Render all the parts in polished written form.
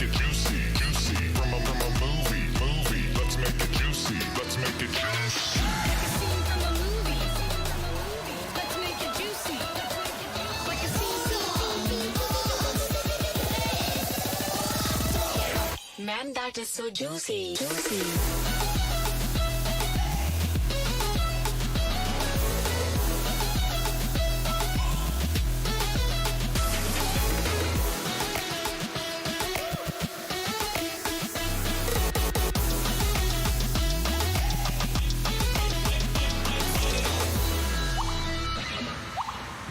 make it juicy, juicy. From a movie. Let's make it juicy. Let's make it juicy. Like a scene from a movie. Let's make it juicy. Like a scene from. Man, that is so juicy.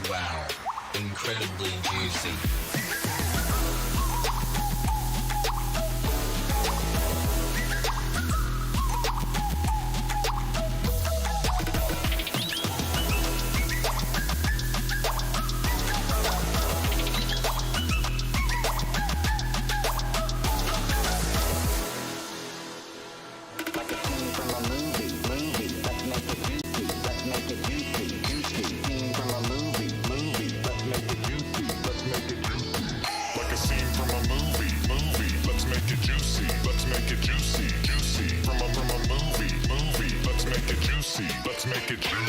Wow, incredibly juicy. Like a scene from a movie. Let's make it juicy. Let's make it juicy, juicy. From a movie. Let's make it juicy. Let's make it juicy.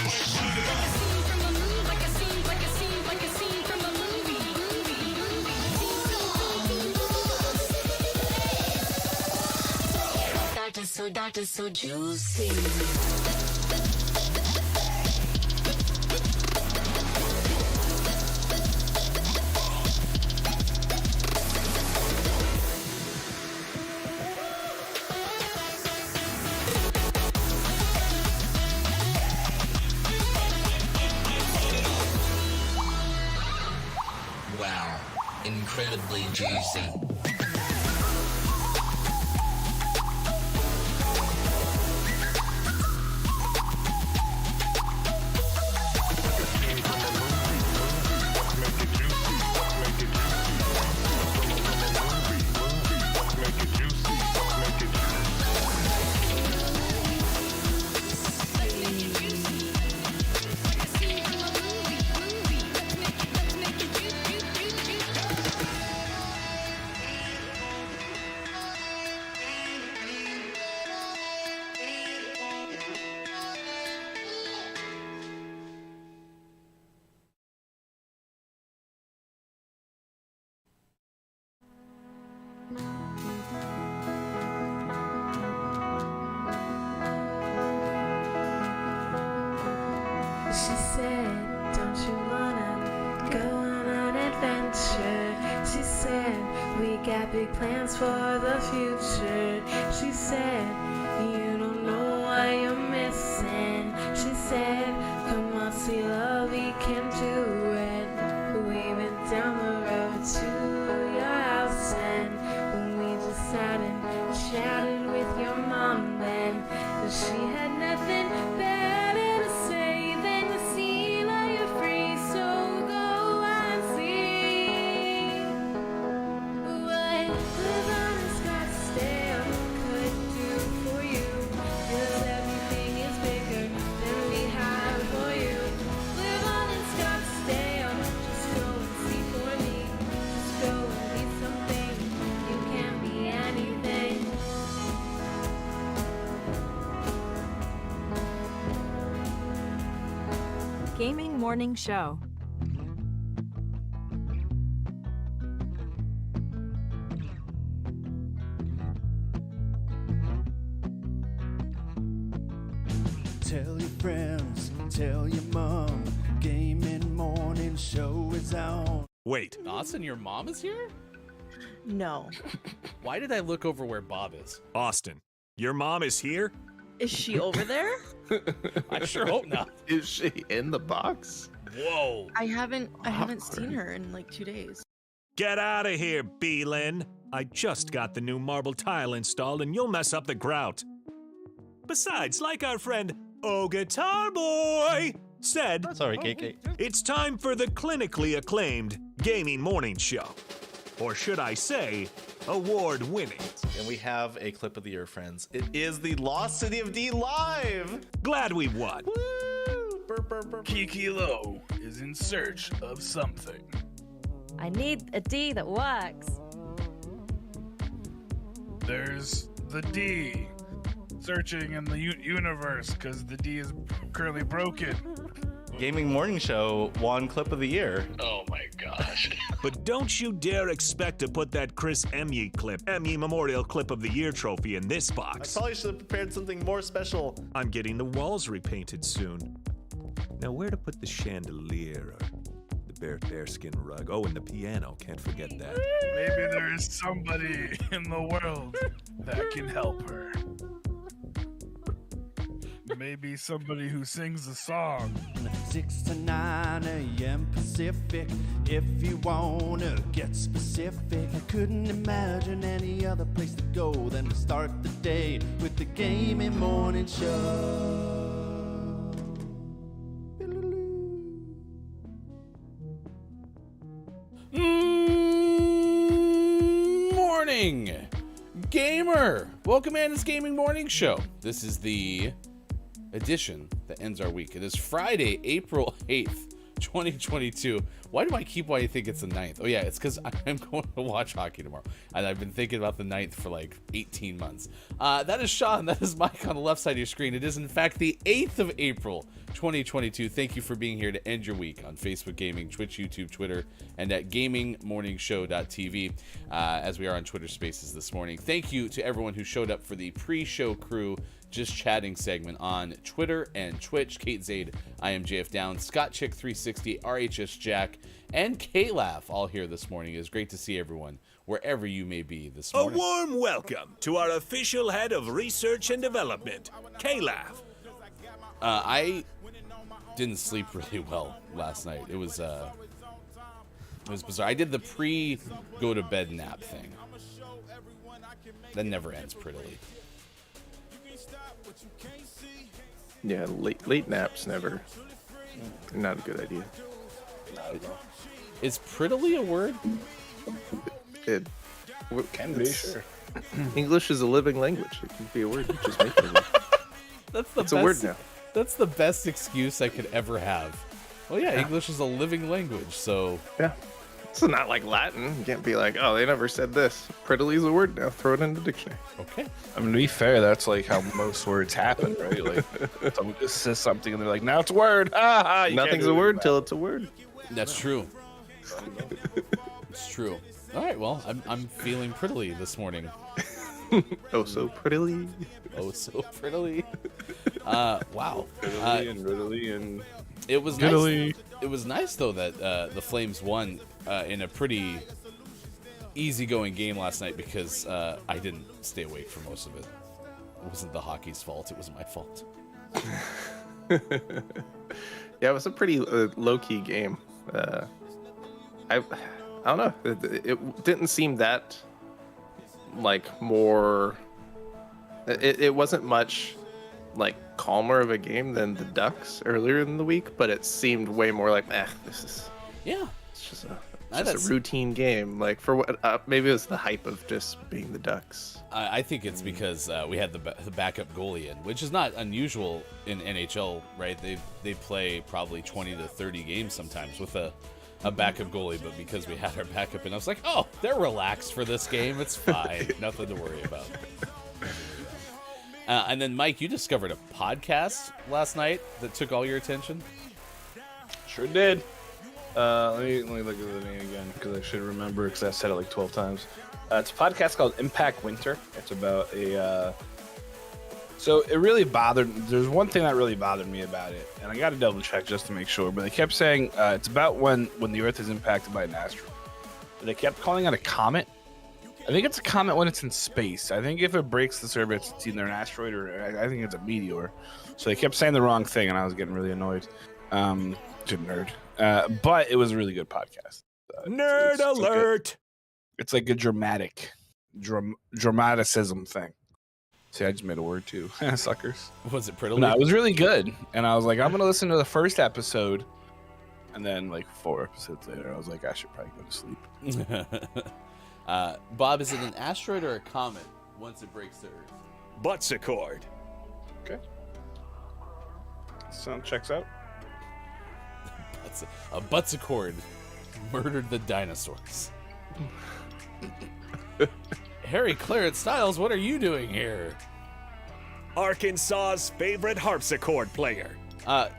Like a scene from a movie. Like a scene from a movie. That is so juicy. Wow, incredibly juicy. She said, don't you wanna go on an adventure? She said, we got big plans for the future. She said, you don't know what you're missing. She said, come on, see love, we can do it. We went down the road to your house and we just sat and chatted with your mom then. She had nothing better to say than to see that you're free, so go and see what living in Scottsdale could do for you. 'Cause everything is bigger than we have for you. Live on in Scottsdale, just go and see for me. Just go and be something, you can be anything. Gaming Morning Show. Tell your friends, tell your mom, Gaming Morning Show is on. Wait, Dawson, your mom is here? No. Why did I look over where Bob is? Austin, your mom is here? Is she over there? I sure hope not. Is she in the box? Whoa. I haven't seen her in like 2 days. Get out of here, Beelin. I just got the new marble tile installed and you'll mess up the grout. Besides, like our friend Oh Guitar Boy said, Sorry, KK. it's time for the clinically acclaimed Gaming Morning Show. Or should I say, award-winning. And we have a clip of the year, friends. It is the Lost City of D live. Glad we won. Woo! Burp, burp, burp. Kiki Low is in search of something. I need a D that works. there's the D. Searching in the universe because the D is currently broken. Gaming Morning Show won Clip of the Year. Oh my gosh. But don't you dare expect to put that Chris Emmy Memorial Clip of the Year trophy in this I box. probably should have prepared something more special. I'm getting the walls repainted soon. Now, where to put the chandelier or the bearskin rug? Oh, and the piano. Can't forget that. Maybe there is somebody in the world that can help her. Maybe somebody who sings a song. 6 to 9 a.m. Pacific. If you wanna get specific, I couldn't imagine any other place to go than to start the day with the Gaming Morning Show. Morning, gamer. Welcome in this Gaming Morning Show. This is the edition that ends our week. It is Friday, April 8th, 2022. Why do I keep wanting to think it's the 9th? Oh yeah, it's because I'm going to watch hockey tomorrow. And I've been thinking about the 9th for like 18 months. That is Sean, that is Mike on the left side of your screen. It is in fact the 8th of April, 2022. Thank you for being here to end your week on Facebook Gaming, Twitch, YouTube, Twitter, and at gamingmorningshow.tv, as we are on Twitter Spaces this morning. Thank you to everyone who showed up for the pre-show crew just chatting segment on Twitter and Twitch. Kate Zade, I am JF Down, Scott Chick 360, RHS Jack, and K-Laugh all here this morning. It is great to see everyone wherever you may be this morning. A warm welcome to our official head of research and development, K-Laugh. I didn't sleep really well last night. It was bizarre. I did the pre-go to bed nap thing. That never ends prettily. Yeah, late naps never. Not a good idea. Is prettily a word? It can be, sure. English is a living language. It can be a word. You just make it. It's a word now. That's the best excuse I could ever have. Well, yeah, English is a living language, so... Yeah. It's not like Latin. You can't be like, oh, they never said this. Prettily is a word now. Throw it in the dictionary. Okay. I mean, to be fair, that's like how most words happen, right? Like, someone just says something and they're like, now it's a word. Nothing's a word till it's a word. That's true. It's true. All right, well, I'm feeling prettily this morning. Oh, so prettily. Oh, so prettily. Wow. Prettily and riddily and... It was Italy. nice. It was nice though that the Flames won in a pretty easygoing game last night because I didn't stay awake for most of it. It wasn't the hockey's fault; it was my fault. Yeah, it was a pretty low-key game. I don't know. It didn't seem that like more. It wasn't much like calmer of a game than the Ducks earlier in the week, but it seemed way more like, this is it's just a routine game. Like for what? Maybe it was the hype of just being the Ducks. I think it's because we had the backup goalie in, which is not unusual in NHL, right? They play probably 20 to 30 games sometimes with a backup goalie, but because we had our backup in, I was like, oh, they're relaxed for this game. It's fine. Nothing to worry about. And then, Mike, you discovered a podcast last night that took all your attention? Sure did. Let me look at the name again, because I should remember, because I said it like 12 times. It's a podcast called Impact Winter. It's about so it really there's one thing that really bothered me about it, and I got to double check just to make sure, but they kept saying it's about when the Earth is impacted by an asteroid. But they kept calling it a comet. I think it's a comet when it's in space. I think if it breaks the surface, it's either an asteroid or I think it's a meteor. So they kept saying the wrong thing, and I was getting really annoyed. To nerd. But it was a really good podcast. Nerd alert! It's like a dramaticism thing. See, I just made a word too. Suckers. Was it pretty? No, it was really good. And I was like, I'm going to listen to the first episode. And then like 4 episodes later, I was like, I should probably go to sleep. Bob, is it an asteroid or a comet once it breaks the Earth? Buttsicord. Okay. Sound checks out. A Buttsicord murdered the dinosaurs. Harry Claret Styles, what are you doing here? Arkansas's favorite harpsichord player.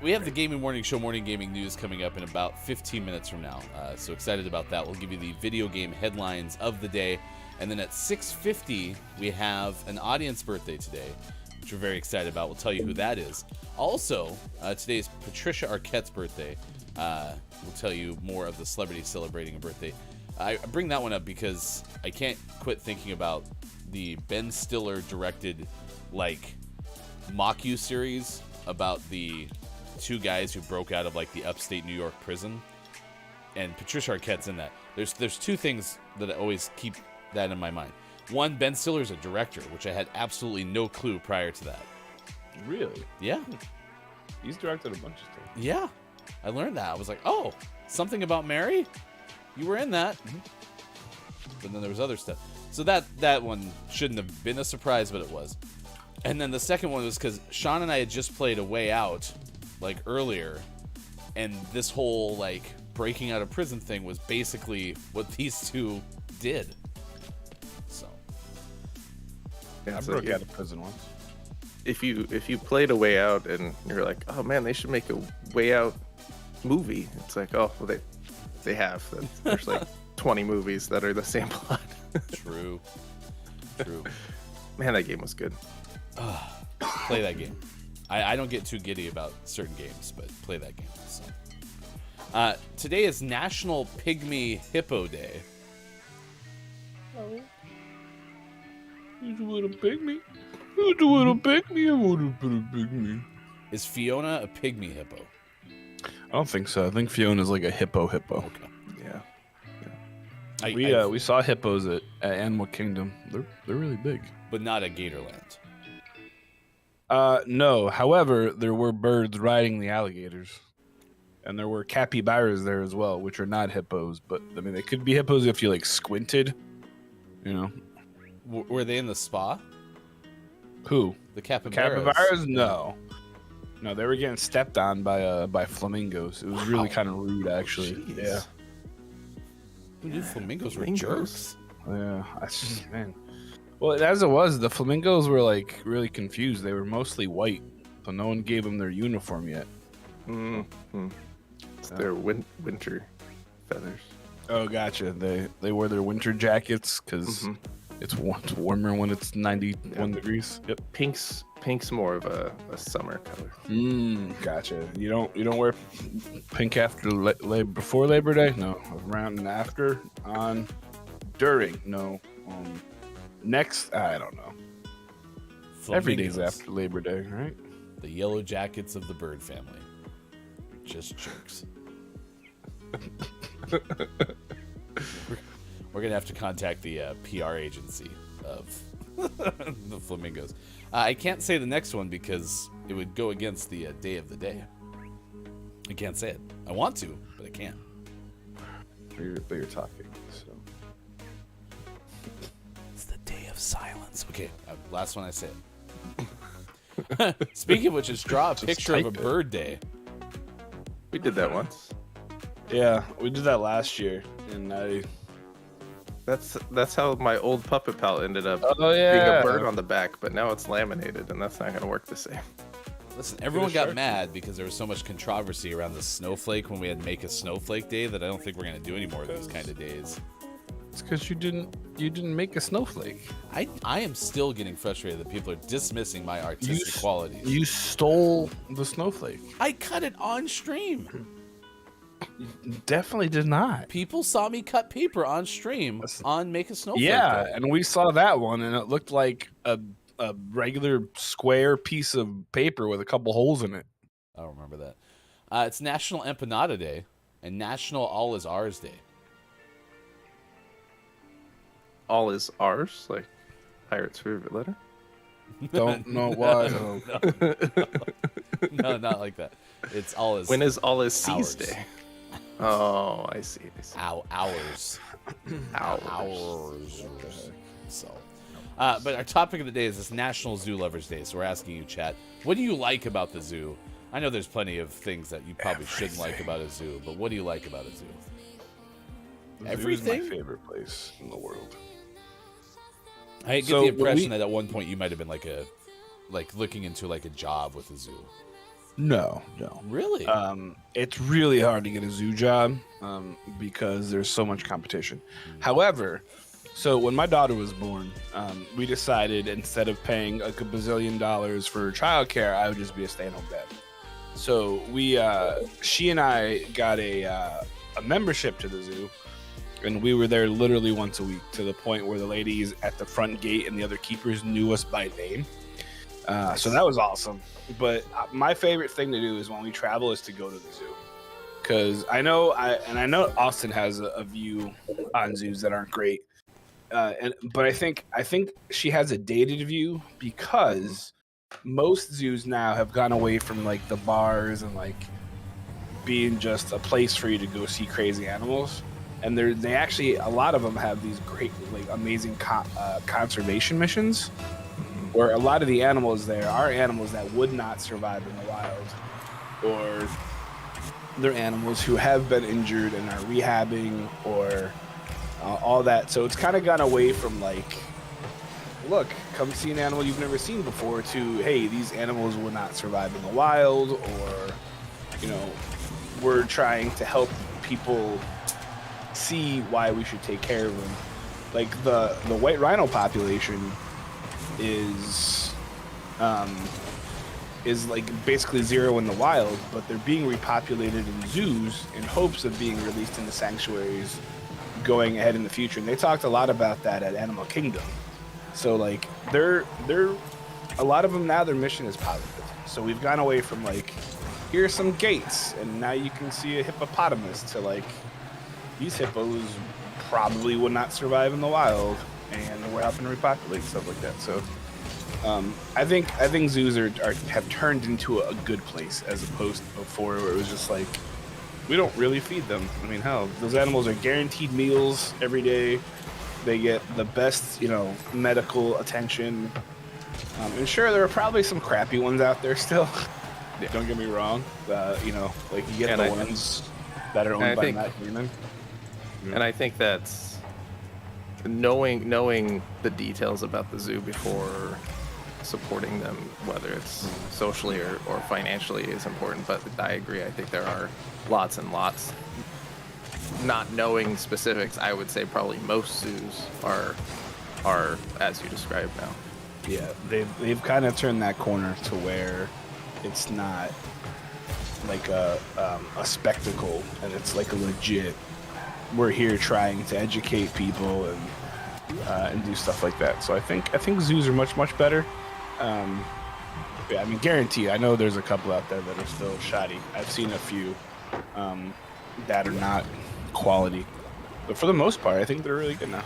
We have the Gaming Morning Show morning gaming news coming up in about 15 minutes from now. So excited about that. We'll give you the video game headlines of the day. And then at 6:50, we have an audience birthday today, which we're very excited about. We'll tell you who that is. Also, today is Patricia Arquette's birthday. We'll tell you more of the celebrities celebrating a birthday. I bring that one up because I can't quit thinking about the Ben Stiller directed, like, mock you series about the two guys who broke out of, like, the upstate New York prison. And Patricia Arquette's in that. There's two things that I always keep that in my mind. One, Ben Stiller's a director, which I had absolutely no clue prior to that. Really? Yeah. He's directed a bunch of things. Yeah. I learned that. I was like, oh, Something About Mary? You were in that. But then there was other stuff. So that one shouldn't have been a surprise, but it was. And then the second one was because Sean and I had just played A Way Out, like, earlier. And this whole, like, breaking out of prison thing was basically what these two did. So. Yeah, I broke out of prison once. If you played A Way Out and you're like, oh man, they should make a Way Out movie. It's like, oh, well, they have. There's like 20 movies that are the same plot. True. Man, that game was good. Play that game. I don't get too giddy about certain games, but play that game. So. Today is National Pygmy Hippo Day. You want a pygmy? You want a pygmy? I want to put a pygmy. Is Fiona a pygmy hippo? I don't think so. I think Fiona's like a hippo. Okay. Yeah. We saw hippos at Animal Kingdom. They're really big. But not at Gatorland. No. However, there were birds riding the alligators. And there were capybaras there as well, which are not hippos. But, I mean, they could be hippos if you, like, squinted. You know. Were they in the spa? Who? The capybaras? Capybaras? No. No, they were getting stepped on by flamingos. It was really kind of rude, actually. Jeez. Yeah. Dude, flamingos were jerks. Yeah. Man. Well, as it was, the flamingos were, like, really confused. They were mostly white, so no one gave them their uniform yet. Mm-hmm. It's their winter feathers. Oh, gotcha. They wear their winter jackets because it's warmer when it's 91 degrees. Yep. Pink's more of a summer color. Gotcha. You don't wear pink after before Labor Day? No. Around and after? During? No. Next? I don't know. Every day's after Labor Day, right? The yellow jackets of the bird family. Just jerks. We're gonna have to contact the PR agency of the flamingos. I can't say the next one because it would go against the day of the day. I can't say it. I want to, but I can't. But you're talking, so. It's the day of silence. Okay, last one I say it. Speaking of which, just draw a picture of a bird day. We did that once. Yeah, we did that last year, and That's how my old puppet pal ended up being a bird on the back, but now it's laminated, and that's not going to work the same. Listen, everyone got mad because there was so much controversy around the snowflake when we had Make a Snowflake Day that I don't think we're going to do any more of those kind of days. It's because you didn't make a snowflake. I am still getting frustrated that people are dismissing my artistic qualities. You stole the snowflake. I cut it on stream. You definitely did not. People saw me cut paper on stream on Make a Snowflake Yeah, Day. and we saw that one, and it looked like a regular square piece of paper with a couple holes in it. I don't remember that. It's National Empanada Day and National All Is Ours Day. All is ours, like Pirate's favorite letter. Don't know why. No, not like that. It's all is. When is all is C's ours. day? Oh, I see. Hours. Hours. So, but our topic of the day is this National Zoo Lovers Day. So we're asking you, chat, what do you like about the zoo? I know there's plenty of things that you probably shouldn't like about a zoo, but what do you like about a zoo? Everything. It's my favorite place in the world. I get the impression that at one point you might have been like looking into like a job with a zoo. No. Really? It's really hard to get a zoo job because there's so much competition. However, so when my daughter was born, we decided instead of paying like $1 bazillion for childcare, I would just be a stay-at-home dad. So she and I got a membership to the zoo, and we were there literally once a week, to the point where the ladies at the front gate and the other keepers knew us by name. So that was awesome. But my favorite thing to do is when we travel is to go to the zoo, because I know Austin has a view on zoos that aren't great. But I think she has a dated view, because most zoos now have gone away from like the bars and like being just a place for you to go see crazy animals, and they actually, a lot of them have these great, like, amazing conservation missions, where a lot of the animals there are animals that would not survive in the wild, or they're animals who have been injured and are rehabbing, or all that. So it's kind of gone away from like, look, come see an animal you've never seen before, to, hey, these animals will not survive in the wild, or, you know, we're trying to help people see why we should take care of them. Like the white rhino population is like basically zero in the wild, but they're being repopulated in zoos in hopes of being released into sanctuaries going ahead in the future. And they talked a lot about that at Animal Kingdom. So like they're a lot of them now, their mission is positive. So we've gone away from like, here's some gates and now you can see a hippopotamus, to like, these hippos probably would not survive in the wild, and we're helping repopulate, stuff like that. So I think zoos have turned into a good place, as opposed to before, where it was just like, we don't really feed them. I mean, hell, those animals are guaranteed meals every day. They get the best, you know, medical attention. And sure, there are probably some crappy ones out there still. Don't get me wrong. You know, like you get the ones that are owned by Matt Damon. And I think that's knowing the details about the zoo before supporting them, whether it's socially or financially, is important. But I agree. I think there are lots and lots. Not knowing specifics, I would say probably most zoos are as you described now. Yeah, they've kind of turned that corner to where it's not like a spectacle, and it's like a legit, we're here trying to educate people and do stuff like that. So I think zoos are much better. Yeah, I mean, guarantee. I know there's a couple out there that are still shoddy. I've seen a few that are not quality, but for the most part, I think they're really good now.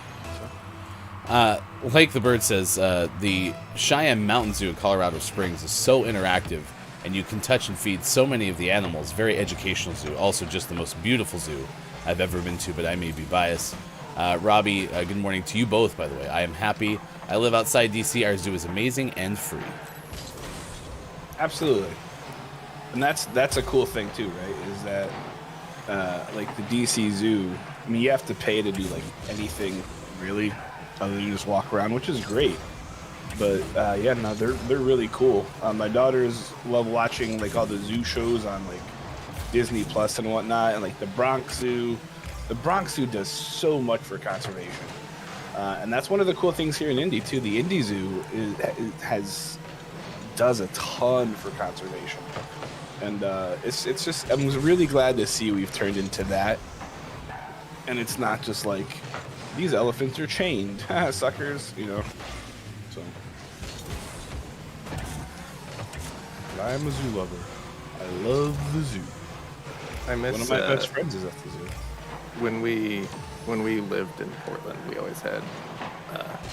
So. Like the bird says, the Cheyenne Mountain Zoo in Colorado Springs is so interactive, and you can touch and feed so many of the animals. Very educational zoo. Also, just the most beautiful zoo I've ever been to, but I may be biased. Robbie, good morning to you both, by the way. I am happy. I live outside DC. Our zoo is amazing and free. Absolutely. And that's a cool thing too, right? Is that like the DC Zoo, I mean, you have to pay to do like anything really other than just walk around, which is great. But yeah, no, they're really cool. My daughters love watching like all the zoo shows on like Disney Plus and whatnot, and like the Bronx Zoo. The Bronx Zoo does so much for conservation, and that's one of the cool things here in Indy too. The Indy Zoo does a ton for conservation, and it's just, I'm really glad to see we've turned into that, and it's not just like these elephants are chained, suckers, you know. So, but I am a zoo lover. I love the zoo. I miss one of my best friends is at the zoo. When we lived in Portland, we always had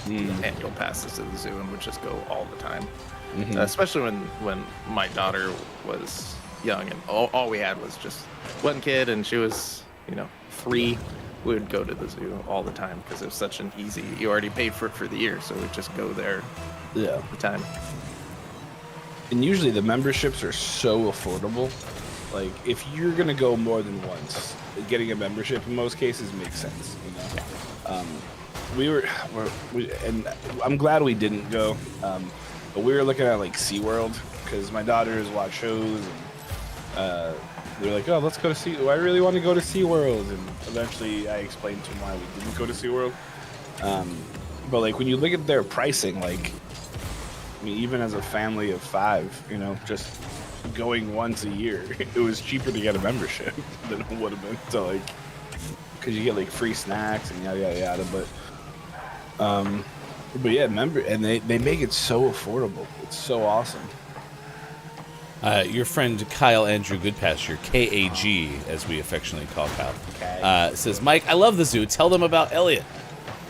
annual passes to the zoo and would just go all the time. Mm-hmm. Especially when my daughter was young and all we had was just one kid and she was, 3. We would go to the zoo all the time because it was such an easy, you already paid for it for the year, so we'd just go there all the time. And usually the memberships are so affordable. Like, if you're going to go more than once, getting a membership in most cases makes sense, and I'm glad we didn't go. But we were looking at like SeaWorld because my daughters watch shows, and they were like, "Oh, let's go to Sea. I really want to go to SeaWorld." And eventually, I explained to them why we didn't go to SeaWorld. But like when you look at their pricing, like I mean, even as a family of 5, you know, just going once a year, it was cheaper to get a membership than it would have been. So like, because you get like free snacks and yada yada yada. But yeah, and they make it so affordable. It's so awesome. Your friend Kyle Andrew Goodpasture, KAG, as we affectionately call Kyle, says, Mike, I love the zoo. Tell them about Elliot.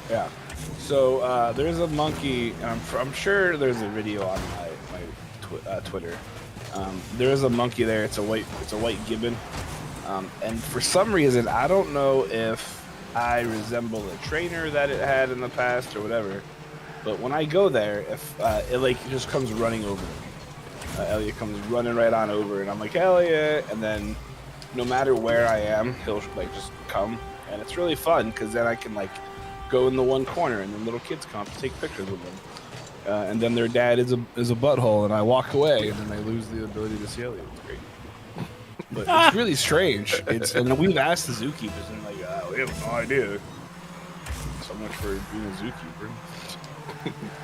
Yeah. So there's a monkey, and I'm sure there's a video on my Twitter. There is a monkey there. It's a white gibbon, and for some reason, I don't know if I resemble a trainer that it had in the past or whatever. But when I go there, if it like just comes running over me, Elliot comes running right on over, and I'm like, Elliot, and then no matter where I am, he'll like just come, and it's really fun because then I can like go in the one corner, and then little kids come up to take pictures with them, and then their dad is a butthole, and I walk away, and then I lose the ability to see Elliot. It's great, but it's really strange. And we've asked the zookeepers, and like, we have no idea. So much for being a zookeeper.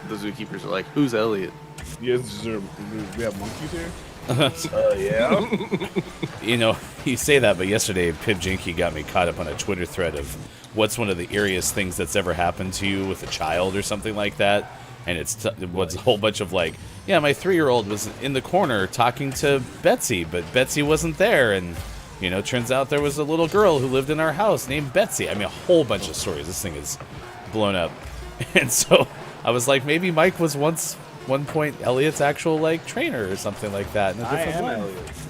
The zookeepers are like, "Who's Elliot?" Yes, we have monkeys here. Yeah. You know, you say that, but yesterday Pip Jinky got me caught up on a Twitter thread of what's one of the eeriest things that's ever happened to you with a child or something like that. And it was a whole bunch of like, yeah, my 3-year-old was in the corner talking to Betsy, but Betsy wasn't there. And, you know, turns out there was a little girl who lived in our house named Betsy. I mean, a whole bunch of stories. This thing is blown up. And so I was like, maybe Mike was one point Elliot's actual like trainer or something like that. In a different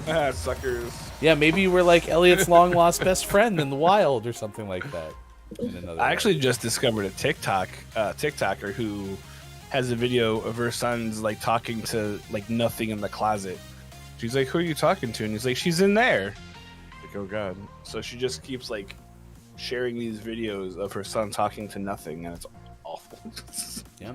Elliot. Suckers. Yeah, maybe you were like Elliot's long lost best friend in the wild or something like that. I actually just discovered a TikToker who has a video of her son's like talking to like nothing in the closet. She's like, "Who are you talking to?" And he's like, "She's in there." Like, oh god. So she just keeps like sharing these videos of her son talking to nothing, and it's awful. Yeah.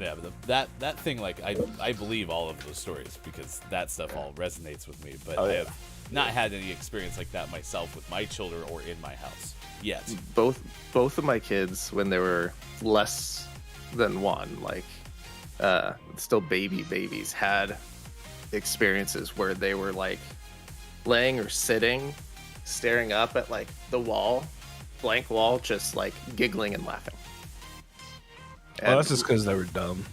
Yeah, but that thing, like, I believe all of those stories because that stuff all resonates with me. But I have not had any experience like that myself with my children or in my house yet. Both of my kids, when they were less than 1, like still babies, had experiences where they were like laying or sitting, staring up at like the wall, blank wall, just like giggling and laughing. Well, that's just because they were dumb.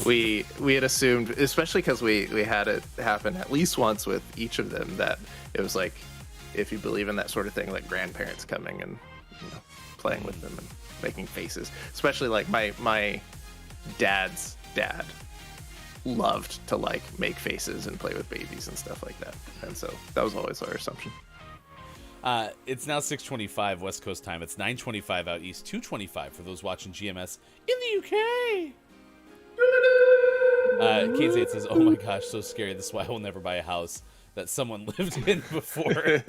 we had assumed, especially because we had it happen at least once with each of them, that it was like, if you believe in that sort of thing, like grandparents coming and, you know, playing with them and making faces. Especially like my dad's dad loved to like make faces and play with babies and stuff like that, and so that was always our assumption. It's now 6:25 West Coast time. It's 9:25 out east, 2:25 for those watching GMS in the UK. Kate Zate says, "Oh my gosh, so scary. This is why I will never buy a house that someone lived in before."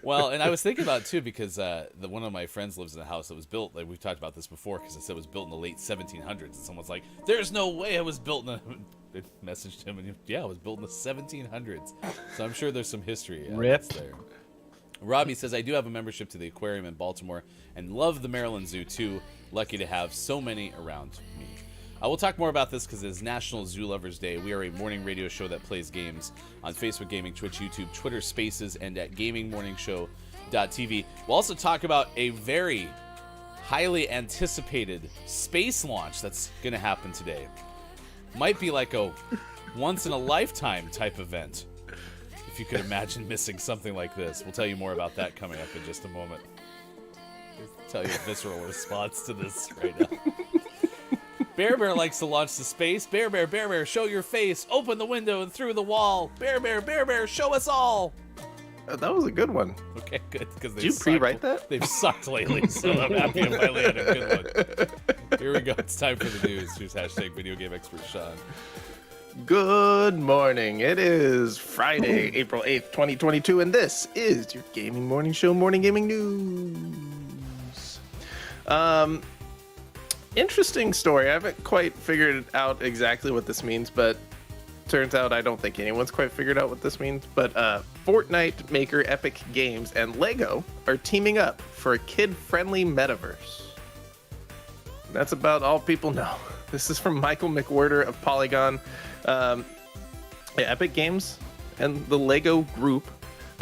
Well, and I was thinking about it too because one of my friends lives in a house that was built, like we've talked about this before, because it said it was built in the late 1700s, and someone's like, "There's no way it was built in." They messaged him, and yeah, it was built in the 1700s. So I'm sure there's some history Rip there. Robbie says, I do have a membership to the aquarium in Baltimore and love the Maryland Zoo too. Lucky to have so many around me. We'll talk more about this because it is National Zoo Lovers Day. We are a morning radio show that plays games on Facebook Gaming, Twitch, YouTube, Twitter Spaces, and at gamingmorningshow.tv. We'll also talk about a very highly anticipated space launch that's going to happen today. Might be like a once-in-a-lifetime type event. If you could imagine missing something like this. We'll tell you more about that coming up in just a moment. I'll tell you a visceral response to this right now. Bear likes to launch to space. Bear, show your face. Open the window and through the wall. Bear, show us all. That was a good one. Okay, good. Did you pre-write that? They've sucked lately, so I'm happy I finally had a good one. Here we go. It's time for the news. Here's hashtag video game expert Sean. Good morning. It is Friday, April 8th, 2022, and this is your Gaming Morning Show Morning Gaming News. Interesting story. I haven't quite figured out exactly what this means, but turns out I don't think anyone's quite figured out what this means. But Fortnite maker Epic Games and Lego are teaming up for a kid-friendly metaverse. That's about all people know. This is from Michael McWhirter of Polygon. Epic Games and the Lego Group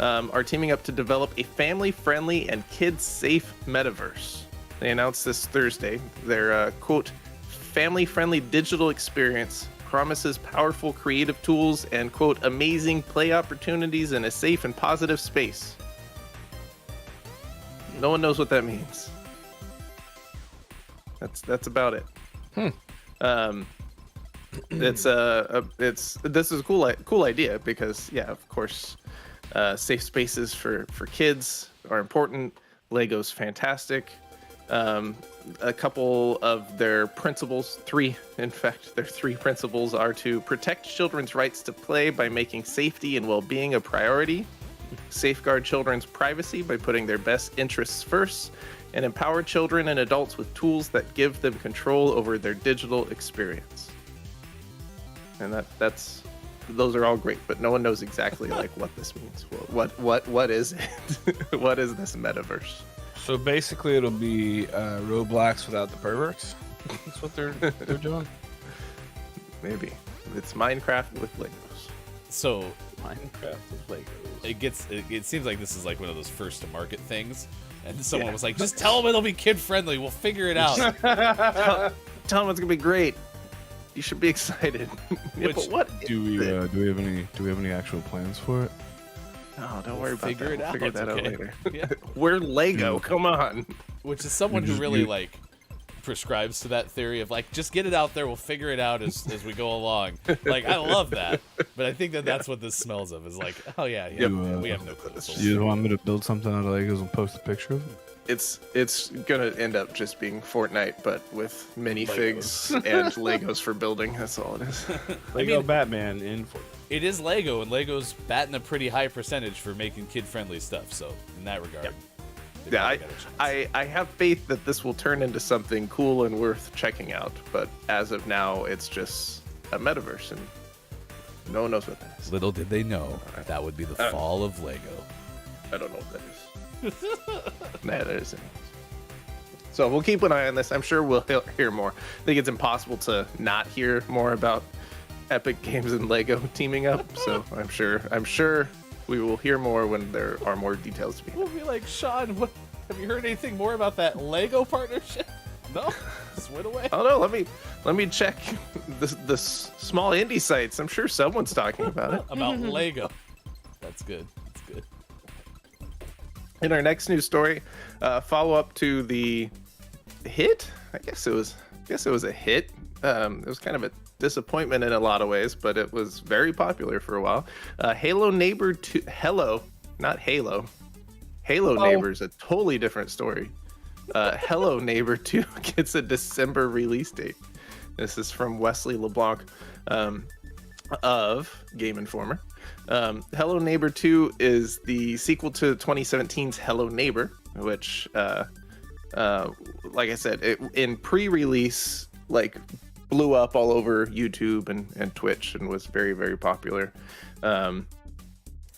are teaming up to develop a family-friendly and kid-safe metaverse. They announced this Thursday. Their, quote, family-friendly digital experience promises powerful creative tools and, quote, amazing play opportunities in a safe and positive space. No one knows what that means. That's about it. This is a cool idea because, yeah, of course, safe spaces for kids are important. Lego's fantastic. A couple of their principles, their three principles are to protect children's rights to play by making safety and well-being a priority, safeguard children's privacy by putting their best interests first, and empower children and adults with tools that give them control over their digital experience. And those are all great, but no one knows exactly like what this means. What is it? What is this metaverse? So basically, it'll be Roblox without the perverts. That's what they're doing. Maybe it's Minecraft with Legos. So Minecraft with Legos. It seems like this is like one of those first to market things, and someone was like, "Just tell them it'll be kid friendly. We'll figure it out." Tell them it's gonna be great. You should be excited. Which, but what do we have any actual plans for it? No, don't worry about figure that. it out. Figure that out Okay. later. Yeah. We're Lego. Come on. Which is someone who really like prescribes to that theory of like, just get it out there. We'll figure it out as we go along. Like, I love that, but I think that's what this smells of. Is like, oh yeah, we have no clue. You want me to build something out of Legos and post a picture of it? It's gonna end up just being Fortnite, but with minifigs and Legos for building. That's all it is. Lego Batman in Fortnite. It is Lego, and Lego's batting a pretty high percentage for making kid-friendly stuff. So in that regard, yeah, I have faith that this will turn into something cool and worth checking out. But as of now, it's just a metaverse, and no one knows what that is. Little did they know that would be the fall of Lego. I don't know what that is. That isn't. So we'll keep an eye on this. I'm sure we'll hear more. I think it's impossible to not hear more about Epic Games and Lego teaming up. So I'm sure we will hear more when there are more details to be. We'll be like, Sean, have you heard anything more about that Lego partnership? No, just went away. Oh no, let me check the small indie sites. I'm sure someone's talking about it. About Lego. That's good. In our next news story, follow up to the hit. I guess it was a hit. It was kind of a disappointment in a lot of ways, but it was very popular for a while. Halo Neighbor 2. Not Halo. Halo Neighbor is a totally different story. Hello Neighbor 2 gets a December release date. This is from Wesley LeBlanc of Game Informer. Hello Neighbor 2 is the sequel to 2017's Hello Neighbor, which, like I said, in pre-release, like, blew up all over YouTube and Twitch and was very, very popular.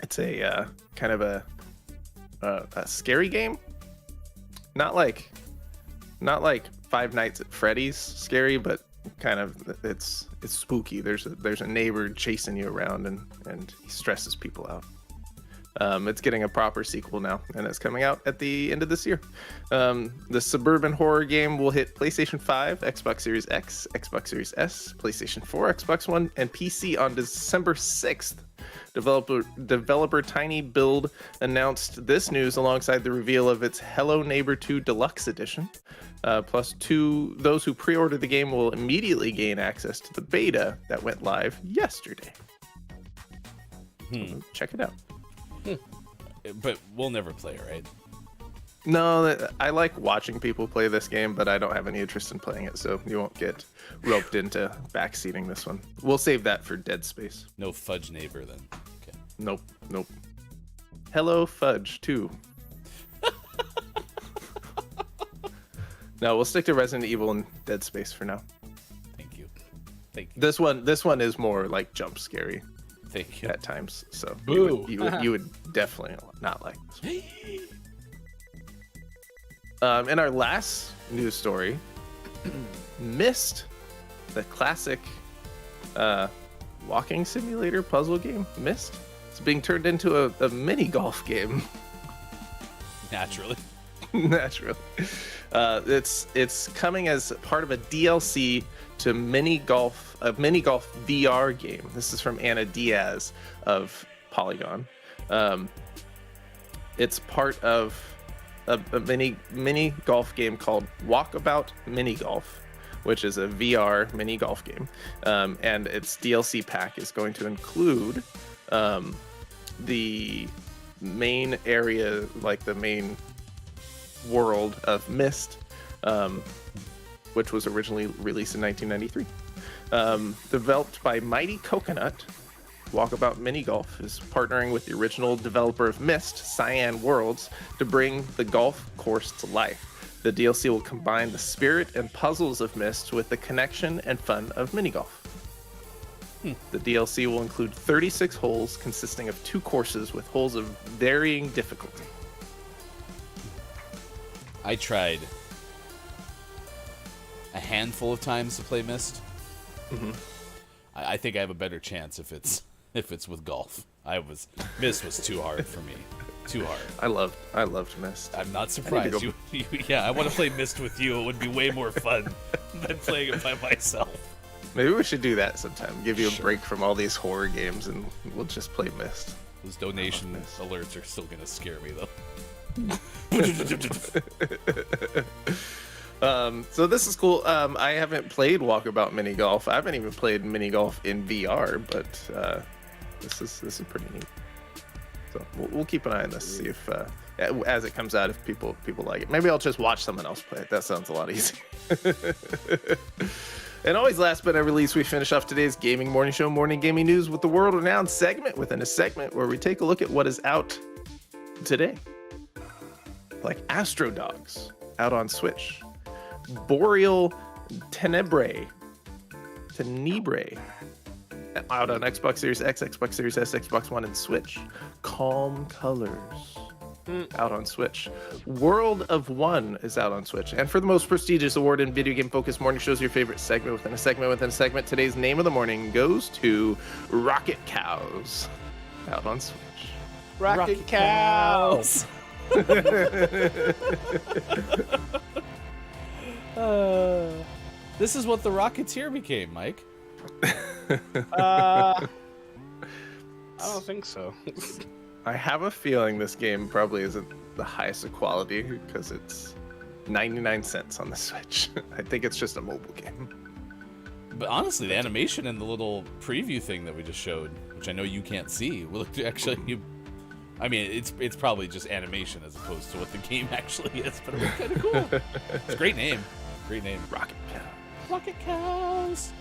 It's a kind of a scary game. Not like Five Nights at Freddy's scary, but kind of it's spooky. There's a neighbor chasing you around and he stresses people out. It's getting a proper sequel now, and it's coming out at the end of this year. The suburban horror game will hit PlayStation 5, Xbox Series X, Xbox Series S, PlayStation 4, Xbox One, and PC on December 6th. Developer Tiny Build announced this news alongside the reveal of its Hello Neighbor 2 Deluxe Edition. Plus, those who pre-order the game will immediately gain access to the beta that went live yesterday. So check it out. But we'll never play it, right? No, I like watching people play this game, but I don't have any interest in playing it, so you won't get roped into backseating this one. We'll save that for Dead Space. No Fudge Neighbor, then. Okay. Nope. Hello Fudge 2. No, we'll stick to Resident Evil and Dead Space for now. Thank you. Thank you. This one is more like jump scary. Thank you. At times, so Boo. you would definitely not like this one. In our last news story, Myst, the classic walking simulator puzzle game, Myst, is being turned into a mini golf game. Naturally. Naturally. It's coming as part of a DLC to mini golf VR game. This is from Anna Diaz of Polygon. It's part of a mini golf game called Walkabout Mini Golf, which is a VR mini golf game. And its DLC pack is going to include the main area, like the main world of Myst, which was originally released in 1993. Developed by Mighty Coconut, Walkabout Mini Golf is partnering with the original developer of Myst, Cyan Worlds, to bring the golf course to life. The DLC will combine the spirit and puzzles of Myst with the connection and fun of mini golf. The DLC will include 36 holes consisting of 2 courses with holes of varying difficulty. I tried a handful of times to play Myst. Mm-hmm. I think I have a better chance if it's with golf. Myst was too hard for me. Too hard. I loved Myst. I'm not surprised. Yeah, I want to play Myst with you. It would be way more fun than playing it by myself. Maybe we should do that sometime. Give you a break from all these horror games, and we'll just play Myst. Those donation alerts are still gonna scare me though. So this is cool. I haven't played Walkabout Mini Golf. I haven't even played mini golf in VR, but this is pretty neat. So we'll keep an eye on this, see if as it comes out, if people like it. Maybe I'll just watch someone else play it. That sounds a lot easier. And always last but not least, we finish off today's Gaming Morning Show Morning Gaming News with the world-renowned segment within a segment where we take a look at what is out today. Like Astro Dogs, out on Switch. Boreal Tenebrae, out on Xbox Series X, Xbox Series S, Xbox One, and Switch. Calm Colors, out on Switch. World of One is out on Switch. And for the most prestigious award in video game focused morning shows, your favorite segment within a segment within a segment, today's name of the morning goes to Rocket Cows, out on Switch. Rocket Cows. This is what the Rocketeer became, Mike. I don't think so. I have a feeling this game probably isn't the highest of quality because it's 99 cents on the Switch. I think it's just a mobile game. But honestly, the animation and the little preview thing that we just showed, which I know you can't see, will actually I mean, it's probably just animation as opposed to what the game actually is, but it was kind of cool. It's a great name. Great name. Rocket Cows. Rocket Cows.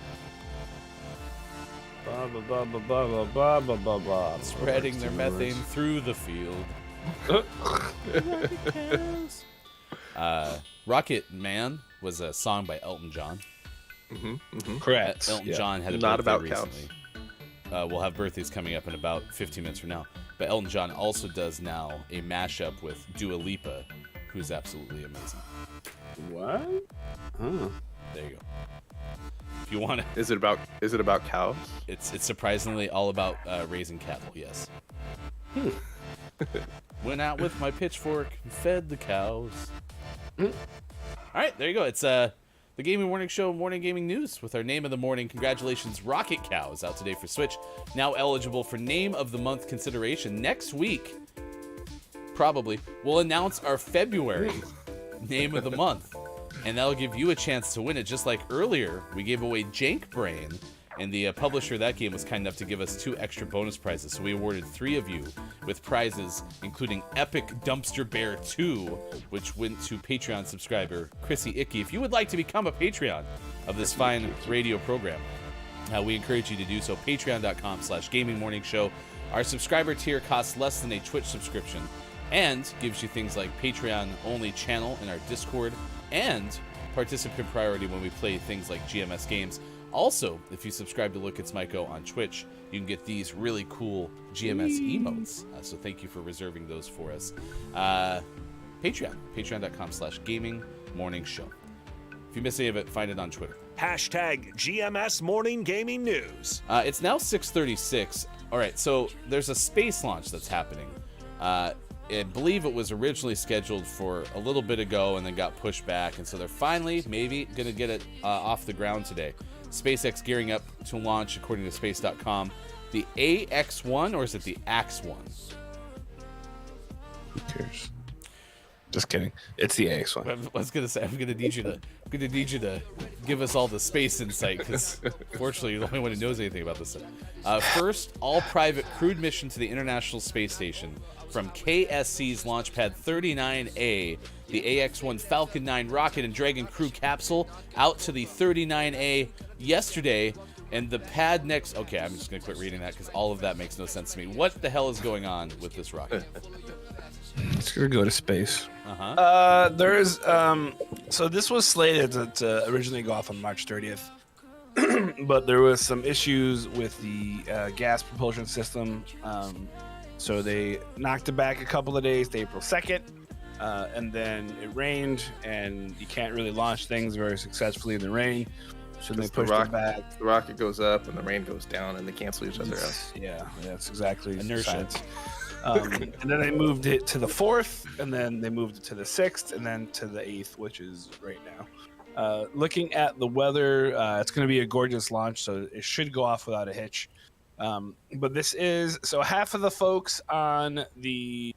Spreading their methane through the field. Rocket Cows. Rocket Man was a song by Elton John. Correct. Elton John had a Not birthday about recently. We'll have birthdays coming up in about 15 minutes from now. But Elton John also does now a mashup with Dua Lipa, who's absolutely amazing. What? Huh. There you go. If you want to, Is it about cows? it's surprisingly all about raising cattle. Yes. Went out with my pitchfork and fed the cows. All right, there you go. It's the Gaming Morning Show Morning Gaming News with our name of the morning. Congratulations, Rocket Cows, out today for Switch. Now eligible for Name of the Month consideration. Next week, probably, we'll announce our February Name of the Month. And that'll give you a chance to win it. Just like earlier, we gave away Jank Brain, and the publisher of that game was kind enough to give us 2 extra bonus prizes. So we awarded 3 of you with prizes, including Epic Dumpster Bear 2, which went to Patreon subscriber Chrissy Icky. If you would like to become a Patreon of this fine radio program, we encourage you to do so. Patreon.com/GamingMorningShow. Our subscriber tier costs less than a Twitch subscription and gives you things like Patreon-only channel in our Discord and participant priority when we play things like GMS games. Also, if you subscribe to Look It's Maiko on Twitch, you can get these really cool GMS emotes. So thank you for reserving those for us. patreon.com/gamingmorningshow. If you miss any of it, find it on Twitter. Hashtag GMS Morning Gaming News. It's now 6:36. All right, so there's a space launch that's happening. I believe it was originally scheduled for a little bit ago and then got pushed back, and so they're finally maybe going to get it off the ground today. SpaceX gearing up to launch, according to space.com, the AX-1, or is it the AX-1? Who cares? Just kidding. It's the AX-1. I was gonna say I'm gonna need you to give us all the space insight, because fortunately you're the only one who knows anything about this. First, all private crewed mission to the International Space Station from KSC's Launchpad 39A, the AX-1 Falcon 9 rocket and Dragon crew capsule out to the 39A yesterday, and the pad next. Okay, I'm just gonna quit reading that because all of that makes no sense to me. What the hell is going on with this rocket? It's gonna go to space. There's so this was slated to originally go off on March 30th, but there was some issues with the gas propulsion system, so they knocked it back a couple of days to April 2nd, and then it rained, and you can't really launch things very successfully in the rain, so they pushed it back. The rocket goes up, and the rain goes down, and they cancel each other out. Yeah, that's exactly inertia. Science. And then they moved it to the 4th, and then they moved it to the 6th, and then to the 8th, which is right now. Looking at the weather, it's going to be a gorgeous launch, so it should go off without a hitch. But this is so half of the folks on the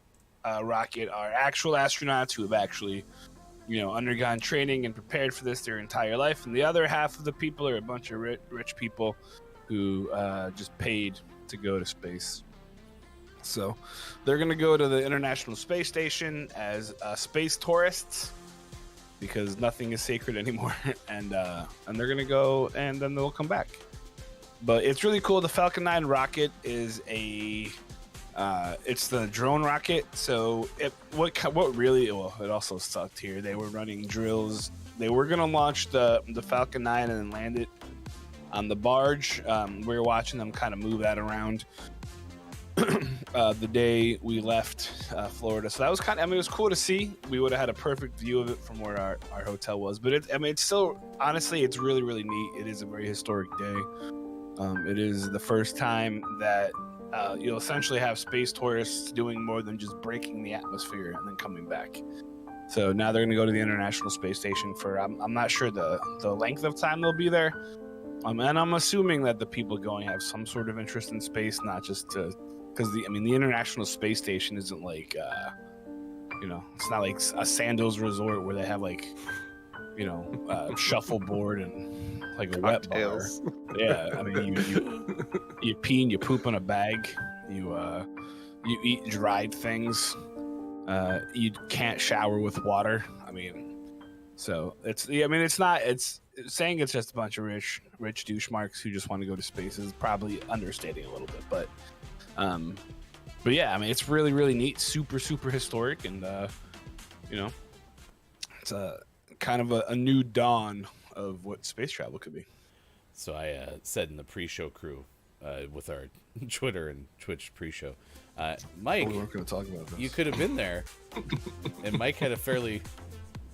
rocket are actual astronauts who have actually, undergone training and prepared for this their entire life, and the other half of the people are a bunch of rich people who just paid to go to space. So they're going to go to the International Space Station as space tourists, because nothing is sacred anymore. And they're going to go, and then they'll come back. But it's really cool. The Falcon 9 rocket is it's the drone rocket. So it also sucked here. They were running drills. They were going to launch the Falcon 9 and then land it on the barge. We were watching them kind of move that around the day we left Florida, so that was it was cool to see. We would have had a perfect view of it from where our hotel was, but it's still, honestly, it's really, really neat. It is a very historic day. It is the first time that you'll essentially have space tourists doing more than just breaking the atmosphere and then coming back. So now they're going to go to the International Space Station for I'm not sure the length of time they'll be there, and I'm assuming that the people going have some sort of interest in space, not just to. Because the International Space Station isn't like, it's not like a Sandals resort where they have shuffleboard and like a wet bar. Yeah, I mean you pee and you poop in a bag. You eat dried things. You can't shower with water. So it's saying it's just a bunch of rich douche marks who just want to go to space is probably understating a little bit, but yeah, it's really, really neat, super, super historic, and it's a kind of a new dawn of what space travel could be. So I said in the pre-show crew with our Twitter and Twitch pre-show, Mike, we weren't going to talk about this. You could have been there, and Mike had a fairly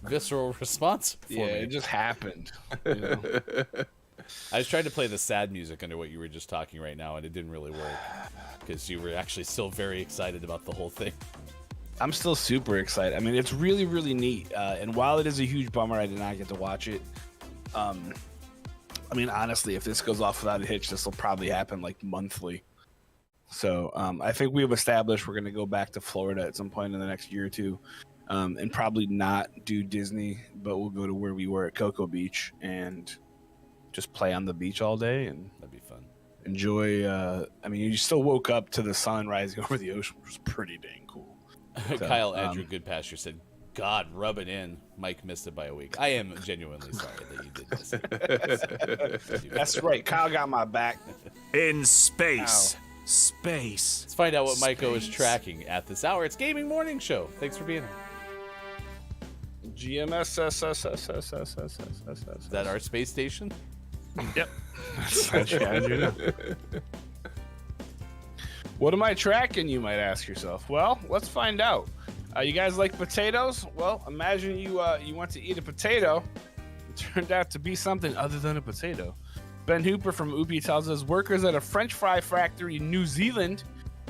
visceral response for me. It just happened. I was trying to play the sad music under what you were just talking right now, and it didn't really work because you were actually still very excited about the whole thing. I'm still super excited. It's really, really neat. And while it is a huge bummer I did not get to watch it, honestly, if this goes off without a hitch, this will probably happen monthly. So I think we've established we're going to go back to Florida at some point in the next year or two, and probably not do Disney, but we'll go to where we were at Cocoa Beach and just play on the beach all day, and that'd be fun. Enjoy. You still woke up to the sun rising over the ocean, which was pretty dang cool. So, Kyle Andrew Goodpasture said, "God, rub it in." Mike missed it by a week. I am genuinely sorry that you did miss it. That's right. Kyle got my back. In space. Ow. Space. Let's find out what Maiko is tracking at this hour. It's Gaming Morning Show. Thanks for being here. GMS. Is that our space station? Yep. What am I tracking, you might ask yourself? Well, let's find out. You guys like potatoes? Well, imagine you went to eat a potato. It turned out to be something other than a potato. Ben Hooper from Oopie tells us workers at a French fry factory in New Zealand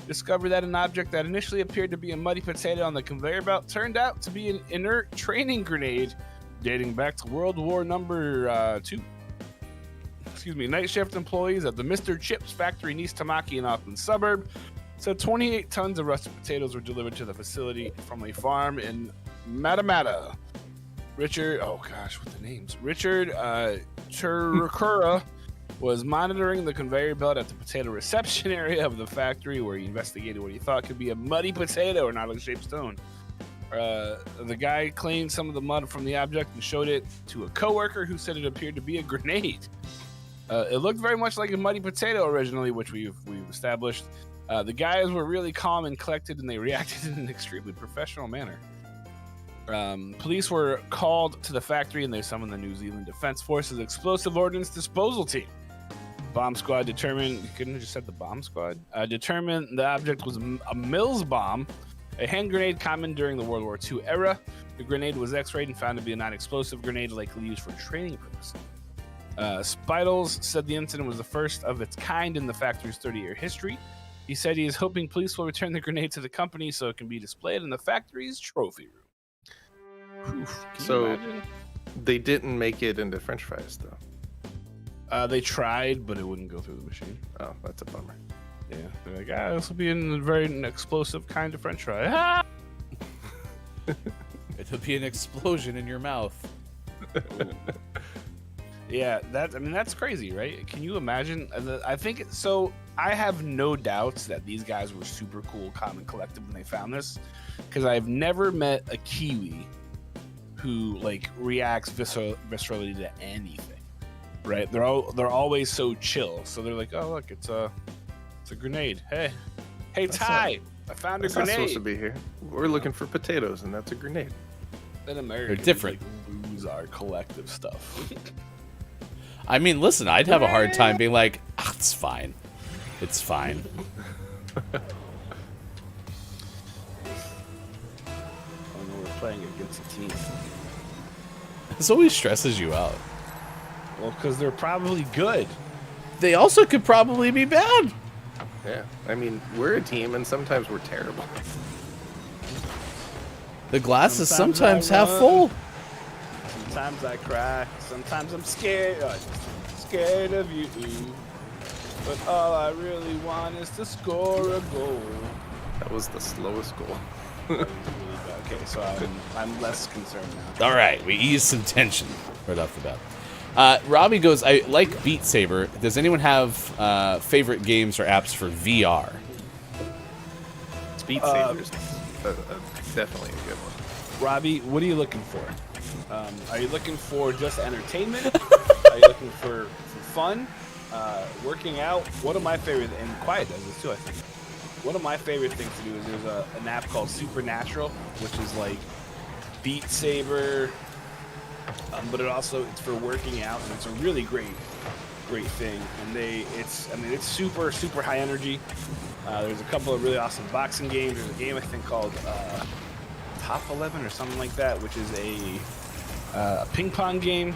discovered that an object that initially appeared to be a muddy potato on the conveyor belt turned out to be an inert training grenade dating back to World War II. Night shift employees at the Mr. Chips factory in East Tamaki in Auckland suburb said 28 tons of rusted potatoes were delivered to the facility from a farm in Matamata. Richard Turukura was monitoring the conveyor belt at the potato reception area of the factory, where he investigated what he thought could be a muddy potato or an oddly shaped stone. The guy cleaned some of the mud from the object and showed it to a coworker who said it appeared to be a grenade. It looked very much like a muddy potato originally, which we've established. The guys were really calm and collected, and they reacted in an extremely professional manner. Police were called to the factory, and they summoned the New Zealand Defense Force's explosive ordnance disposal team. Bomb squad determined, you couldn't have just said the bomb squad, determined the object was a Mills bomb, a hand grenade common during the World War II era. The grenade was x-rayed and found to be a non-explosive grenade likely used for training purposes. Spidles said the incident was the first of its kind in the factory's 30-year history. He said he is hoping police will return the grenade to the company so it can be displayed in the factory's trophy room. So they didn't make it into French fries, though. They tried, but it wouldn't go through the machine. Oh, that's a bummer. Yeah, they're like, this will be a very explosive kind of French fry. Ah! It'll be an explosion in your mouth. Yeah, that's crazy, right? Can you imagine? I think so. I have no doubts that these guys were super cool, calm, and collective when they found this, because I've never met a Kiwi who reacts viscerally to anything. Right? They're always so chill. So they're like, oh look, it's a grenade. Hey, Ty, I found a grenade. Not supposed to be here. We're looking for potatoes, and that's a grenade. In America, they're different. Lose our collective stuff. I mean, listen, I'd have a hard time being like, it's fine. It's fine. We're playing against a team. This always stresses you out. Well, because they're probably good. They also could probably be bad. Yeah, I mean, we're a team, and sometimes we're terrible. The glass is sometimes half full. Sometimes I cry. Sometimes I'm scared. Scared of you. But all I really want is to score a goal. That was the slowest goal. Okay, so I'm less concerned now. All right, we ease some tension right off the bat. Robbie goes, I like Beat Saber. Does anyone have favorite games or apps for VR? Beat Saber's definitely a good one. Robbie, what are you looking for? Are you looking for just entertainment? Are you looking for fun? Working out? One of my favorite, and Quiet does this too, I think. One of my favorite things to do is there's an app called Supernatural, which is like Beat Saber, but it's for working out, and it's a really great thing. And it's super high energy. There's a couple of really awesome boxing games. There's a game I think called Top 11 or something like that, which is a ping pong game.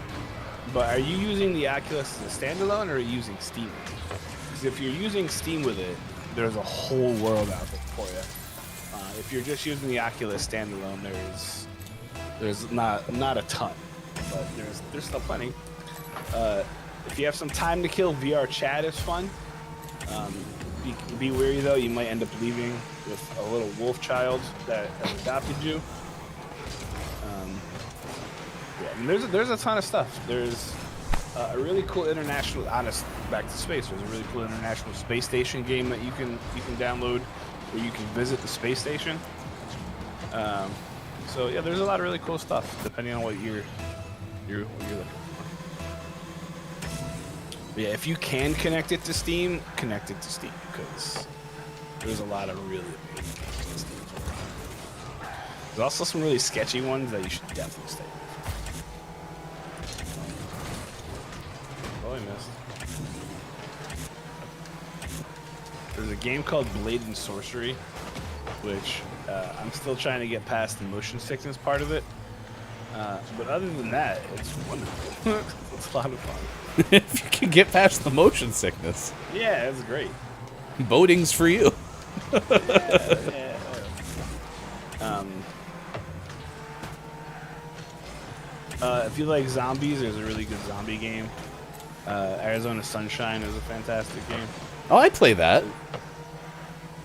But are you using the Oculus as a standalone, or are you using Steam? Because if you're using Steam with it, there's a whole world out there for you. If you're just using the Oculus standalone, there's not a ton, but there's still plenty. If you have some time to kill, VR chat is fun. Be wary though, you might end up leaving with a little wolf child that adopted you. Yeah, and there's a ton of stuff. There's a really cool international, back to space. There's a really cool international space station game that you can download, where you can visit the space station. So yeah, there's a lot of really cool stuff depending on what you're looking for. But yeah, if you can connect it to Steam, connect it to Steam, because there's a lot of really amazing games on Steam. There's also some really sketchy ones that you should definitely stay away from. Oh, I missed. There's a game called Blade and Sorcery, which I'm still trying to get past the motion sickness part of it. But other than that, it's wonderful. It's a lot of fun. If you can get past the motion sickness. Yeah, it's great. Boating's for you. Yeah. If you like zombies, there's a really good zombie game. Arizona Sunshine is a fantastic game. Oh, I play that.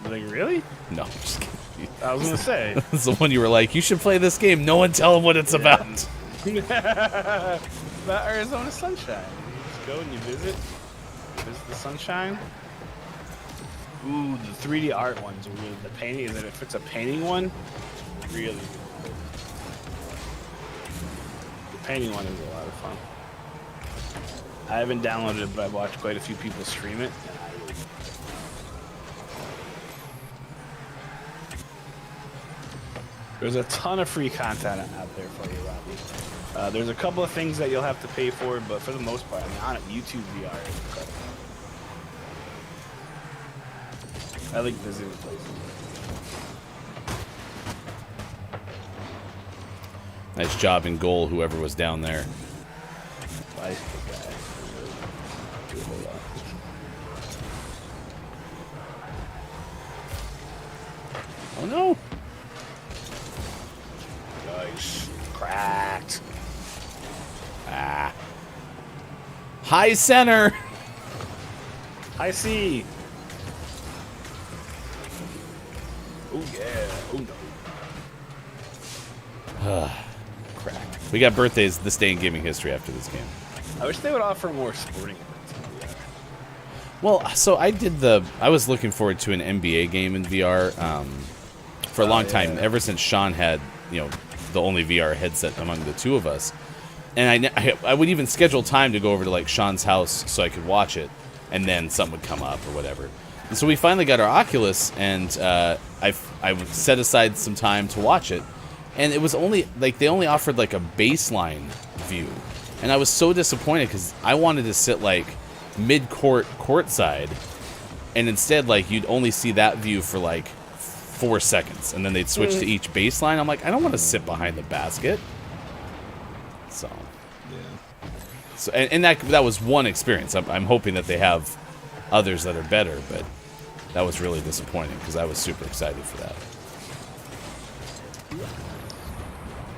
Like, really? No, I'm just kidding. I was gonna say. It's the one you were like, you should play this game. No one tell them what it's about. About Arizona Sunshine. You just go and you visit the sunshine. Ooh, the 3D art ones are really, the painting, is that if it's a painting one, really good. The painting one is a lot of fun. I haven't downloaded it, but I've watched quite a few people stream it. There's a ton of free content out there for you, Robbie. There's a couple of things that you'll have to pay for, but for the most part, I mean, on YouTube VR is incredible. I like visiting places. Nice job in goal, whoever was down there. I think do a whole lot. Oh no! Nice. Cracked. Ah. High center! I see. Oh yeah. Oh no. Cracked. We got birthdays this day in gaming history after this game. I wish they would offer more sporting events in VR. Well, so I was looking forward to an NBA game in VR for a long time, ever since Sean had, the only VR headset among the two of us. And I would even schedule time to go over to like Sean's house so I could watch it, and then something would come up or whatever. And so we finally got our Oculus, and I set aside some time to watch it. And it was only, like, they only offered, like, a baseline view. And I was so disappointed because I wanted to sit, like, mid-court, courtside. And instead, like, you'd only see that view for, like, 4 seconds. And then they'd switch to each baseline. I'm like, I don't want to sit behind the basket. So, yeah. So, and that was one experience. I'm hoping that they have others that are better. But that was really disappointing because I was super excited for that.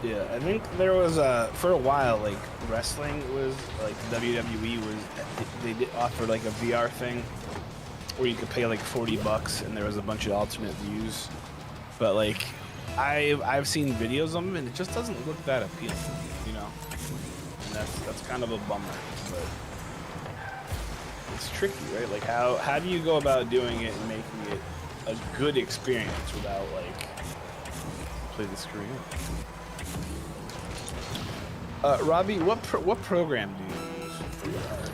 Yeah, I think there was for a while, like, wrestling was, like, WWE was, they did offer, like, a VR thing where you could pay, like, $40 and there was a bunch of alternate views. But, like, I've seen videos of them and it just doesn't look that appealing, And that's kind of a bummer, but it's tricky, right? Like, how do you go about doing it and making it a good experience without, like, play the screen? Robbie, what program do you use for VR?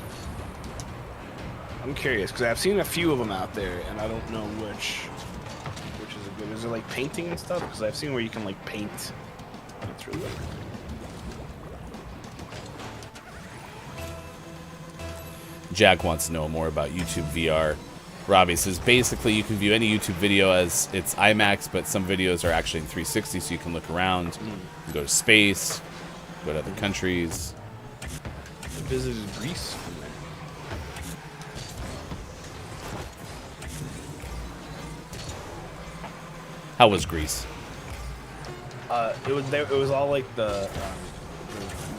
I'm curious because I've seen a few of them out there, and I don't know which is a good. Is it like painting and stuff? Because I've seen where you can like paint. It's really good. Jack wants to know more about YouTube VR. Robbie says basically you can view any YouTube video as it's IMAX, but some videos are actually in 360, so you can look around, you can go to space, go to other countries. I visited Greece from there. How was Greece? It was all like the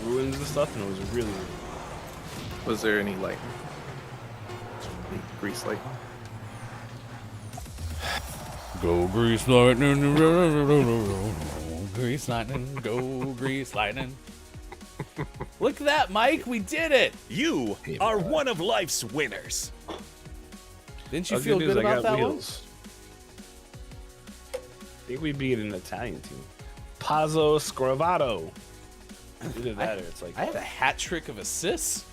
ruins and stuff, and it was really, really cool. Was there any like Grease lightning? Go Grease lightning, Grease lightning, go Grease lightning. Look at that, Mike. We did it. You are one of life's winners. Didn't you feel good about that one? I think we beat an Italian team. Pazzo Scrovato. Either that or it's like... I had a hat trick of assists.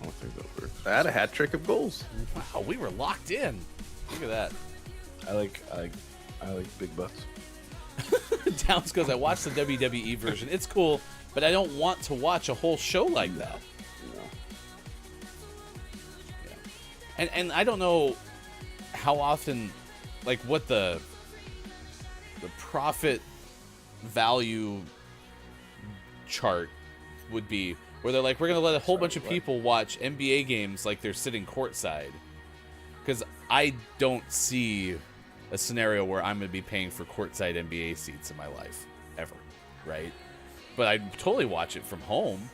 I don't think that works. I had a hat trick of goals. Wow, we were locked in. Look at that. I like big butts. Downs goes, I watched the WWE version. It's cool, but I don't want to watch a whole show like that. Yeah. And I don't know how often, like, what the profit value chart would be, where they're like, we're going to let a whole bunch of people watch NBA games like they're sitting courtside. Because I don't see a scenario where I'm going to be paying for courtside NBA seats in my life, ever, right? But I'd totally watch it from home.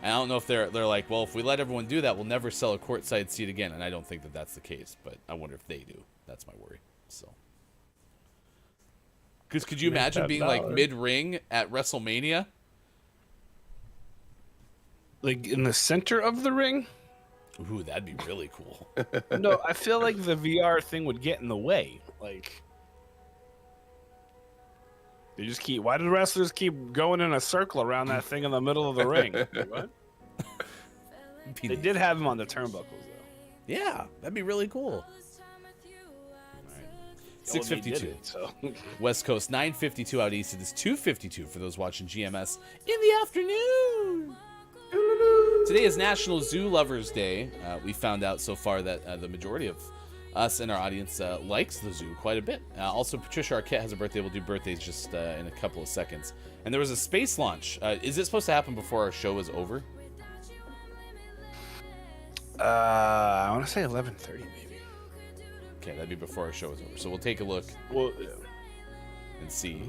And I don't know if they're like, well, if we let everyone do that, we'll never sell a courtside seat again. And I don't think that that's the case, but I wonder if they do. That's my worry. So, because could you imagine being like mid-ring at WrestleMania? Like in the center of the ring? Ooh, that'd be really cool. No, I feel like the VR thing would get in the way. Like, they just keep. Why do wrestlers keep going in a circle around that thing in the middle of the ring? What? They did have him on the turnbuckles, though. Yeah, that'd be really cool. 6:52. So. West Coast, 9:52 out east. It is 2:52 for those watching GMS in the afternoon. Today is National Zoo Lovers Day. We found out so far that the majority of us in our audience likes the zoo quite a bit. Also, Patricia Arquette has a birthday. We'll do birthdays just in a couple of seconds. And there was a space launch. Is it supposed to happen before our show is over? I want to say 11:30, maybe. Okay, that'd be before our show is over. So we'll take a look and see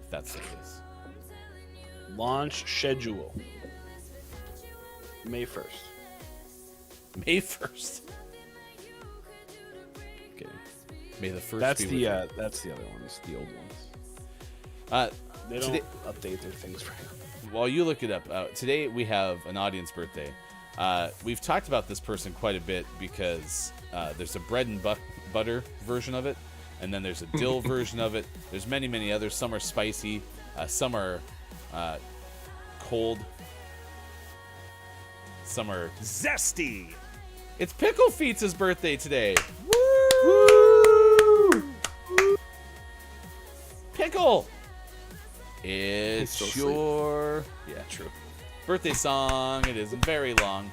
if that's the case. Launch schedule. May 1st. May 1st. Okay. May the 1st. That's the other ones, the old ones. They don't update their things right now. While you look it up, today we have an audience birthday. We've talked about this person quite a bit because there's a bread and butter version of it, and then there's a dill version of it. There's many, many others. Some are spicy, some are cold, some are zesty. It's Picklefietz's birthday today. Woo! Pickle! It's your... Yeah, true. Birthday song. It isn't very long.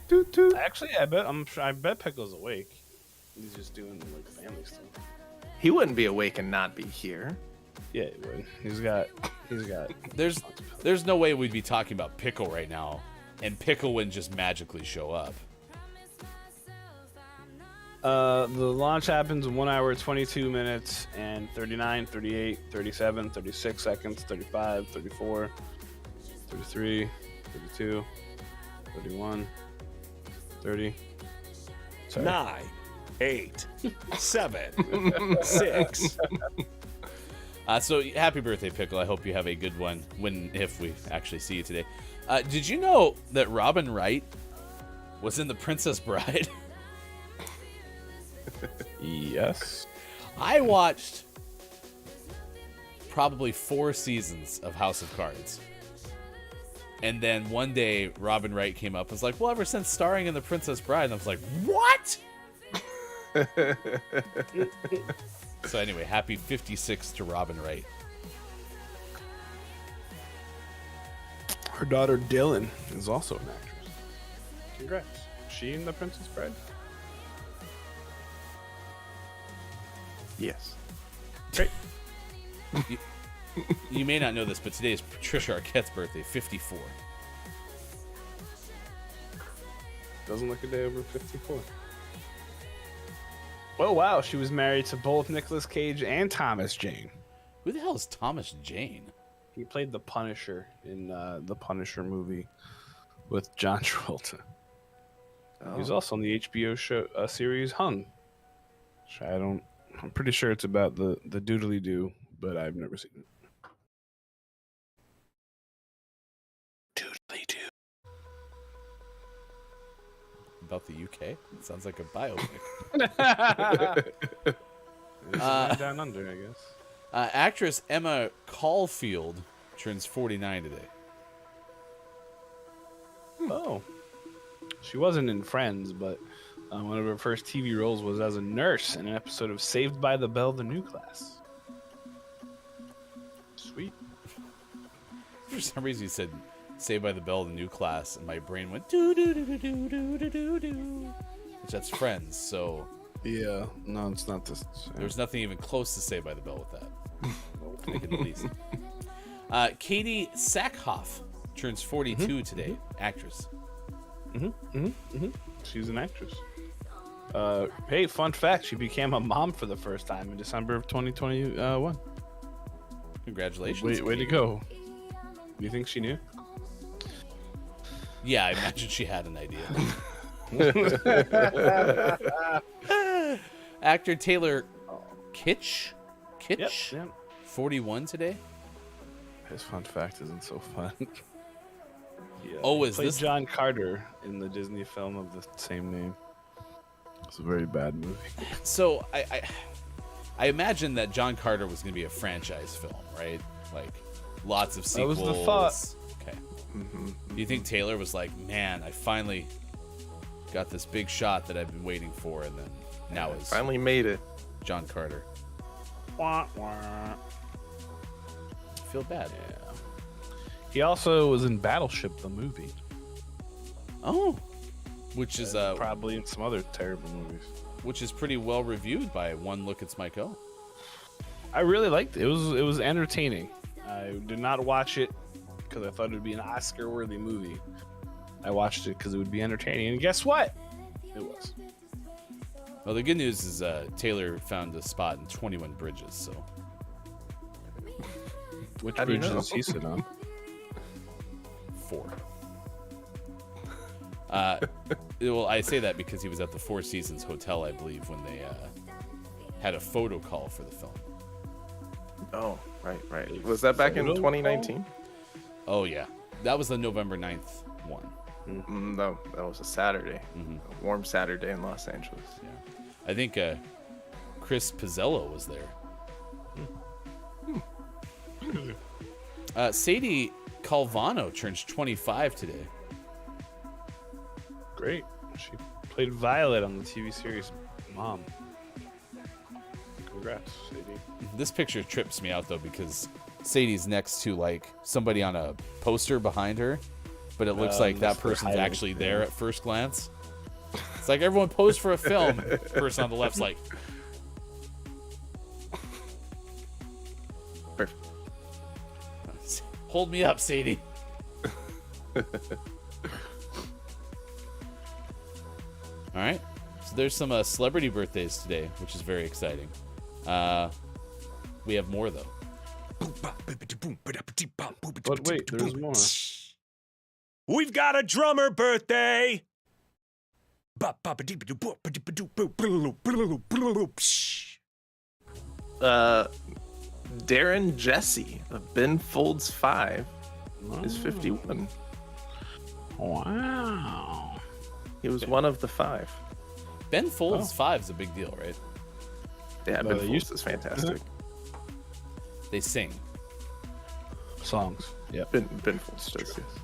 Toot, toot. Actually, I bet Pickle's awake. He's just doing like family stuff. He wouldn't be awake and not be here. Yeah, he would. He's got. There's no way we'd be talking about Pickle right now, and Pickle wouldn't just magically show up. The launch happens in 1 hour, 22 minutes, and 39, 38, 37, 36 seconds, 35, 34, 33, 32, 31, 30. Sorry. 9, 8, 7, 6. So happy birthday, Pickle. I hope you have a good one if we actually see you today. Did you know that Robin Wright was in The Princess Bride? Yes. I watched probably 4 seasons of House of Cards. And then one day, Robin Wright came up and was like, well, ever since starring in The Princess Bride. And I was like, what? So anyway, happy 56 to Robin Wright. Her daughter Dylan is also an actress. Congrats. Is she in The Princess Bride? Yes. Great. You may not know this, but today is Patricia Arquette's birthday, 54. Doesn't look a day over 54. Oh, wow. She was married to both Nicolas Cage and Thomas Jane. Who the hell is Thomas Jane? He played the Punisher in the Punisher movie with John Travolta. Oh. He was also on the HBO show series Hung. Which I'm pretty sure it's about the doodly doo, but I've never seen it. Doodly doo. About the UK? It sounds like a biopic. Down under, I guess. Actress Emma Caulfield turns 49 today. Oh. She wasn't in Friends, but one of her first TV roles was as a nurse in an episode of Saved by the Bell, the New Class. Sweet. For some reason, you said Saved by the Bell, the new class, and my brain went doo doo doo doo doo doo doo doo doo. Which that's Friends, so. Yeah, no, it's not this. There's nothing even close to Saved by the Bell with that. Make it the least. Katee Sackhoff turns 42 today. Actress. She's an actress. Hey, fun fact: she became a mom for the first time in December of 2021. Congratulations. Way to go. Do you think she knew? Yeah, I imagine she had an idea. Actor Taylor Kitsch? Yep. 41 today? His fun fact isn't so fun. Oh, is played this John Carter in the Disney film of the same name? It's a very bad movie. So I imagine that John Carter was going to be a franchise film, right? Like lots of sequels. That was the thought. Okay. Do you think Taylor was like, man, I finally got this big shot that I've been waiting for, and then now it's finally made it. John Carter. Wah, wah. I feel bad. Yeah. He also was in Battleship, the movie. Oh. Which is probably in some other terrible movies. Which is pretty well reviewed by One Look It's Mike O. I really liked it. It was entertaining. I did not watch it because I thought it would be an Oscar-worthy movie. I watched it because it would be entertaining, and guess what? It was. Well, the good news is Taylor found a spot in 21 Bridges, so. Which bridge does he sit on? 4. Well, I say that because he was at the Four Seasons Hotel, I believe, when they had a photo call for the film. Oh, right. Was that back in 2019? Oh, yeah. That was the November 9th one. No, that was a Saturday. A warm Saturday in Los Angeles. Yeah. I think Chris Pizzello was there. Sadie Calvano turns 25 today. Great. She played Violet on the TV series Mom. Congrats, Sadie. This picture trips me out, though, because Sadie's next to, like, somebody on a poster behind her, but it looks like that person's actually there at first glance. It's like everyone posed for a film. Person on the left's like... Perfect. Hold me up, Sadie. All right. So there's some celebrity birthdays today, which is very exciting. We have more, though. But wait, there's more. We've got a drummer birthday. Darren Jesse of Ben Folds 5 is 51. Wow. He was one of the 5. Ben Folds 5 is a big deal, right? Yeah, Ben Folds is fantastic. They sing songs. Yeah, Ben Folds does. Yes.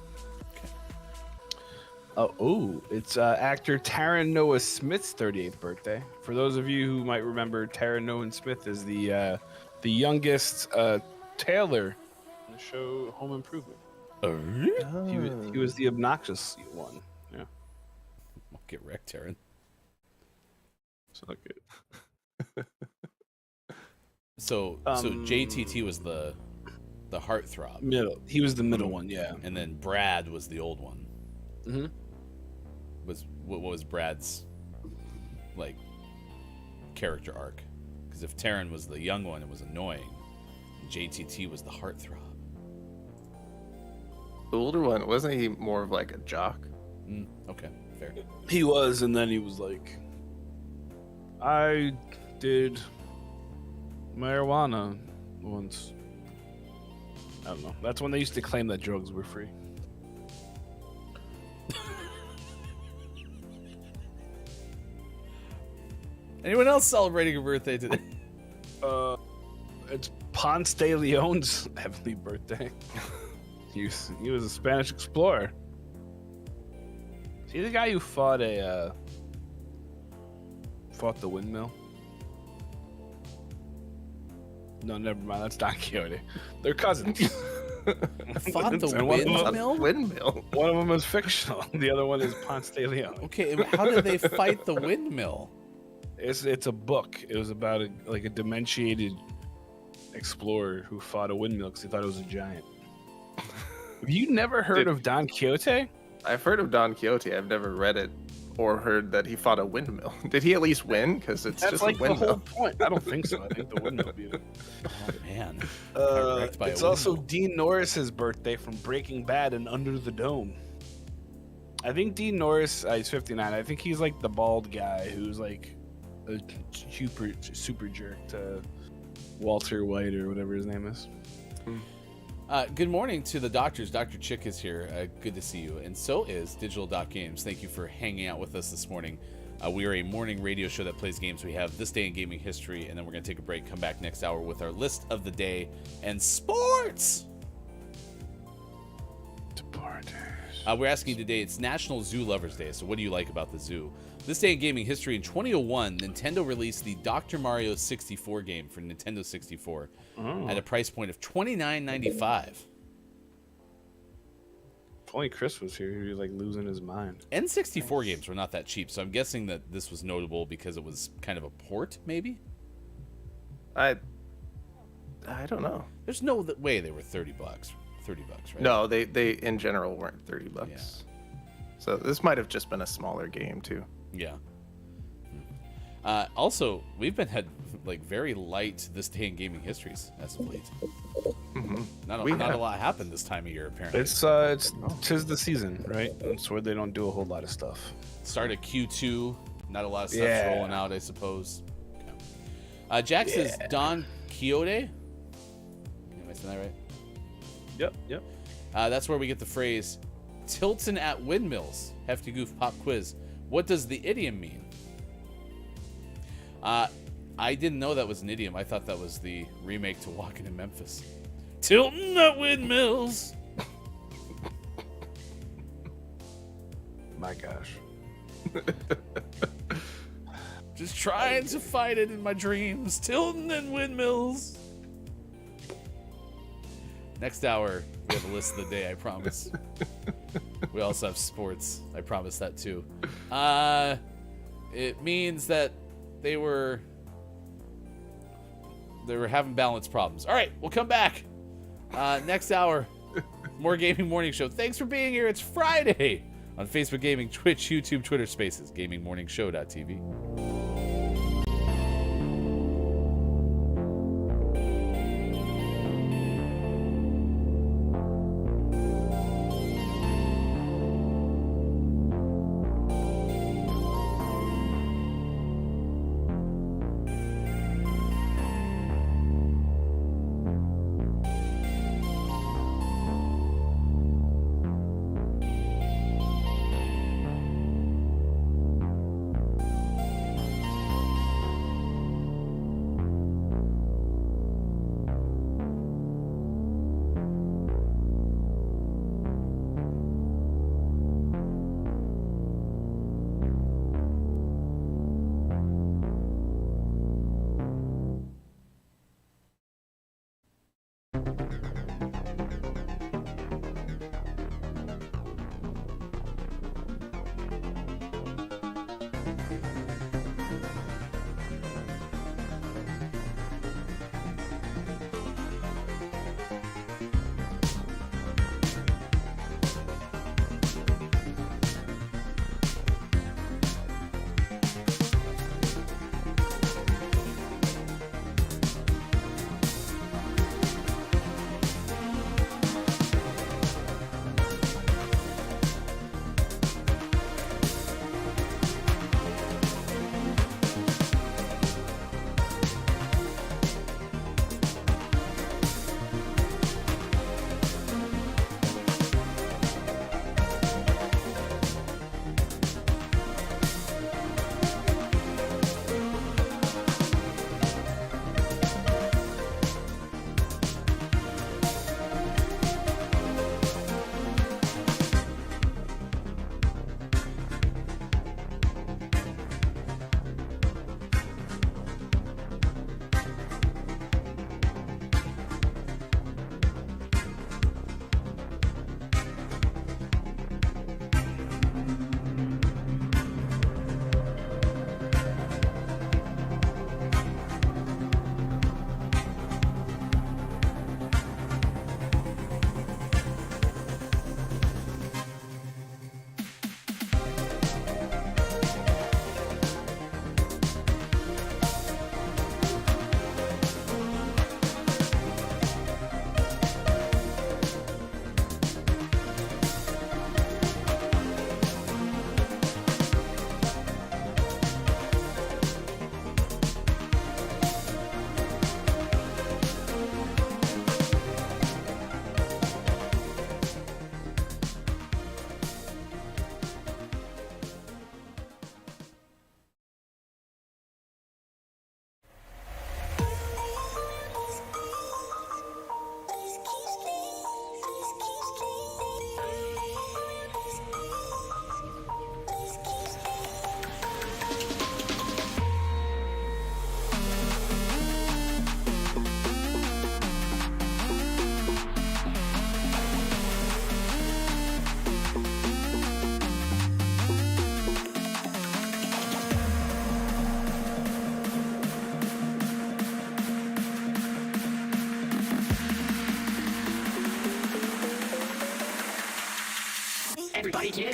It's actor Taron Noah Smith's 38th birthday. For those of you who might remember, Taron Noah Smith is the youngest Taylor in the show Home Improvement. He was the obnoxious one. Yeah. I'll get wrecked, Taron. It's not good. So JTT was the heartthrob. Middle. He was the middle one, yeah. And then Brad was the old one. Mm-hmm. What was Brad's like character arc? Because if Taron was the young one, it was annoying. JTT was the heartthrob. The older one, wasn't he more of like a jock? Okay, fair. He was, and then he was like, I did marijuana once. I don't know. That's when they used to claim that drugs were free. Anyone else celebrating a birthday today? It's Ponce de Leon's heavenly birthday. He was a Spanish explorer. Is he the guy who fought the windmill? No, never mind. That's Don Quixote. They're cousins. Fought the And one of them- windmill? Windmill. One of them is fictional. The other one is Ponce de Leon. Okay, how did they fight the windmill? It's a book. It was about a dementiated explorer who fought a windmill because he thought it was a giant. Have you never heard of Don Quixote? I've heard of Don Quixote. I've never read it or heard that he fought a windmill. Did he at least win? Because it's That's just like a the windmill. whole point. I don't think so. I think the windmill beat him. Oh man. Got wrecked by a It's also windmill. Dean Norris's birthday from Breaking Bad and Under the Dome. I think Dean Norris, he's 59. I think he's like the bald guy who's like a super jerk to Walter White or whatever his name is. Good morning to the doctors. Dr. Chick is here. Good to see you. And so is Digital Games. Thank you for hanging out with us this morning. We are a morning radio show that plays games. We have This Day in Gaming History, and then we're going to take a break, come back next hour with our list of the day and sports. We're asking today, it's National Zoo Lovers Day, so what do you like about the zoo? This Day in Gaming History, in 2001, Nintendo released the Dr. Mario 64 game for Nintendo 64 at a price point of $29.95. If only Chris was here, he'd be like losing his mind. N64 games were not that cheap, so I'm guessing that this was notable because it was kind of a port, maybe? I don't know. There's no way they were $30. $30, right? No, they in general weren't $30. Yeah. So this might have just been a smaller game too. Yeah. Also, we've been had like very light This Day in Gaming Histories as of late. Mm-hmm. Not a lot happened this time of year apparently. It's tis the season, right? It's where they don't do a whole lot of stuff. Start of Q2, not a lot of stuff rolling out, I suppose. Okay. Jack says Don Quixote. Am I saying that right? Yep. That's where we get the phrase "tiltin' at windmills." Hefty Goof Pop Quiz. What does the idiom mean? I didn't know that was an idiom. I thought that was the remake to Walking in Memphis. Tilting at windmills. My gosh. Just trying to fight it in my dreams. Tilting at windmills. Next hour, we have a list of the day, I promise. We also have sports. I promise that too. It means that they were having balance problems. All right, we'll come back. Next hour, more Gaming Morning Show. Thanks for being here. It's Friday on Facebook Gaming, Twitch, YouTube, Twitter Spaces, GamingMorningShow.tv.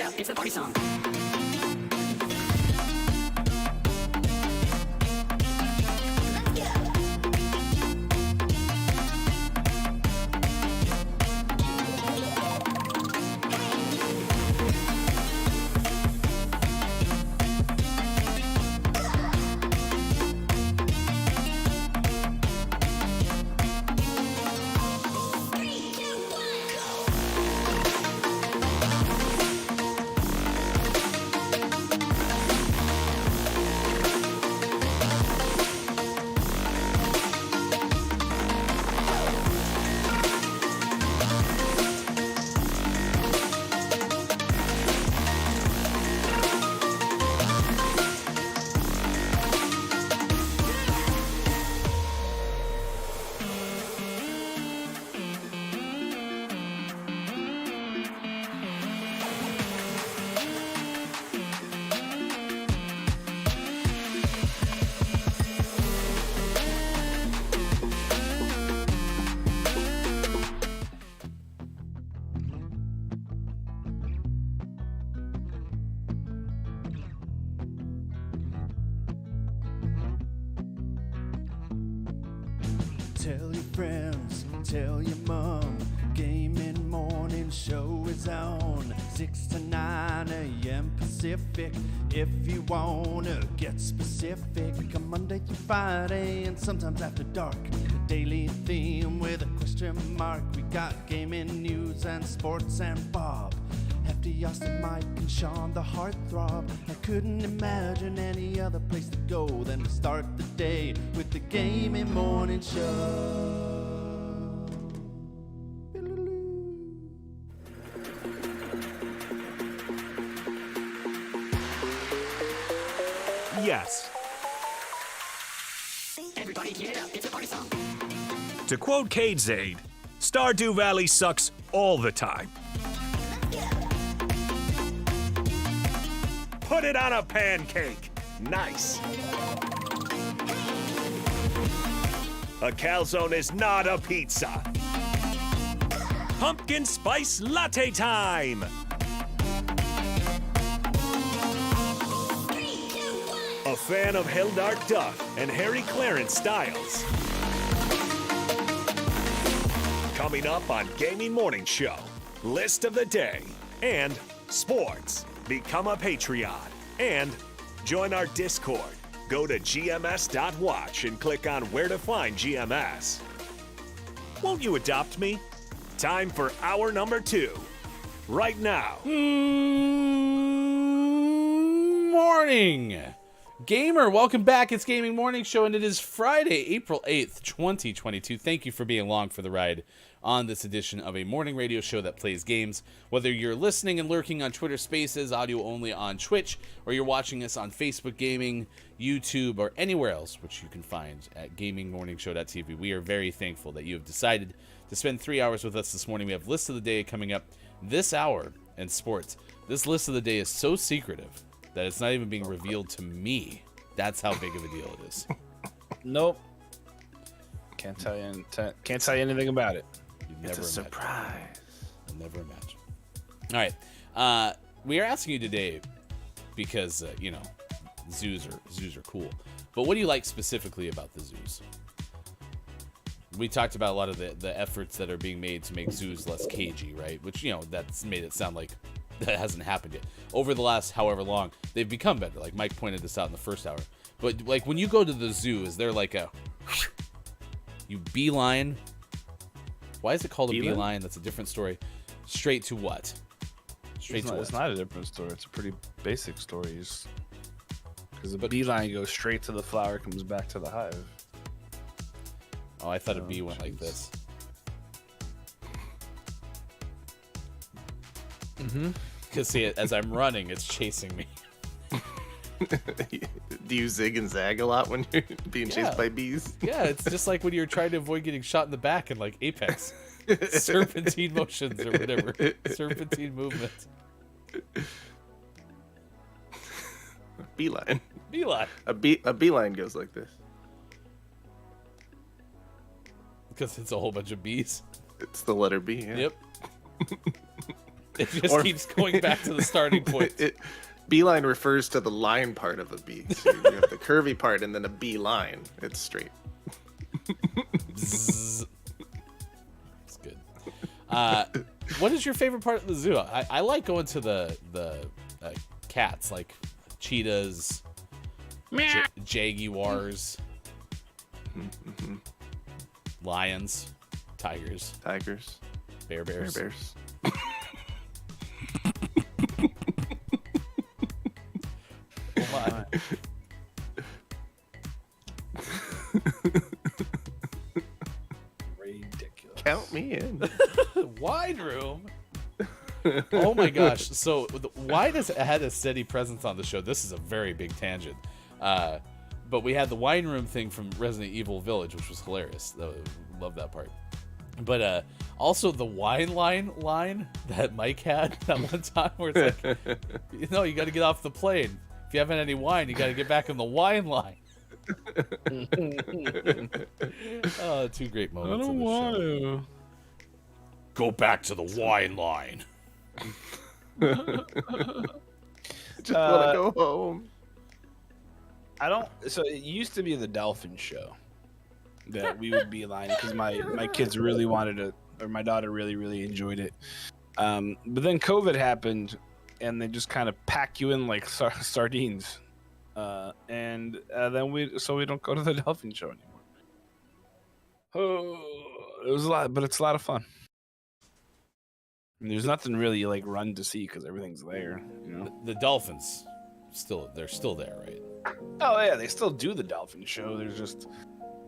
up, it's the party song. Tell your friends, tell your mom, gaming morning show is on 6 to 9 a.m. Pacific. If you wanna get specific, come Monday through Friday and sometimes after dark. A daily theme with a question mark. We got gaming news and sports and Bob. Hefty, Austin, Mike, and Sean, the heartthrob. I couldn't imagine any other place to go than to start the day with the Gaming Morning Show. Yes. Everybody get up, it's a party song. To quote Cade Zaid, Stardew Valley sucks all the time. Put it on a pancake. Nice. A calzone is not a pizza. Pumpkin spice latte time. A fan of Hildart Duff and Harry Clarence Styles. Coming up on Gaming Morning Show, List of the Day, and Sports. Become a Patreon and join our Discord. Go to gms.watch and click on where to find GMS. Won't you adopt me? Time for hour number 2. Right now. Morning, gamer. Welcome back. It's Gaming Morning Show, and it is Friday, April 8th, 2022. Thank you for being along for the ride on this edition of a morning radio show that plays games. Whether you're listening and lurking on Twitter Spaces, audio only on Twitch, or you're watching us on Facebook Gaming, YouTube, or anywhere else, which you can find at gamingmorningshow.tv. We are very thankful that you have decided to spend 3 hours with us this morning. We have List of the Day coming up this hour and sports. This List of the Day is so secretive that it's not even being revealed to me. That's how big of a deal it is. Nope. Can't tell you anything about it. It's a surprise. You'll never imagine. All right. We are asking you today because, zoos are cool. But what do you like specifically about the zoos? We talked about a lot of the efforts that are being made to make zoos less cagey, right? Which, that's made it sound like that hasn't happened yet. Over the last however long, they've become better. Like Mike pointed this out in the first hour. But, like, when you go to the zoo, is there like you beeline? Why is it called a beeline? That's a different story. Straight to what? It's not a different story. It's a pretty basic story. Because the beeline goes straight to the flower, comes back to the hive. Oh, I thought a bee went like this. Because see, as I'm running, it's chasing me. Do you zig and zag a lot when you're being chased by bees? Yeah, it's just like when you're trying to avoid getting shot in the back in like Apex. Serpentine motions or whatever. Serpentine movement. Beeline. Beeline. A beeline goes like this. Because it's a whole bunch of bees. It's the letter B. Yeah. Yep. It just keeps going back to the starting point. Beeline refers to the line part of a bee. So you have the curvy part and then a bee line. It's straight. It's good. What is your favorite part of the zoo? I like going to the cats, like cheetahs, jaguars, lions, tigers, bears. Oh my. Ridiculous. Count me in. Wine room. Oh my gosh. So why does it had a steady presence on the show? This is a very big tangent. But we had the wine room thing from Resident Evil Village, which was hilarious. Love that part. But also the wine line that Mike had that one time where it's like, you got to get off the plane. If you haven't had any wine, you got to get back in the wine line. Oh, two great moments. I don't want to. Go back to the wine line. Just want to go home. So it used to be the dolphin show that we would be line because my kids really wanted it, or my daughter really enjoyed it. But then COVID happened, and they just kind of pack you in like sardines, and then we don't go to the dolphin show anymore. Oh, it was a lot, but it's a lot of fun. There's nothing really like run to see because everything's there. The dolphins, they're still there, right? Oh yeah, they still do the dolphin show. There's just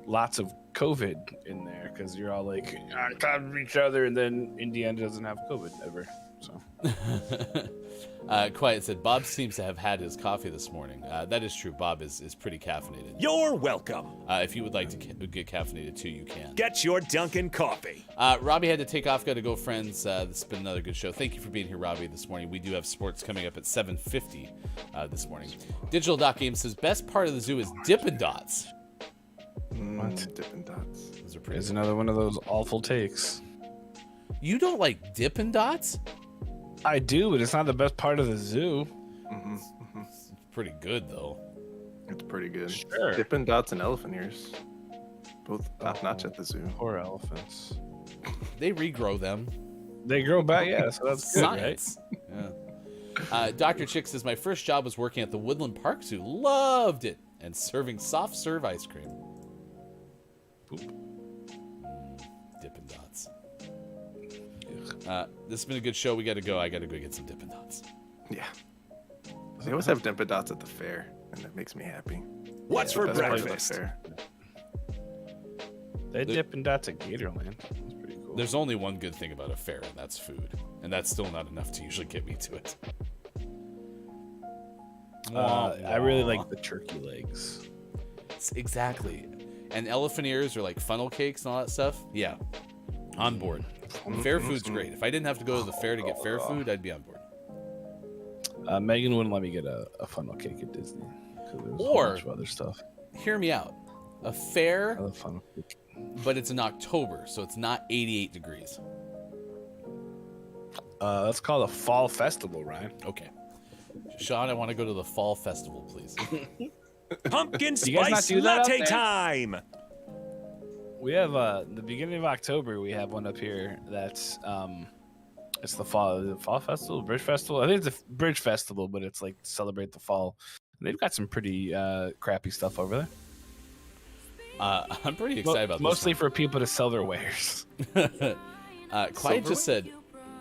lots of COVID in there because you're all like on top of each other, and then Indiana doesn't have COVID ever. So. Quiet said Bob seems to have had his coffee this morning. That is true. Bob is pretty caffeinated. You're welcome. If you would like to get caffeinated too, you can. Get your Dunkin' coffee. Robbie had to take off. Got to go, friends. This has been another good show. Thank you for being here, Robbie, this morning. We do have sports coming up at 7:50 this morning. Digital Dot Game says best part of the zoo is Dippin' Dots. What? Dippin' Dots. Those are pretty. It's another one of those awful takes. You don't like Dippin' Dots? I do, but it's not the best part of the zoo. It's pretty good, though. It's pretty good. Sure. Dippin' Dots and elephant ears. Both top-notch at the zoo. Poor elephants. They regrow them. They grow back, yeah, so that's good, science. Right? Yeah. Dr. Chick says, my first job was working at the Woodland Park Zoo. Loved it. And serving soft serve ice cream. Dippin' Dots. This has been a good show. We got to go. I got to go get some Dippin' Dots. Yeah. They always have Dippin' Dots at the fair, and that makes me happy. What's for breakfast? They Dippin' Dots at Gatorland. That's pretty cool. There's only one good thing about a fair, and that's food. And that's still not enough to usually get me to it. I really like the turkey legs. Exactly. And elephant ears are like funnel cakes and all that stuff. Yeah. On board. Fair food's great. If I didn't have to go to the fair to get fair food, I'd be on board. Megan wouldn't let me get a funnel cake at Disney because there's a bunch of other stuff. Hear me out. A fair, I love funnel cake. but it's in October, so it's not 88 degrees. That's called a fall festival, Ryan. Okay. Sean, I want to go to the fall festival, please. Pumpkin spice latte time. We have the beginning of October. We have one up here that's it's the fall festival, bridge festival. I think it's a bridge festival, but it's like to celebrate the fall. And they've got some pretty crappy stuff over there. I'm pretty excited about this. Mostly for people to sell their wares. Clyde just said,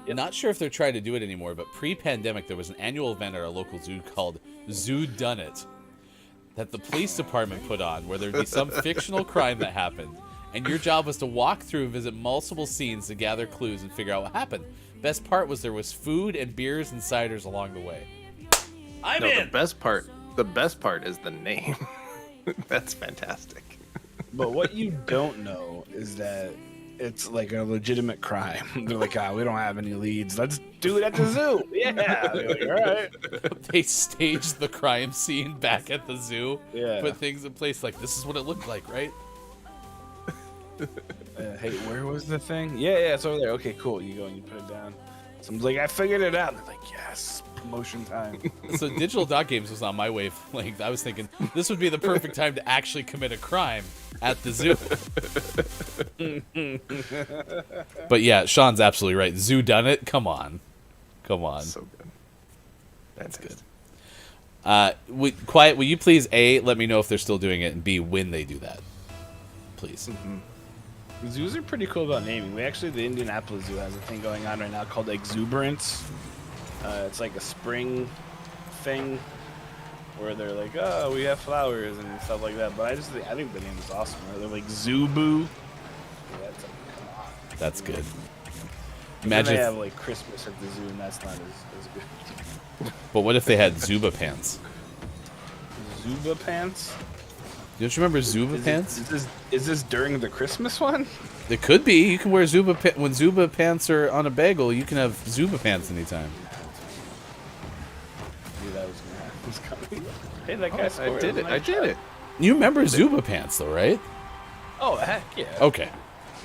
not sure if they're trying to do it anymore, but pre-pandemic there was an annual event at our local zoo called Zoo Done It that the police department put on, where there'd be some fictional crime that happened, and your job was to walk through and visit multiple scenes to gather clues and figure out what happened. Best part was there was food and beers and ciders along the way. I'm in. The best part is the name. That's fantastic. But what you don't know is that it's like a legitimate crime. They're like, we don't have any leads. Let's do it at the zoo. Yeah. Like, all right. They staged the crime scene back at the zoo. Yeah. Put things in place like this is what it looked like, right? Hey, where was the thing? Yeah, it's over there. Okay, cool. You go and you put it down. Someone's like, I figured it out. They're like, yes, promotion time. So Digital Dot Games was on my wavelength. I was thinking this would be the perfect time to actually commit a crime at the zoo. But yeah, Sean's absolutely right. Zoo done it? Come on. So good. That's good. Quiet, will you please, A, let me know if they're still doing it, and B, when they do that. Please. Zoos are pretty cool about naming. The Indianapolis Zoo has a thing going on right now called Exuberance. It's like a spring thing where they're like, oh, we have flowers and stuff like that. But I think the name is awesome. They're like Zubu. Yeah, it's like, come on. That's good. Imagine they have like Christmas at the zoo, and that's not as good. But what if they had Zuba pants? Zuba pants? Don't you remember Zuba pants? Is this during the Christmas one? It could be. You can wear Zuba when Zuba pants are on a bagel. You can have Zuba pants anytime. I knew that was coming. Hey, that guy scored. I did it. You remember Zuba pants, though, right? Oh, heck yeah. Okay.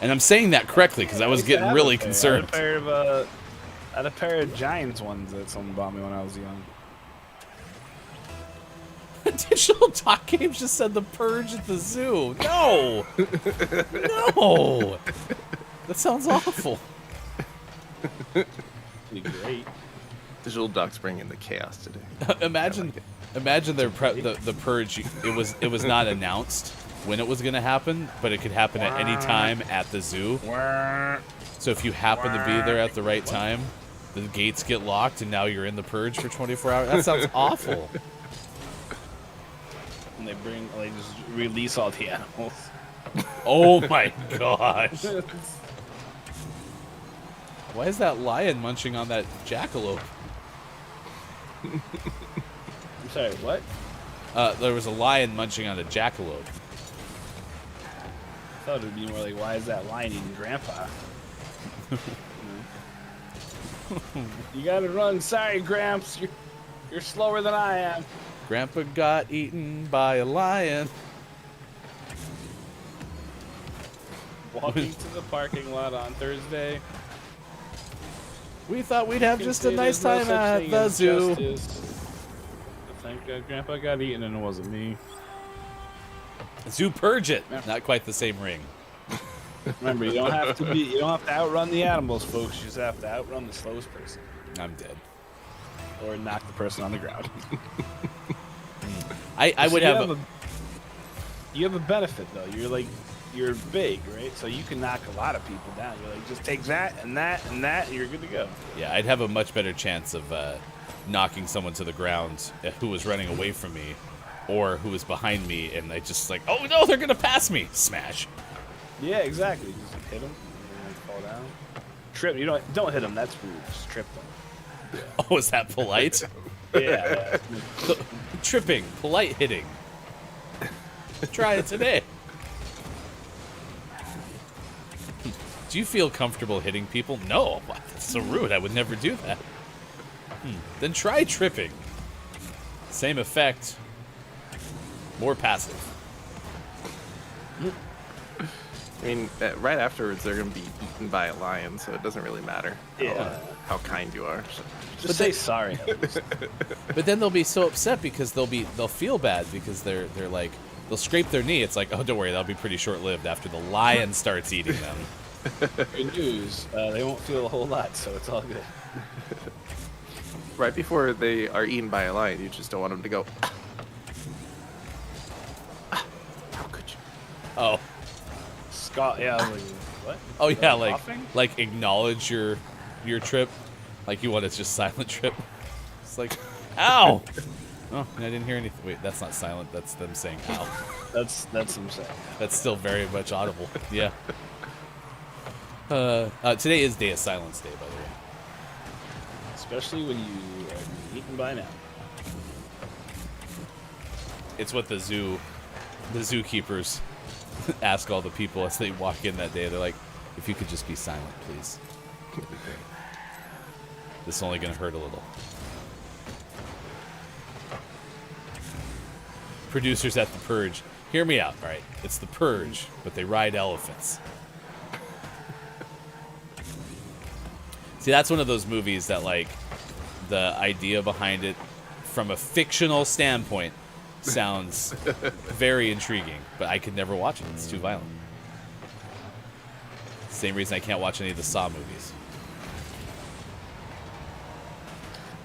And I'm saying that correctly because I was getting really concerned. I had a pair of Giants ones that someone bought me when I was young. Digital Dot Games just said the purge at the zoo. No! No! That sounds awful. Great. Digital Doc's bringing the chaos today. Imagine the purge. It was not announced when it was going to happen, but it could happen at any time at the zoo. So if you happen to be there at the right time, the gates get locked, and now you're in the purge for 24 hours. That sounds awful. And they just release all the animals. Oh my gosh! Why is that lion munching on that jackalope? I'm sorry, what? There was a lion munching on a jackalope. I thought it would be more like, why is that lion eating Grandpa? You gotta run. Sorry, Gramps. You're slower than I am. Grandpa got eaten by a lion. Walking to the parking lot on Thursday. We thought we'd have just a nice time at the zoo. I think Grandpa got eaten and it wasn't me. Zoo purge it. Not quite the same ring. Remember, you don't have to outrun the animals, folks. You just have to outrun the slowest person. I'm dead. Or knock the person on the ground. I would have you have a benefit though. You're big, right? So you can knock a lot of people down. You're like, just take that and that and that, and you're good to go. Yeah, I'd have a much better chance of knocking someone to the ground who was running away from me, or who was behind me, and I just like, oh no, they're gonna pass me. Smash. Yeah, exactly. Just hit them, and fall down. Trip. You don't hit them. That's rude. Just trip them. Oh, is that polite? Yeah. Tripping, polite hitting. Try it today. Do you feel comfortable hitting people? No, that's so rude. I would never do that. Then try tripping. Same effect. More passive. I mean, right afterwards, they're going to be eaten by a lion, so it doesn't really matter how kind you are. So just say sorry. But then they'll be so upset because they'll feel bad because they're like, they'll scrape their knee. It's like, oh, don't worry, that'll be pretty short-lived after the lion starts eating them. Good news. They won't feel a whole lot, so it's all good. Right before they are eaten by a lion, you just don't want them to go, how could you? Oh. Scott, yeah, I was like, what? Oh yeah, like acknowledge your trip, like you want it's just silent trip. It's like, ow! Oh, I didn't hear anything. Wait, that's not silent. That's them saying ow. That's them saying. That's still very much audible. Yeah. Today is Day of Silence Day, by the way. Especially when you are eaten by an animal. It's what the zookeepers ask all the people as they walk in that day. They're like, if you could just be silent, please. This is only going to hurt a little. Producers at the Purge, hear me out, all right? It's the Purge, but they ride elephants. See, that's one of those movies that, like, the idea behind it from a fictional standpoint sounds very intriguing, but I could never watch it. It's too violent. Same reason I can't watch any of the Saw movies.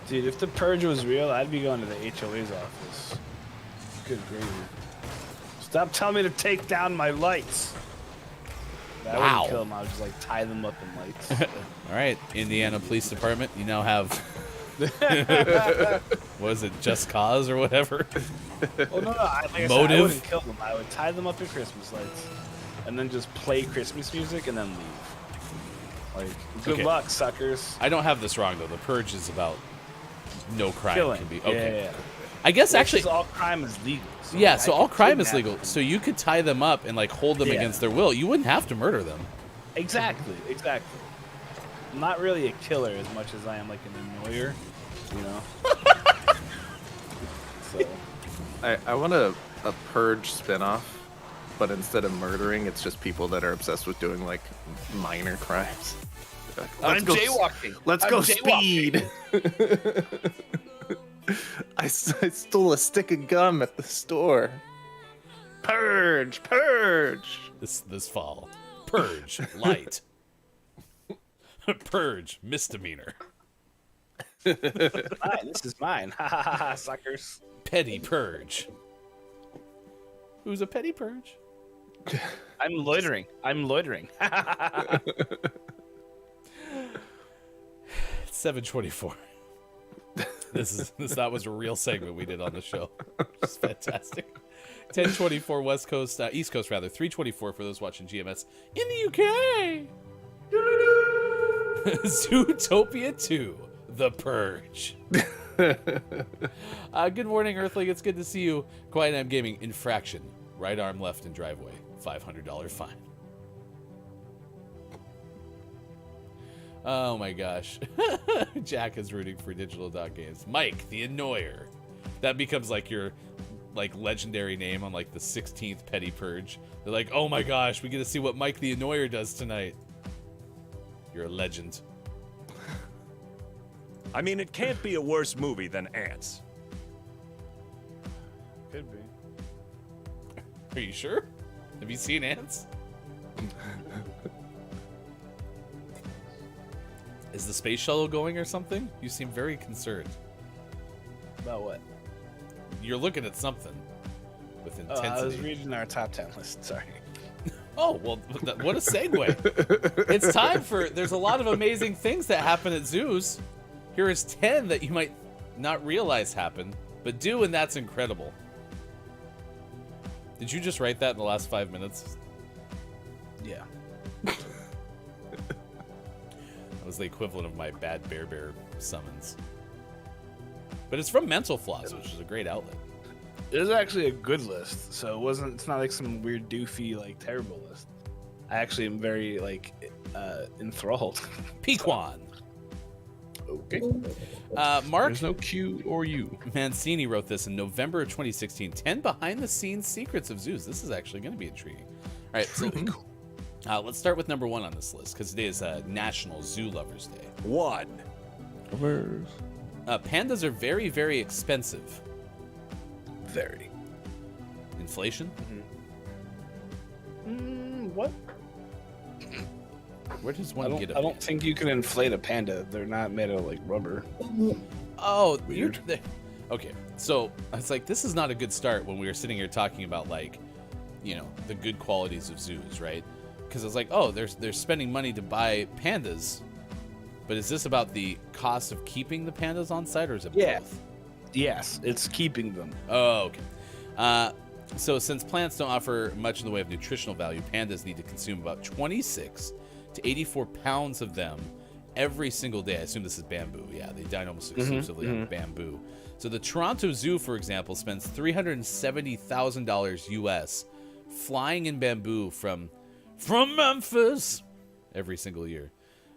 Dude, if the Purge was real, I'd be going to the HOA's office. Good gravy. Stop telling me to take down my lights. I wouldn't kill them. I would just like tie them up in lights. All right, Indiana Police Department, you now have what is it, Just Cause or whatever? Well, no, like I said, I wouldn't kill them. I would tie them up in Christmas lights, and then just play Christmas music and then leave. Like, good luck, suckers. I don't have this wrong though. The Purge is about no crime Killing. can be okay. Yeah. I guess actually all crime is legal. So yeah, like, so I all could crime is kidnap legal. them. So you could tie them up and like hold them Yeah. against their will. You wouldn't have to murder them. Exactly. I'm not really a killer as much as I am like an annoyer, you know. So I want a Purge spinoff, but instead of murdering, it's just people that are obsessed with doing like minor crimes. Like, I'm jaywalking. Let's I'm go jaywalking. speed. I stole a stick of gum at the store. Purge. This fall. Purge light. Purge misdemeanor. This is mine. Ha ha ha, suckers. Petty purge. Who's a petty purge? I'm loitering. It's 7:24. That was a real segment we did on the show. It's fantastic. 10:24 West Coast, East Coast rather. 3:24 for those watching GMS in the UK. Zootopia 2, The Purge. Good morning, Earthling. It's good to see you. Quiet M Gaming infraction. Right arm left in driveway. $500 fine. Oh my gosh. Jack is rooting for Digital Dog Games. Mike, the Annoyer. That becomes like your like legendary name on like the 16th Petty Purge. They're like, oh my gosh, we get to see what Mike the Annoyer does tonight. You're a legend. I mean, it can't be a worse movie than Ants. Could be. Are you sure? Have you seen Ants? Is the space shuttle going or something? You seem very concerned. About what? You're looking at something with intensity. I was reading our top 10 list. Sorry. Oh, well, what a segue. It's time for... There's a lot of amazing things that happen at zoos. Here is 10 that you might not realize happen, but do, and that's incredible. Did you just write that in the last 5 minutes? Yeah. That was the equivalent of my bad Bear summons. But it's from Mental Floss, which is a great outlet. It was actually a good list, so it's not like some weird doofy like terrible list. I actually am very like enthralled. Pequan. Okay. Mark. There's no Q or U. Mancini wrote this in November of 2016. 10 behind-the-scenes secrets of zoos. This is actually going to be intriguing. All right, so let's start with number 1 on this list because today is National Zoo Lovers Day. 1. Pandas are very, very expensive. Very. Inflation? What? Where does one get a I don't think you can inflate a panda. They're not made of like rubber. Oh, Weird. Okay, so it's like this is not a good start when we were sitting here talking about like, you know, the good qualities of zoos, right? Because it's like, oh, they're spending money to buy pandas, but is this about the cost of keeping the pandas on site, or is it both? Yes, it's keeping them. Oh, okay. So since plants don't offer much in the way of nutritional value, pandas need to consume about 26 to 84 pounds of them every single day. I assume this is bamboo. Yeah, they dine almost exclusively on bamboo. So the Toronto Zoo, for example, spends $370,000 US flying in bamboo from Memphis every single year.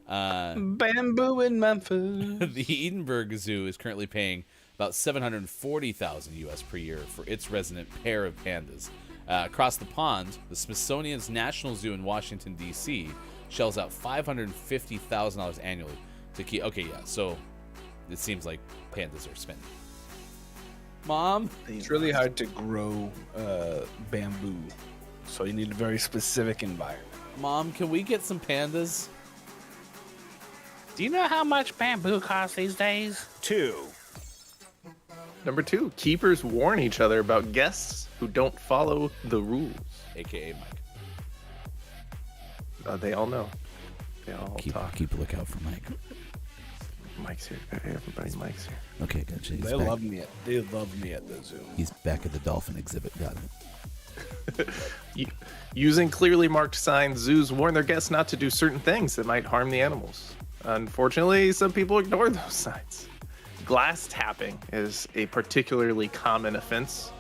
Bamboo in Memphis. The Edinburgh Zoo is currently paying about $740,000 US per year for its resident pair of pandas. Across the pond, the Smithsonian's National Zoo in Washington, D.C. shells out $550,000 annually to keep. Okay, yeah. So it seems like pandas are spending. Mom, it's really hard to grow bamboo, so you need a very specific environment. Mom, can we get some pandas? Do you know how much bamboo costs these days? 2. Number 2, keepers warn each other about guests who don't follow the rules. AKA Mike. They all know. They all talk. Keep a lookout for Mike. Mike's here. Everybody, Mike's here. Okay, gotcha. They love me at the zoo. He's back at the dolphin exhibit. Got it. Using clearly marked signs, zoos warn their guests not to do certain things that might harm the animals. Unfortunately, some people ignore those signs. Glass tapping is a particularly common offense.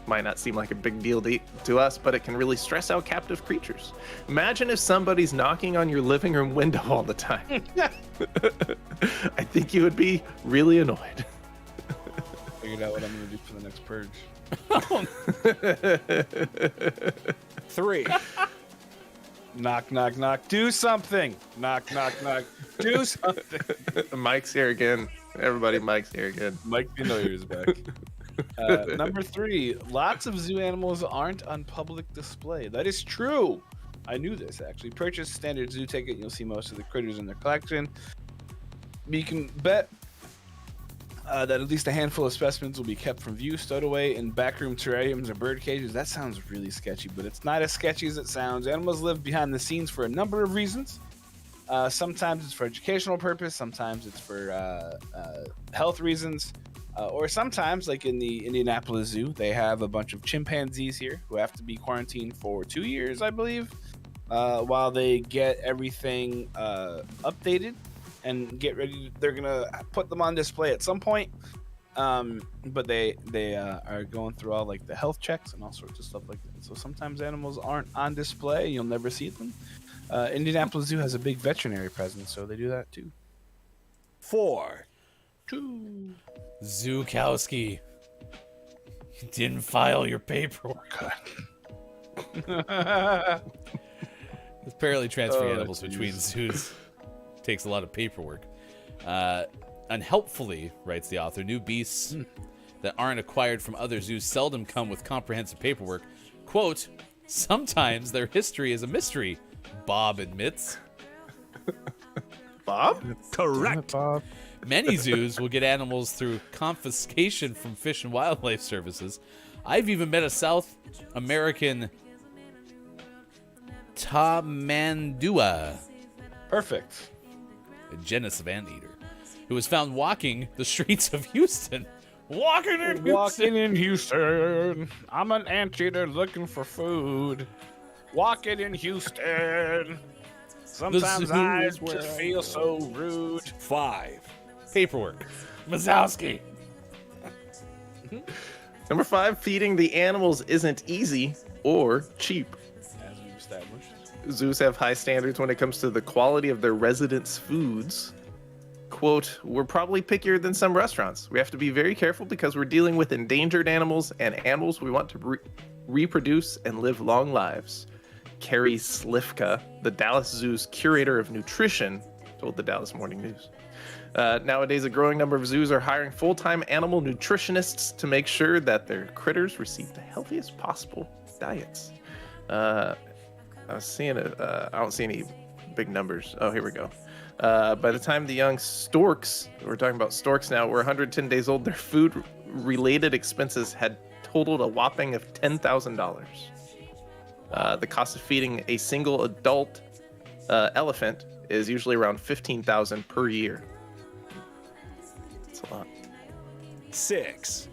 Might not seem like a big deal to us, but it can really stress out captive creatures. Imagine if somebody's knocking on your living room window all the time. I think you would be really annoyed. Figured out what I'm going to do for the next purge. 3. Knock, knock, knock. Do something. Knock, knock, knock. Do something. Mike's here again. Everybody, Mike's here again. Mike Dinoyer is back. Number 3, lots of zoo animals aren't on public display. That is true. I knew this, actually. Purchase standard zoo ticket, and you'll see most of the critters in their collection. You can bet that at least a handful of specimens will be kept from view, stowed away in backroom terrariums or bird cages. That sounds really sketchy, but it's not as sketchy as it sounds. Animals live behind the scenes for a number of reasons. Sometimes it's for educational purpose. Sometimes it's for health reasons. Or sometimes, like in the Indianapolis Zoo, they have a bunch of chimpanzees here who have to be quarantined for 2 years, I believe, while they get everything updated and get ready. They're gonna put them on display at some point, but they are going through all like the health checks and all sorts of stuff like that. So sometimes animals aren't on display; you'll never see them. Indianapolis Zoo has a big veterinary presence, so they do that too. 4. 2. Zookowski, you didn't file your paperwork. Apparently, transferring animals between zoos takes a lot of paperwork. Unhelpfully, writes the author, new beasts that aren't acquired from other zoos seldom come with comprehensive paperwork. Quote, sometimes their history is a mystery, Bob admits. Bob? Correct. Bob. Many zoos will get animals through confiscation from Fish and Wildlife Services. I've even met a South American tamandua. Perfect. A genus of anteater, who was found walking the streets of Houston. Walking in Houston. I'm an anteater looking for food. Walking in Houston. Sometimes I just feel so rude. 5. Paperwork. Mazowski. Number 5, feeding the animals isn't easy or cheap. As we've established. Zoos have high standards when it comes to the quality of their residents' foods. Quote, we're probably pickier than some restaurants. We have to be very careful because we're dealing with endangered animals and animals we want to reproduce and live long lives. Carrie Slifka, the Dallas Zoo's curator of nutrition, told the Dallas Morning News. Nowadays, a growing number of zoos are hiring full-time animal nutritionists to make sure that their critters receive the healthiest possible diets. I was seeing I don't see any big numbers. Oh, here we go. By the time the young storks, we're talking about storks now, were 110 days old, their food-related expenses had totaled a whopping of $10,000. The cost of feeding a single adult elephant is usually around $15,000 per year. That's a lot. 6.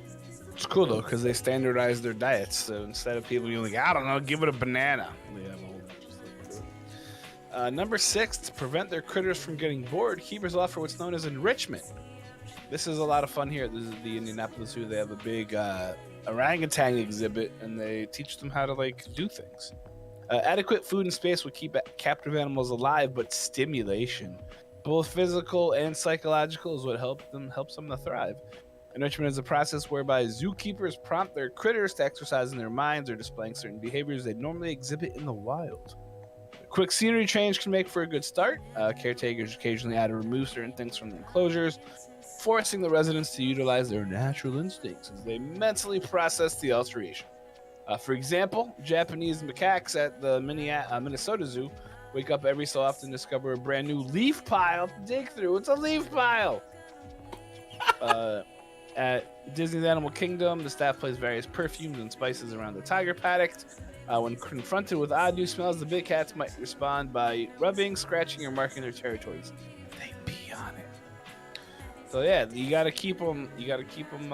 It's cool though because they standardize their diets. So instead of people being like, I don't know, give it a banana. They have a whole bunch of stuff to it. Number 6, to prevent their critters from getting bored, keepers offer what's known as enrichment. This is a lot of fun here. This is the Indianapolis Zoo. They have a big orangutan exhibit, and they teach them how to like do things. Adequate food and space will keep captive animals alive, but stimulation, both physical and psychological, is what helps them to thrive. Enrichment is a process whereby zookeepers prompt their critters to exercise in their minds or displaying certain behaviors they normally exhibit in the wild. Quick scenery change can make for a good start. Caretakers occasionally add or remove certain things from the enclosures, forcing the residents to utilize their natural instincts as they mentally process the alteration. For example, Japanese macaques at the Minnesota Zoo wake up every so often to discover a brand new leaf pile to dig through. It's a leaf pile! At Disney's Animal Kingdom, the staff places various perfumes and spices around the tiger paddock. When confronted with odd new smells, the big cats might respond by rubbing, scratching, or marking their territories. They pee on it. So yeah, you gotta keep them. You gotta keep them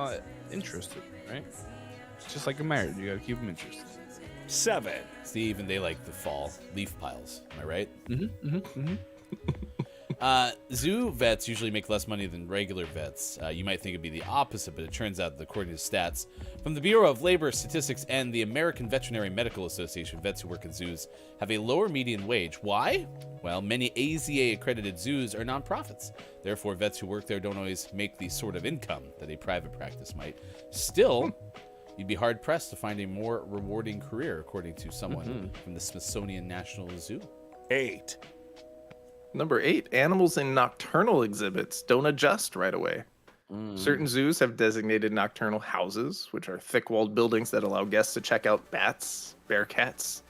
interested, right? Just like a marriage, you gotta keep them interested. 7. See, even they like the fall leaf piles. Am I right? Mm-hmm. Zoo vets usually make less money than regular vets. You might think it'd be the opposite, but it turns out that according to stats from the Bureau of Labor Statistics and the American Veterinary Medical Association, vets who work in zoos have a lower median wage. Why? Well, many AZA-accredited zoos are nonprofits. Therefore, vets who work there don't always make the sort of income that a private practice might. Still, you'd be hard-pressed to find a more rewarding career, according to someone from the Smithsonian National Zoo. 8. Number 8, animals in nocturnal exhibits don't adjust right away. Certain zoos have designated nocturnal houses, which are thick-walled buildings that allow guests to check out bats, bearcats,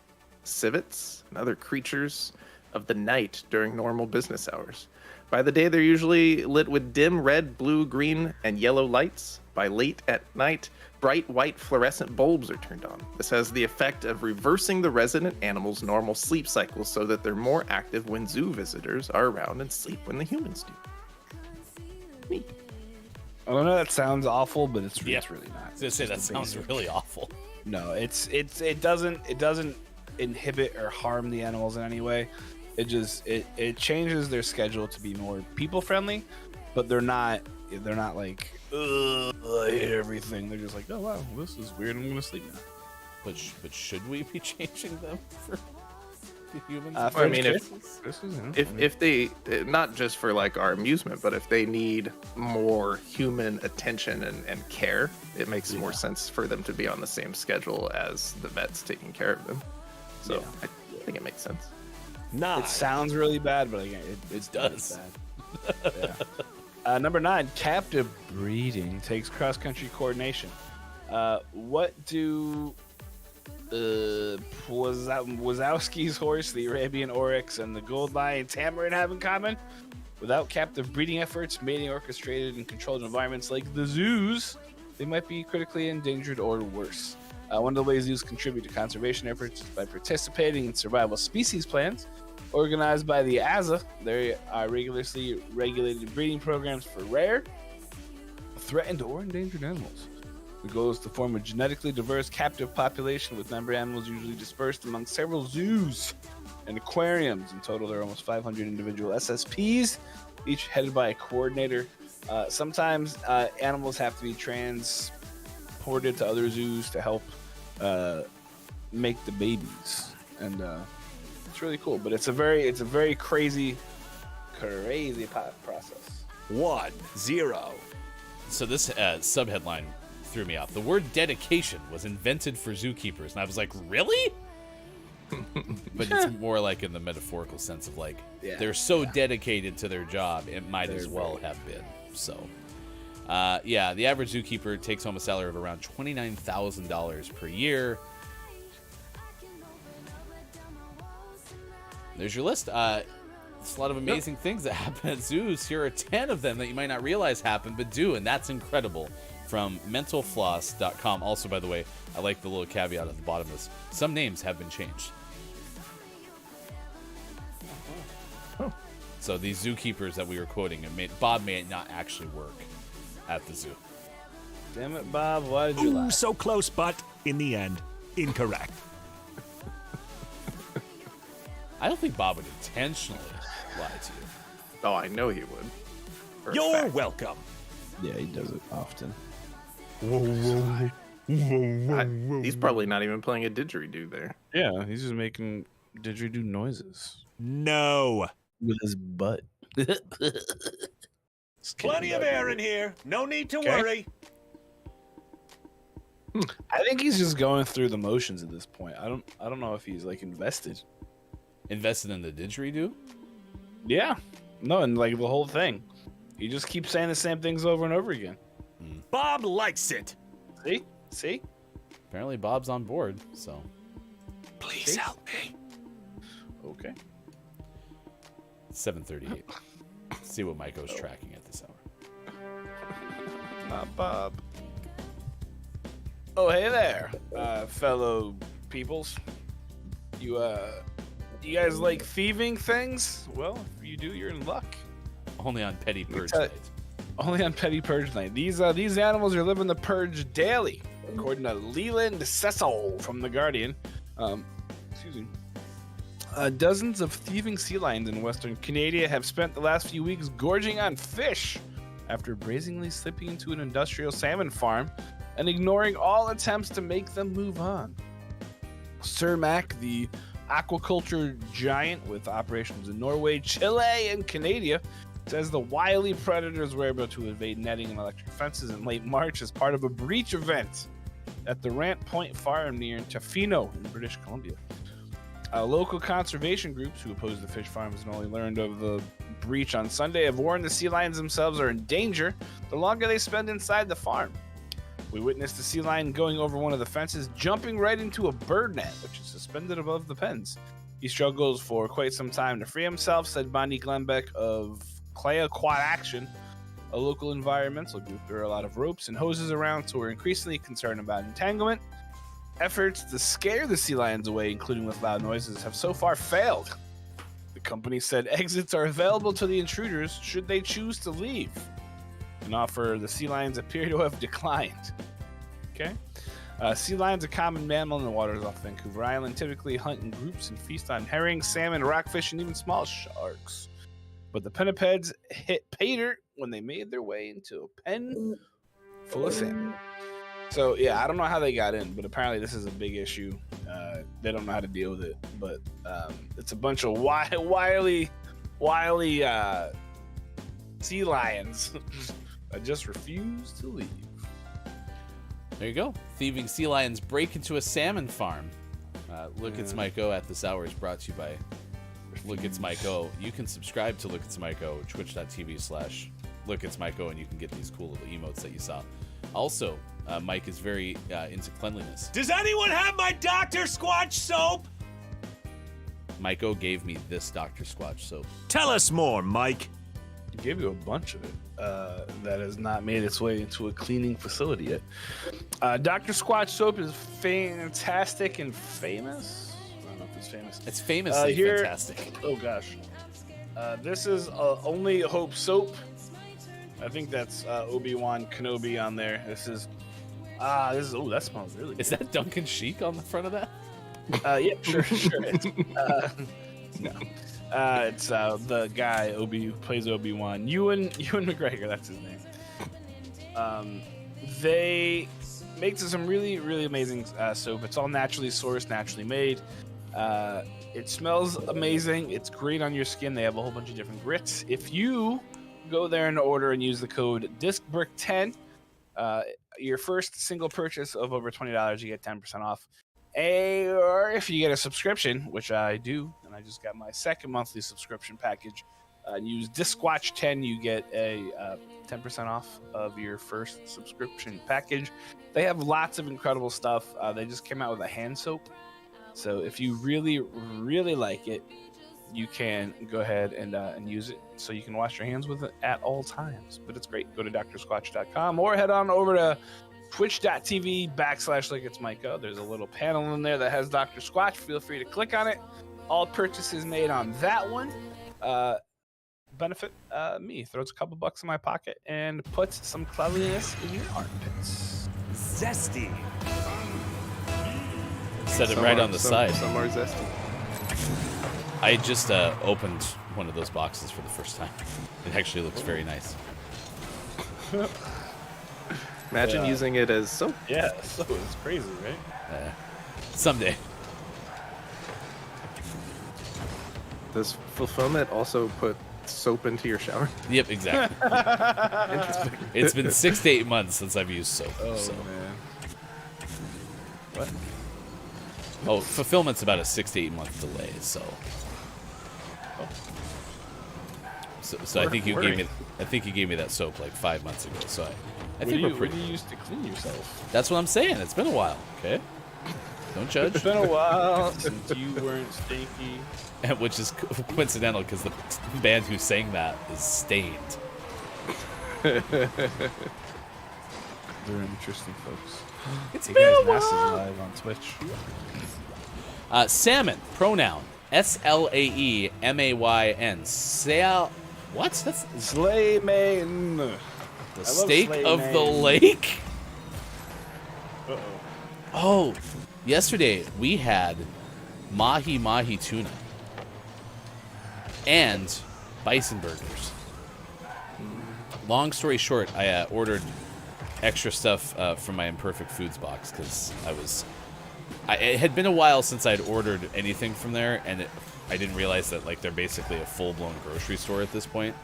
civets, and other creatures of the night during normal business hours. By the day, they're usually lit with dim red, blue, green, and yellow lights. By late at night, bright white fluorescent bulbs are turned on. This has the effect of reversing the resident animal's normal sleep cycle so that they're more active when zoo visitors are around and sleep when the humans do. Neat. I don't know, that sounds awful, but it's really not. I was gonna say that sounds really awful. No, it doesn't inhibit or harm the animals in any way. It changes their schedule to be more people friendly, but they're not like, ugh, I hate everything. They're just like, oh wow, this is weird, I'm gonna sleep now. But should we be changing them for the humans? I mean, if they, not just for like our amusement, but if they need more human attention and care, it makes more sense for them to be on the same schedule as the vets taking care of them. So I think it makes sense. 9. It sounds really bad, but again, it does. Number 9, captive breeding takes cross-country coordination. What do Wazowski's horse, the Arabian Oryx, and the Gold Lion Tamarin have in common? Without captive breeding efforts, mating orchestrated and controlled environments like the zoos, they might be critically endangered or worse. One of the ways zoos contribute to conservation efforts is by participating in survival species plans organized by the AZA. There are regularly regulated breeding programs for rare, threatened, or endangered animals. The goal is to form a genetically diverse captive population with member animals usually dispersed among several zoos and aquariums. In total, there are almost 500 individual SSPs, each headed by a coordinator. Sometimes animals have to be transported to other zoos to help make the babies, and it's really cool. But it's a very crazy process. 1, 0. So this subheadline threw me off. The word dedication was invented for zookeepers, and I was like, really? But it's more like in the metaphorical sense of like, they're so dedicated to their job, it might as well have been. So the average zookeeper takes home a salary of around $29,000 per year. There's your list. It's a lot of amazing things that happen at zoos. Here are 10 of them that you might not realize happen, but do, and that's incredible. From mentalfloss.com. Also, by the way, I like the little caveat at the bottom of this. Some names have been changed. So these zookeepers that we were quoting, Bob may not actually work at the zoo. Damn it, Bob. Why did you lie? So close, but in the end, incorrect. I don't think Bob would intentionally lie to you. Oh, I know he would. You're welcome. Yeah, he does it often. He's probably not even playing a didgeridoo there. Yeah, he's just making didgeridoo noises. No. With his butt. Plenty of air in here. No need to worry. I think he's just going through the motions at this point. I don't know if he's like invested. invested in the didgeridoo? Yeah. No, and like the whole thing. You just keep saying the same things over and over again. Bob likes it. See? Apparently Bob's on board, so. Please help me. Okay. 7:38. See what Maiko's tracking at this hour. Not Bob. Oh, hey there, fellow peoples. You guys like thieving things? Well, if you do, you're in luck. Only on Petty Purge Night. Only on Petty Purge Night. These animals are living the purge daily, according to Leland Cecil from The Guardian. Excuse me. Dozens of thieving sea lions in Western Canada have spent the last few weeks gorging on fish after brazenly slipping into an industrial salmon farm and ignoring all attempts to make them move on. Cermaq, the aquaculture giant with operations in Norway, Chile, and Canada, says the wily predators were able to evade netting and electric fences in late March as part of a breach event at the Rant Point Farm near Tofino in British Columbia. Local conservation groups who oppose the fish farms and only learned of the breach on Sunday have warned the sea lions themselves are in danger the longer they spend inside the farm. We witnessed a sea lion going over one of the fences, jumping right into a bird net, which is suspended above the pens. He struggles for quite some time to free himself, said Bonnie Glenbeck of Claya Quad Action, a local environmental group. There are a lot of ropes and hoses around, so we're increasingly concerned about entanglement. Efforts to scare the sea lions away, including with loud noises, have so far failed. The company said exits are available to the intruders should they choose to leave. An offer the sea lions appear to have declined. Okay. Sea lions, a common mammal in the waters off Vancouver Island, typically hunt in groups and feast on herring, salmon, rockfish, and even small sharks. But the pinnipeds hit pay dirt when they made their way into a pen full of salmon. So, yeah, I don't know how they got in, but apparently this is a big issue. They don't know how to deal with it, but it's a bunch of wily sea lions that just refuse to leave. There you go. Thieving sea lions break into a salmon farm. Look It's Maiko at this hour is brought to you by Look It's Maiko. You can subscribe to Look It's Maiko, twitch.tv/Look It's Maiko, and you can get these cool little emotes that you saw. Also, Mike is very into cleanliness. Does anyone have my Dr. Squatch soap? Maiko gave me this Dr. Squatch soap. Tell us more, Mike. He gave you a bunch of it that has not made its way into a cleaning facility yet. Dr. Squatch soap is fantastic and famous. I don't know if it's famous. It's famously fantastic. Oh, gosh. This is Only Hope soap. I think that's Obi-Wan Kenobi on there. This is that smells really good. Is that Duncan Sheik on the front of that? Yeah, sure. No. It's the guy who plays Obi-Wan. Ewan McGregor, that's his name. They make some really, really amazing soap. It's all naturally sourced, naturally made. It smells amazing. It's great on your skin. They have a whole bunch of different grits. If you go there and order and use the code DiscBrick10, your first single purchase of over $20, you get 10% off. Or if you get a subscription, which I do, and I just got my second monthly subscription package, and use DiscWatch10, you get a 10% off of your first subscription package. They have lots of incredible stuff. They just came out with a hand soap. So if you really, really like it, you can go ahead and use it so you can wash your hands with it at all times. But it's great. Go to drsquatch.com or head on over to twitch.tv/LikeIt'sMaiko. There's a little panel in there that has Dr. Squatch. Feel free to click on it. All purchases made on that one benefit me. Throws a couple bucks in my pocket and puts some cleanliness in your armpits. Zesty. Said it right on the side. Some are zesty. I just opened one of those boxes for the first time. It actually looks very nice. Imagine using it as soap. Yeah, so it's crazy, right? Someday. Does Fulfillment also put soap into your shower? Yep, exactly. Interesting. It's been 6 to 8 months since I've used soap. Oh, so. man. What? Oh, Fulfillment's about a 6 to 8 month delay, so. So I think you gave me that soap like 5 months ago. So I think we're pretty. What do you use to clean yourself? That's what I'm saying. It's been a while. Okay. Don't judge. It's been a while since you weren't stinky. Which is coincidental because the band who sang that is Stained. They're interesting folks. It's hey been guys, a while. NASA's live on Twitch. Salmon, pronoun. Slaeamyn. What? That's Slayman. the steak of the lake? Uh-oh. Oh, yesterday we had mahi tuna and bison burgers. Long story short, I ordered extra stuff from my Imperfect Foods box because it had been a while since I'd ordered anything from there, and I didn't realize that like they're basically a full-blown grocery store at this point.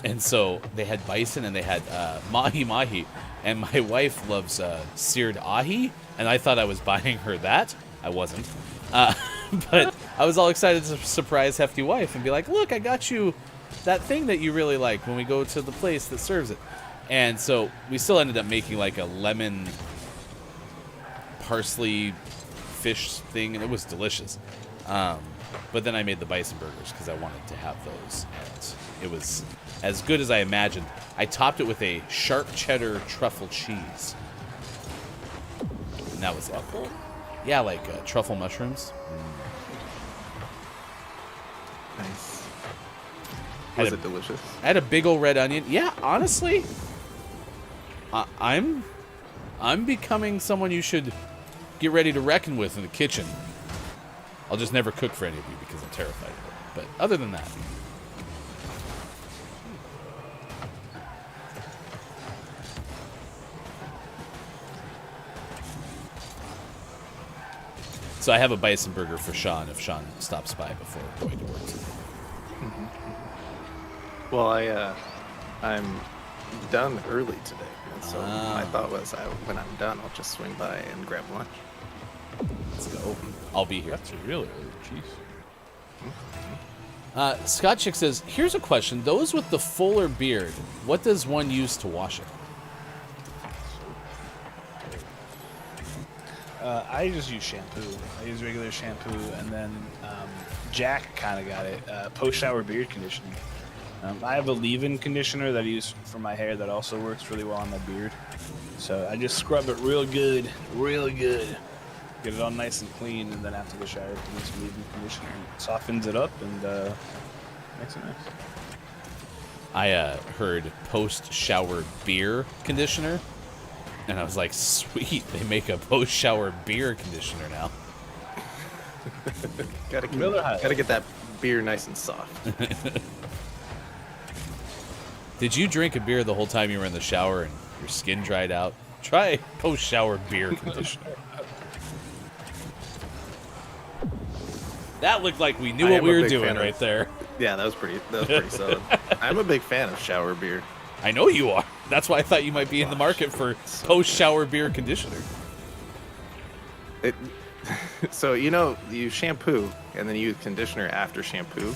And so they had bison and they had mahi, and my wife loves seared ahi, and I thought I was buying her that. I wasn't, but I was all excited to surprise Hefty Wife and be like, "Look, I got you that thing that you really like when we go to the place that serves it." And so we still ended up making like a lemon parsley fish thing, and it was delicious. But then I made the bison burgers because I wanted to have those, and it was as good as I imagined. I topped it with a sharp cheddar truffle cheese, and that was it. Yeah, like truffle mushrooms. Nice. Was it delicious? I had a big old red onion. Yeah, honestly, I'm becoming someone you should get ready to reckon with in the kitchen. I'll just never cook for any of you because I'm terrified of it. But other than that. So I have a bison burger for Sean if Sean stops by before going to work today. Well, I'm done early today, and so my thought was when I'm done, I'll just swing by and grab lunch. Let's go. I'll be here. That's really early. Jeez. Scott Chick says, here's a question. Those with the fuller beard, what does one use to wash it? I just use shampoo. I use regular shampoo, and then Jack kind of got it. Post-shower beard conditioner. I have a leave-in conditioner that I use for my hair that also works really well on my beard. So I just scrub it real good. Get it all nice and clean, and then after the shower, put in some leave-in conditioner. It softens it up and makes it nice. I heard post-shower beer conditioner, and I was like, sweet, they make a post-shower beer conditioner now. Gotta get that beer nice and soft. Did you drink a beer the whole time you were in the shower and your skin dried out? Try post-shower beer conditioner. That looked like we knew what we were doing right there. Yeah, that was pretty solid. I'm a big fan of shower beer. I know you are. That's why I thought you might be in the market for post-shower beer conditioner. So, you shampoo and then you use conditioner after shampoo.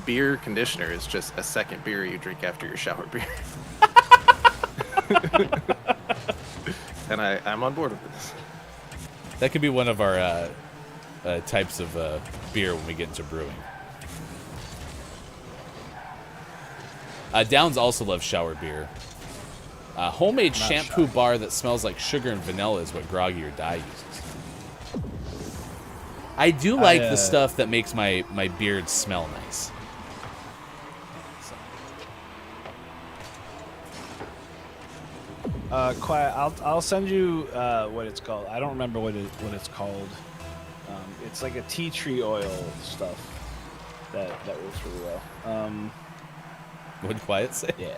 Beer conditioner is just a second beer you drink after your shower beer. And I'm on board with this. That could be one of our types of beer when we get into brewing. Downs also loves shower beer. Homemade shampoo bar that smells like sugar and vanilla is what Groggy or Die uses. I do like the stuff that makes my beard smell nice. Quiet. I'll send you what it's called. I don't remember what it's called. It's like a tea tree oil stuff that works really well. What did Quiet say? Yeah.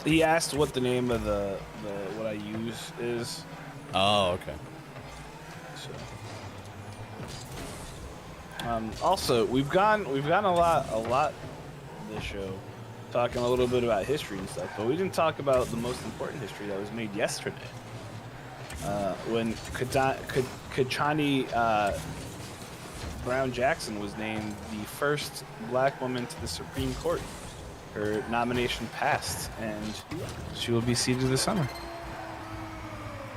He asked what the name of the what I use is. Oh, okay. So. Also, we've gone a lot this show, talking a little bit about history and stuff, but we didn't talk about the most important history that was made yesterday. When Kachani Brown Jackson was named the first black woman to the Supreme Court. Her nomination passed, and she will be seated this summer.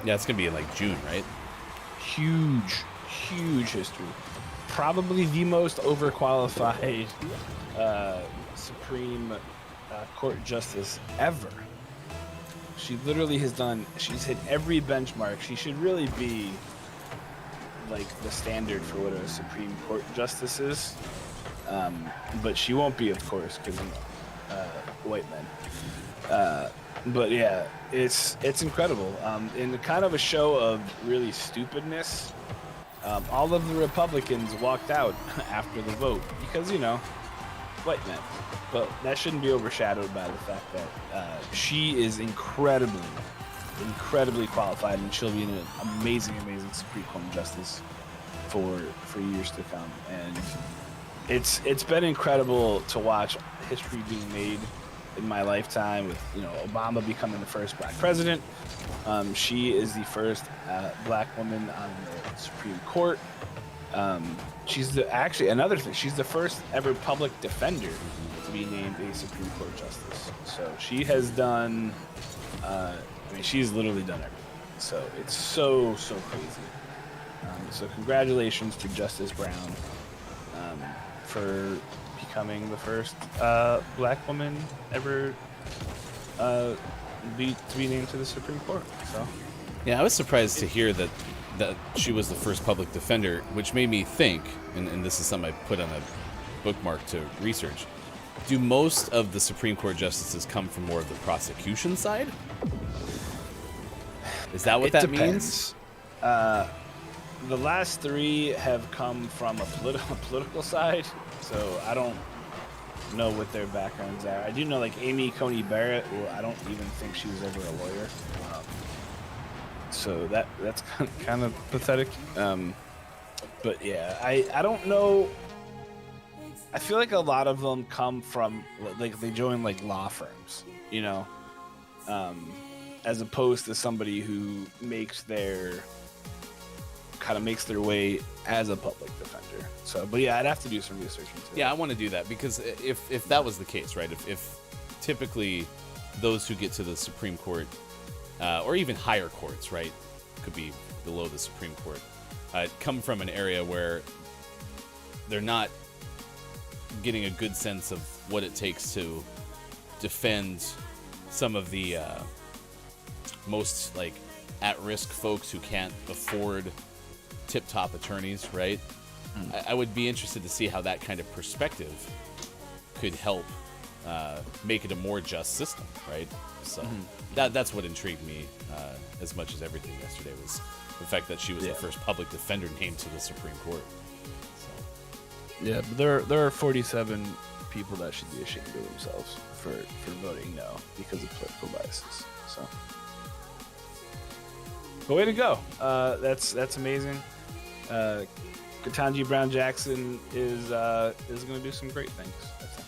Yeah, it's gonna be in like June, right? Huge history. Probably the most overqualified Supreme Court justice ever. She literally she's hit every benchmark. She should really be like the standard for what a Supreme Court justice is. But she won't be, of course, because white men. But yeah, it's incredible. In kind of a show of really stupidness, all of the Republicans walked out after the vote because, white men. But that shouldn't be overshadowed by the fact that she is incredibly qualified, and she'll be an amazing Supreme Court justice for years to come. And it's been incredible to watch history being made in my lifetime with Obama becoming the first black president. She is the first black woman on the Supreme Court. She's another thing. She's the first ever public defender to be named a Supreme Court justice. So she has done. She's literally done everything. So it's so crazy. So congratulations to Justice Brown for becoming the first black woman ever to be named to the Supreme Court. So yeah, I was surprised to hear that she was the first public defender, which made me think, and this is something I put on a bookmark to research. Do most of the Supreme Court justices come from more of the prosecution side? Is that what that means? The last three have come from a political side, so I don't know what their backgrounds are. I do know, like, Amy Coney Barrett, well, I don't even think she was ever a lawyer. So that's kind of pathetic. But yeah, I don't know. I feel like a lot of them come from, like, they join like law firms, as opposed to somebody who makes their way as a public defender. So, but yeah, I'd have to do some research into it. Yeah, I want to do that because if that was the case, right? If typically those who get to the Supreme Court or even higher courts, right, could be below the Supreme Court, come from an area where they're not getting a good sense of what it takes to defend some of the most like at-risk folks who can't afford tip-top attorneys, right? I would be interested to see how that kind of perspective could help make it a more just system, right? So that's what intrigued me as much as everything yesterday was the fact that she was the first public defender named to the Supreme Court. So. Yeah, but there are 47 people that should be ashamed of themselves for voting no because of political biases. So, but way to go! That's amazing. Ketanji Brown Jackson is going to do some great things, I think.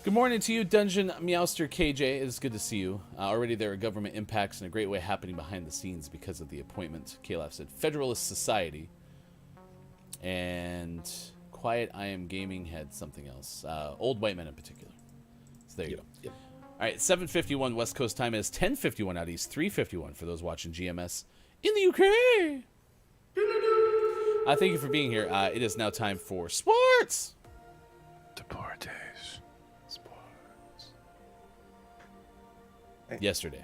Good morning to you, Dungeon Meowster KJ. It's good to see you. Already there are government impacts in a great way happening behind the scenes because of the appointment. Kalaf said Federalist Society. And Quiet I Am Gaming had something else. Old White Men in particular. So there you go. Yep. All right, 7:51 West Coast time. It is 10:51 out East, 3:51 for those watching GMS in the UK. Thank you for being here. It is now time for sports. Deportes. Yesterday,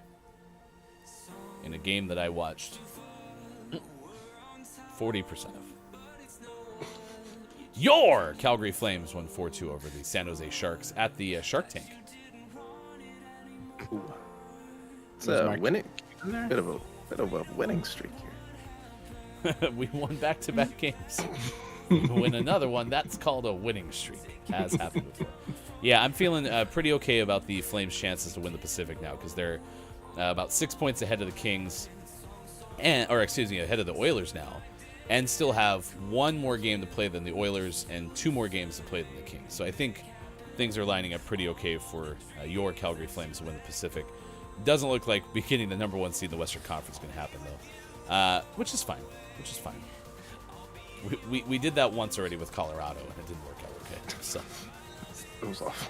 in a game that I watched 40% of, your Calgary Flames won 4-2 over the San Jose Sharks at the Shark Tank. Ooh. It's a winning, bit of a winning streak here. We won back-to-back games. We win another one. That's called a winning streak, as happened before. Yeah, I'm feeling pretty okay about the Flames' chances to win the Pacific now because they're about 6 points ahead of the Kings, ahead of the Oilers now, and still have one more game to play than the Oilers and two more games to play than the Kings. So I think things are lining up pretty okay for your Calgary Flames to win the Pacific. Doesn't look like getting the number one seed in the Western Conference is going to happen, though, which is fine. We did that once already with Colorado, and it didn't work out okay. So It was awful.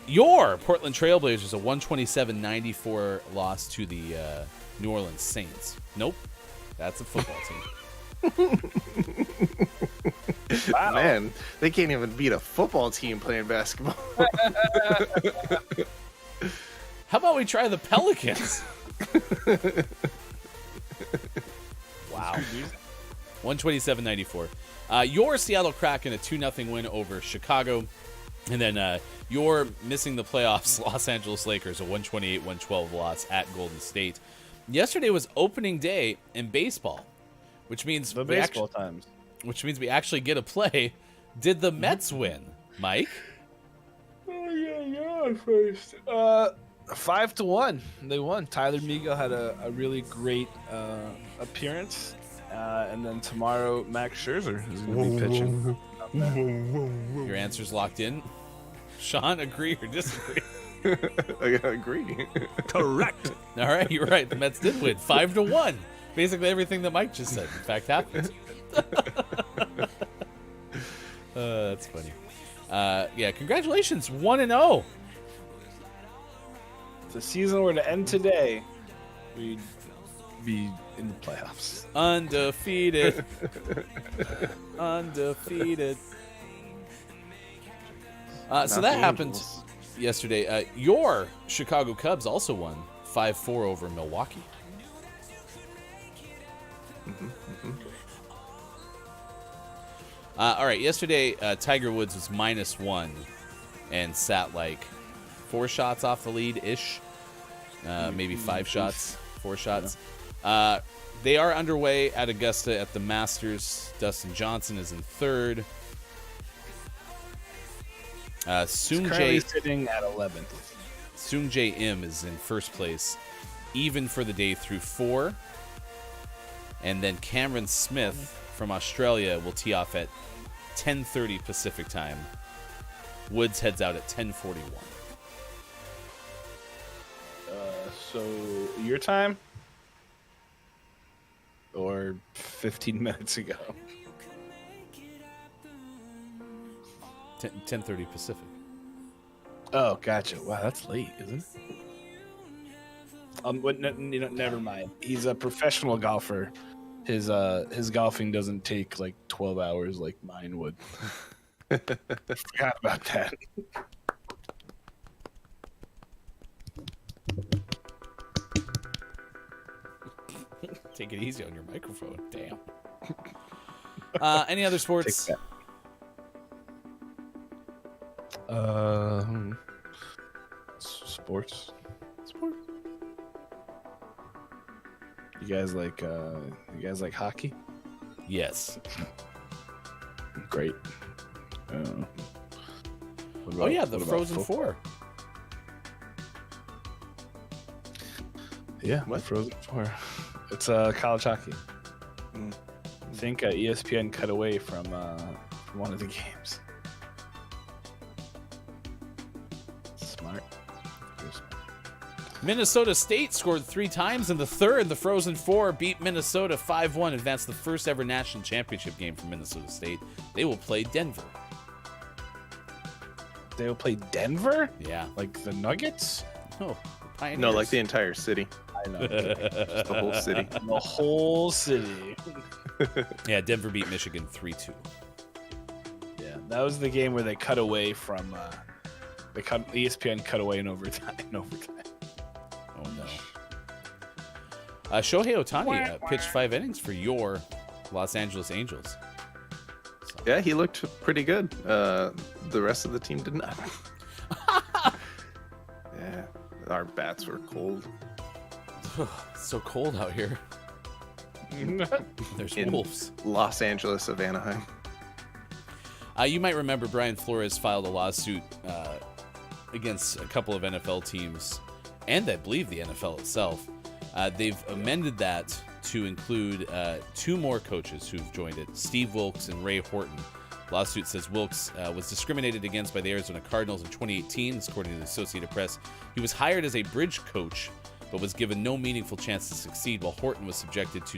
Your Portland Trailblazers, a 127-94 loss to the New Orleans Saints. Nope, that's a football team. Wow. Man, they can't even beat a football team playing basketball. How about we try the Pelicans? Wow. 127-94. Your Seattle Kraken, a 2-0 win over Chicago. And then your missing the playoffs Los Angeles Lakers, a 128-112 loss at Golden State. Yesterday was opening day in baseball, which means The baseball times. which means we actually get a play. Did the Mets win, Mike? Oh yeah, first. 5-1. They won. Tyler Meagle had a really great appearance, and then tomorrow Max Scherzer is going to be pitching. Your answer's locked in. Sean, agree or disagree? I agree. Correct. All right, you're right. The Mets did win 5-1. Basically everything that Mike just said, in fact, happened. That's funny. Yeah, congratulations, 1-0. If the season were to end today, we'd be in the playoffs. Undefeated. Undefeated. So that happened yesterday. Your Chicago Cubs also won 5-4 over Milwaukee. All right, yesterday Tiger Woods was -1 and sat like 4 shots off the lead-ish. Maybe 5 shots, 4 shots. They are underway at Augusta at the Masters. Dustin Johnson is in third. Soon Jae sitting at 11th. Soon Jae Im is in first place, even for the day through 4. And then Cameron Smith from Australia will tee off at 10:30 Pacific time. Woods heads out at 10:41. So your time? Or 15 minutes ago? 10:30 Pacific. Oh, gotcha. Wow, that's late, isn't it? But never mind. He's a professional golfer. His golfing doesn't take like 12 hours like mine would. Forgot about that. Take it easy on your microphone. Damn. Any other sports? Sports. You guys like hockey? Yes. Great. Oh yeah, the Frozen Four. Yeah, What? Frozen Four. It's college hockey. I think ESPN cut away from one of the games. Smart. Minnesota State scored 3 times in the third. The Frozen Four beat Minnesota 5-1, advanced the first ever national championship game for Minnesota State. They will play Denver. They will play Denver? Yeah. Like the Nuggets? No, the Pioneers. No, like the entire city. I know. Just the whole city. The whole city. Yeah, Denver beat Michigan 3-2. Yeah, that was the game where they cut away from. ESPN cut away in overtime. Oh no. Shohei Ohtani pitched 5 innings for your Los Angeles Angels. Yeah, he looked pretty good. The rest of the team did not. Yeah, our bats were cold. It's so cold out here. There's In wolves. Los Angeles of Anaheim. You might remember Brian Flores filed a lawsuit against a couple of NFL teams, and I believe the NFL itself. They've amended that to include 2 more coaches who've joined it, Steve Wilkes and Ray Horton. Lawsuit says Wilkes was discriminated against by the Arizona Cardinals in 2018, according to the Associated Press. He was hired as a bridge coach but was given no meaningful chance to succeed, while Horton was subjected to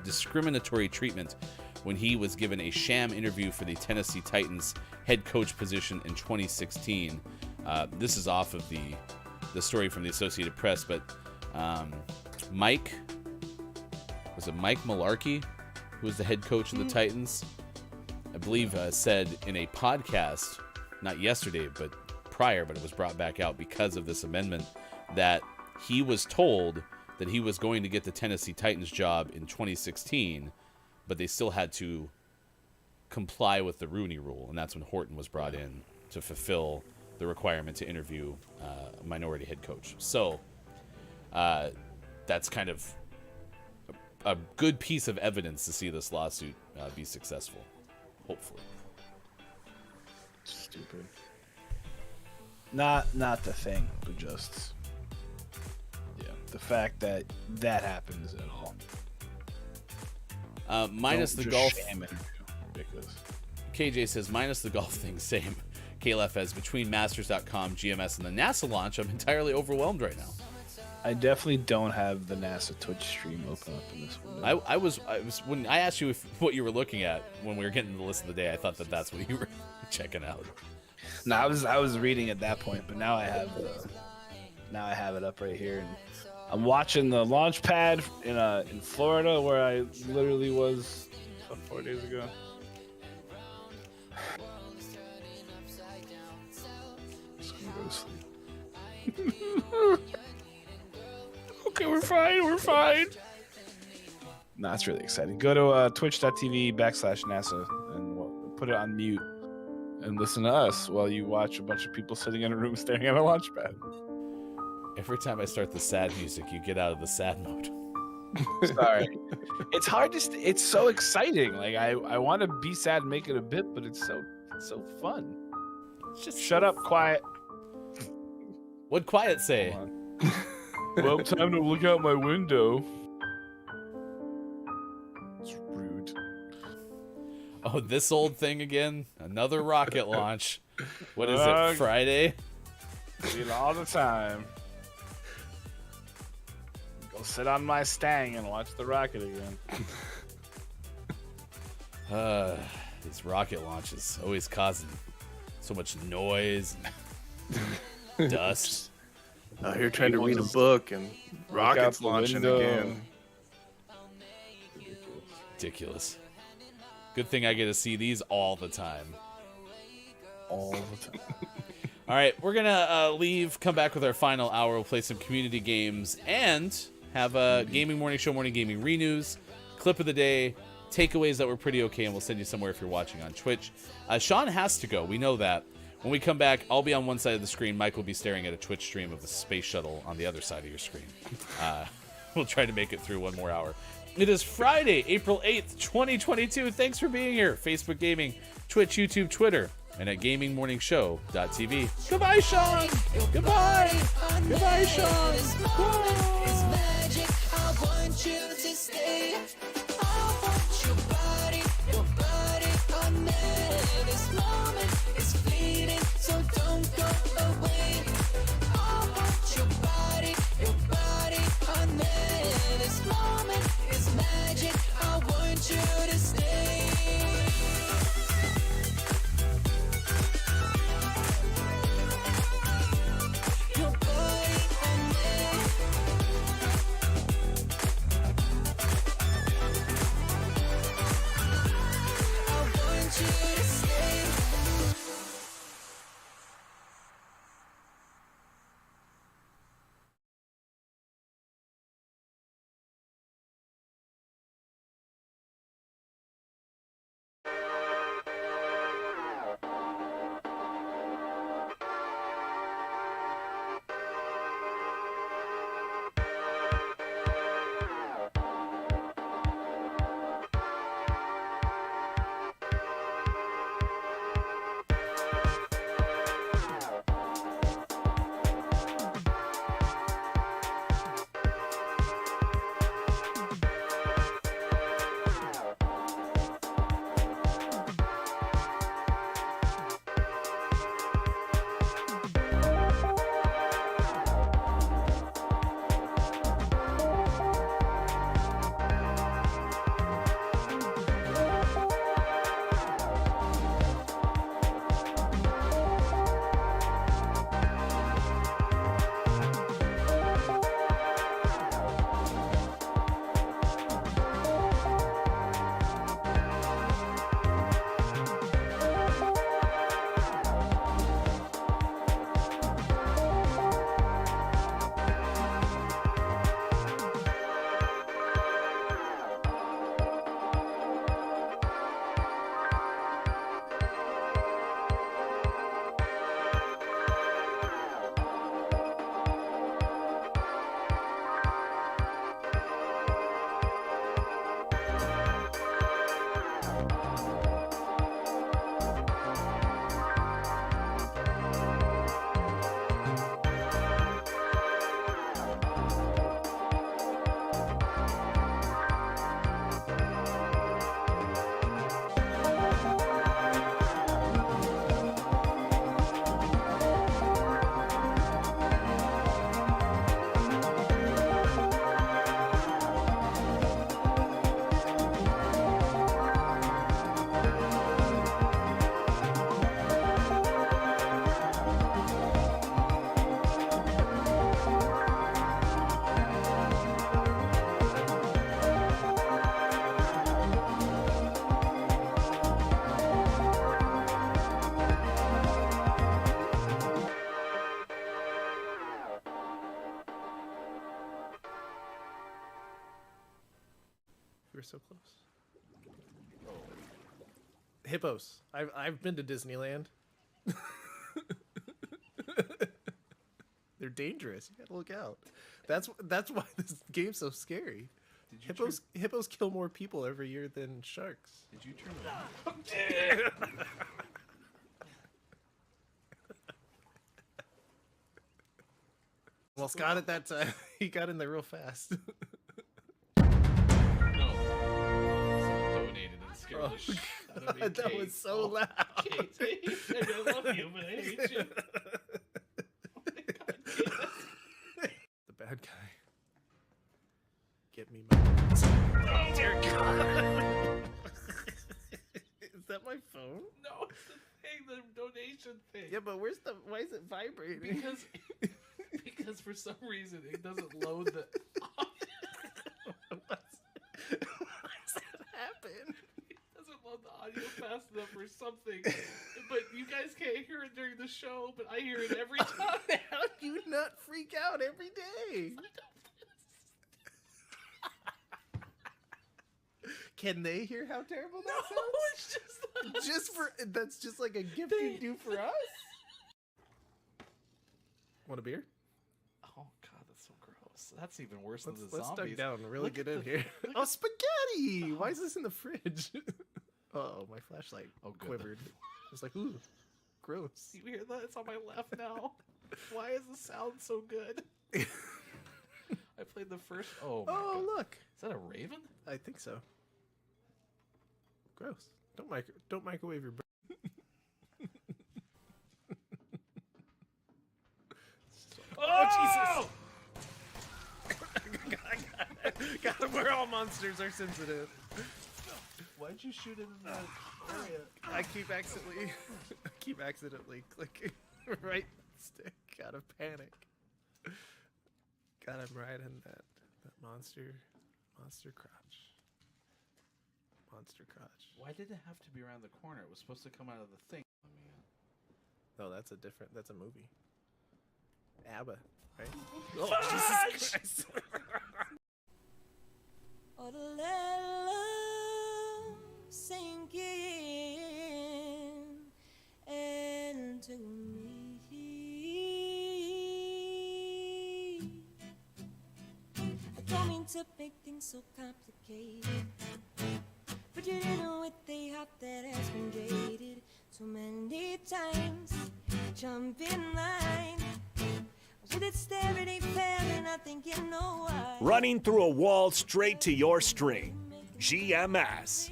discriminatory treatment when he was given a sham interview for the Tennessee Titans head coach position in 2016. This is off of the story from the Associated Press, but Mike Mularkey, who was the head coach of the Titans, I believe said in a podcast, not yesterday, but prior, but it was brought back out because of this amendment, that he was told that he was going to get the Tennessee Titans job in 2016, but they still had to comply with the Rooney Rule, and that's when Horton was brought in to fulfill the requirement to interview a minority head coach. So that's kind of a good piece of evidence to see this lawsuit be successful, hopefully. Stupid. Not the thing, but just the fact that happens at all. Minus Don't the just golf. sham it. Ridiculous. KJ says minus the golf thing. Same. KLF as between Masters.com, GMS, and the NASA launch, I'm entirely overwhelmed right now. I definitely don't have the NASA Twitch stream open up in this window. I was when I asked you what you were looking at when we were getting the list of the day, I thought that's what you were checking out. No, I was reading at that point, but now I have it up right here, and I'm watching the launch pad in Florida, where I literally was 4 days ago. Just gonna go to sleep. Okay, we're fine. Nah, it's really exciting. Go to twitch.tv/NASA and put it on mute and listen to us while you watch a bunch of people sitting in a room staring at a launch pad. Every time I start the sad music, you get out of the sad mode. Sorry. It's hard to it's so exciting. Like I want to be sad and make it a bit, but it's so fun. It's just shut up, quiet. What'd Quiet say? Well, time to look out my window. It's rude. Oh, this old thing again? Another rocket launch. What is it, Friday? See it all the time. Go sit on my stang and watch the rocket again. These rocket launches always causing so much noise and dust. Out here trying to read a book and rockets launching again. Ridiculous. Good thing I get to see these all the time. All the time. All right, we're going to leave, come back with our final hour. We'll play some community games and have a Gaming Morning Show Morning Gaming Renews, clip of the day, takeaways that were pretty okay, and we'll send you somewhere if you're watching on Twitch. Sean has to go. We know that. When we come back, I'll be on one side of the screen. Mike will be staring at a Twitch stream of the space shuttle on the other side of your screen. We'll try to make it through one more hour. It is Friday, April 8th, 2022. Thanks for being here. Facebook Gaming, Twitch, YouTube, Twitter, and at gamingmorningshow.tv. Goodbye, Sean. Goodbye. Goodbye, Sean. It's magic. I want you to stay. I want your body on me. This moment is fleeting, so don't go away. I want your body on me. This moment is magic. I want you to stay. Your body on me. were so close. Hippos. I've been to Disneyland. They're dangerous. You gotta look out. That's why this game's so scary. Hippos kill more people every year than sharks. Did you turn it on? Almost got it that time. He got in there real fast. Donated and scared the shit out of me. God, that Kate. was so loud. Kate, I love you, but I hate you. Oh my God, Kate. The bad guy. Get me my. Oh dear God. Is that my phone? No, it's the thing, the donation thing. Yeah, but why is it vibrating? Because for some reason it doesn't load the. Why does that happen? It doesn't load the audio fast enough or something. But you guys can't hear it during the show, but I hear it every time. How do you not freak out every day? Can they hear how terrible that sounds? It's just that's just like a gift you do for us. Want a beer? Oh God, that's so gross. That's even worse Let's than the duck zombies. down and really Look get at in the- here. look Oh, at- spaghetti! Why is this in the fridge? Oh, my flashlight good. quivered. It's like, ooh, gross. You hear that? It's on my left now. Why is the sound so good? I played the first. Oh my God. Look. Is that a raven? I think so. Gross. Don't microwave your. Oh Jesus! God, we're all monsters are sensitive. Why'd you shoot it in that area? I keep accidentally clicking right stick out of panic. God, I'm right in that monster crotch. Monster crotch. Why did it have to be around the corner? It was supposed to come out of the thing. No, that's a movie. ABBA, right? Oh, Jesus Christ. Oh, to let love sink in into me. I don't mean to make things so complicated, but you know with the heart that has been jaded so many times. Jump in line with its steady and I think you know why. Running through a wall straight to your stream. GMS.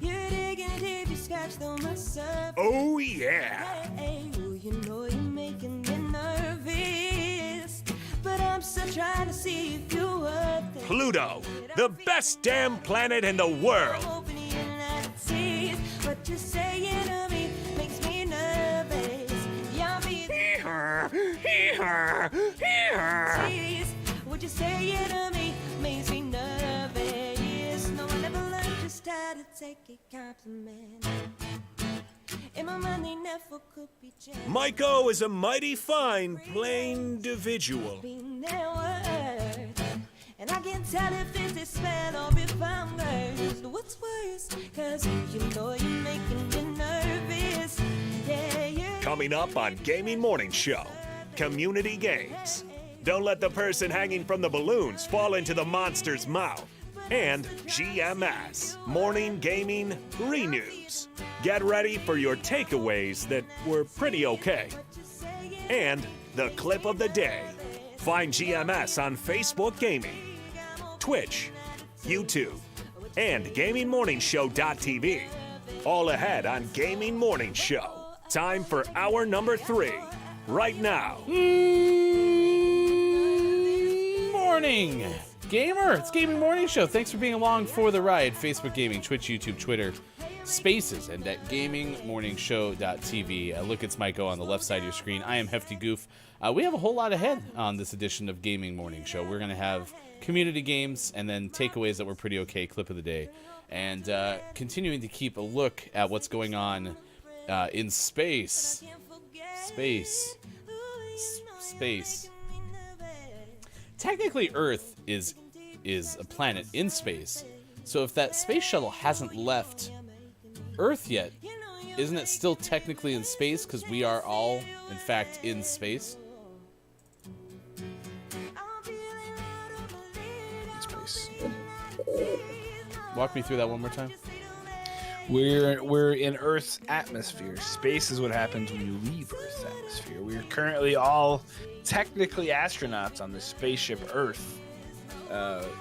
You're digging deep, you scratch the surface. Oh yeah. Hey, oh, you know you're making me nervous, but I'm still trying to see if you're worth it. Pluto, the best damn planet in the world. Opening your eyes, what you're saying to me makes me nervous. Yeah, I'll be what you're saying to me makes me nervous. No one ever learned just how to take a compliment. In my mind, they never could be changed. Maiko is a mighty fine plain individual. Being their word. And I can't tell if it's a spell or if I'm cursed. What's worse? Cause you know you're making me nervous. Yeah, yeah. Coming up on Gaming Morning Show, community games. Don't let the person hanging from the balloons fall into the monster's mouth. And GMS, morning gaming renews. Get ready for your takeaways that were pretty okay. And the clip of the day. Find GMS on Facebook Gaming, Twitch, YouTube, and GamingMorningshow.tv. All ahead on Gaming Morning Show. Time for hour number 3. Right now. Morning, gamer. It's Gaming Morning Show. Thanks for being along for the ride. Facebook Gaming, Twitch, YouTube, Twitter, Spaces, and at GamingMorningshow.tv. Look, it's Maiko on the left side of your screen. I am Hefty Goof. We have a whole lot ahead on this edition of Gaming Morning Show. We're going to have community games and then takeaways that were pretty okay, clip of the day, and continuing to keep a look at what's going on in space. Space. Technically, Earth is is a planet in space. So if that space shuttle hasn't left Earth yet, isn't it still technically in space because we are all, in fact, in space? Space. Walk me through that one more time. We're in Earth's atmosphere. Space is what happens when you leave Earth's atmosphere. We're currently all technically astronauts on the spaceship Earth.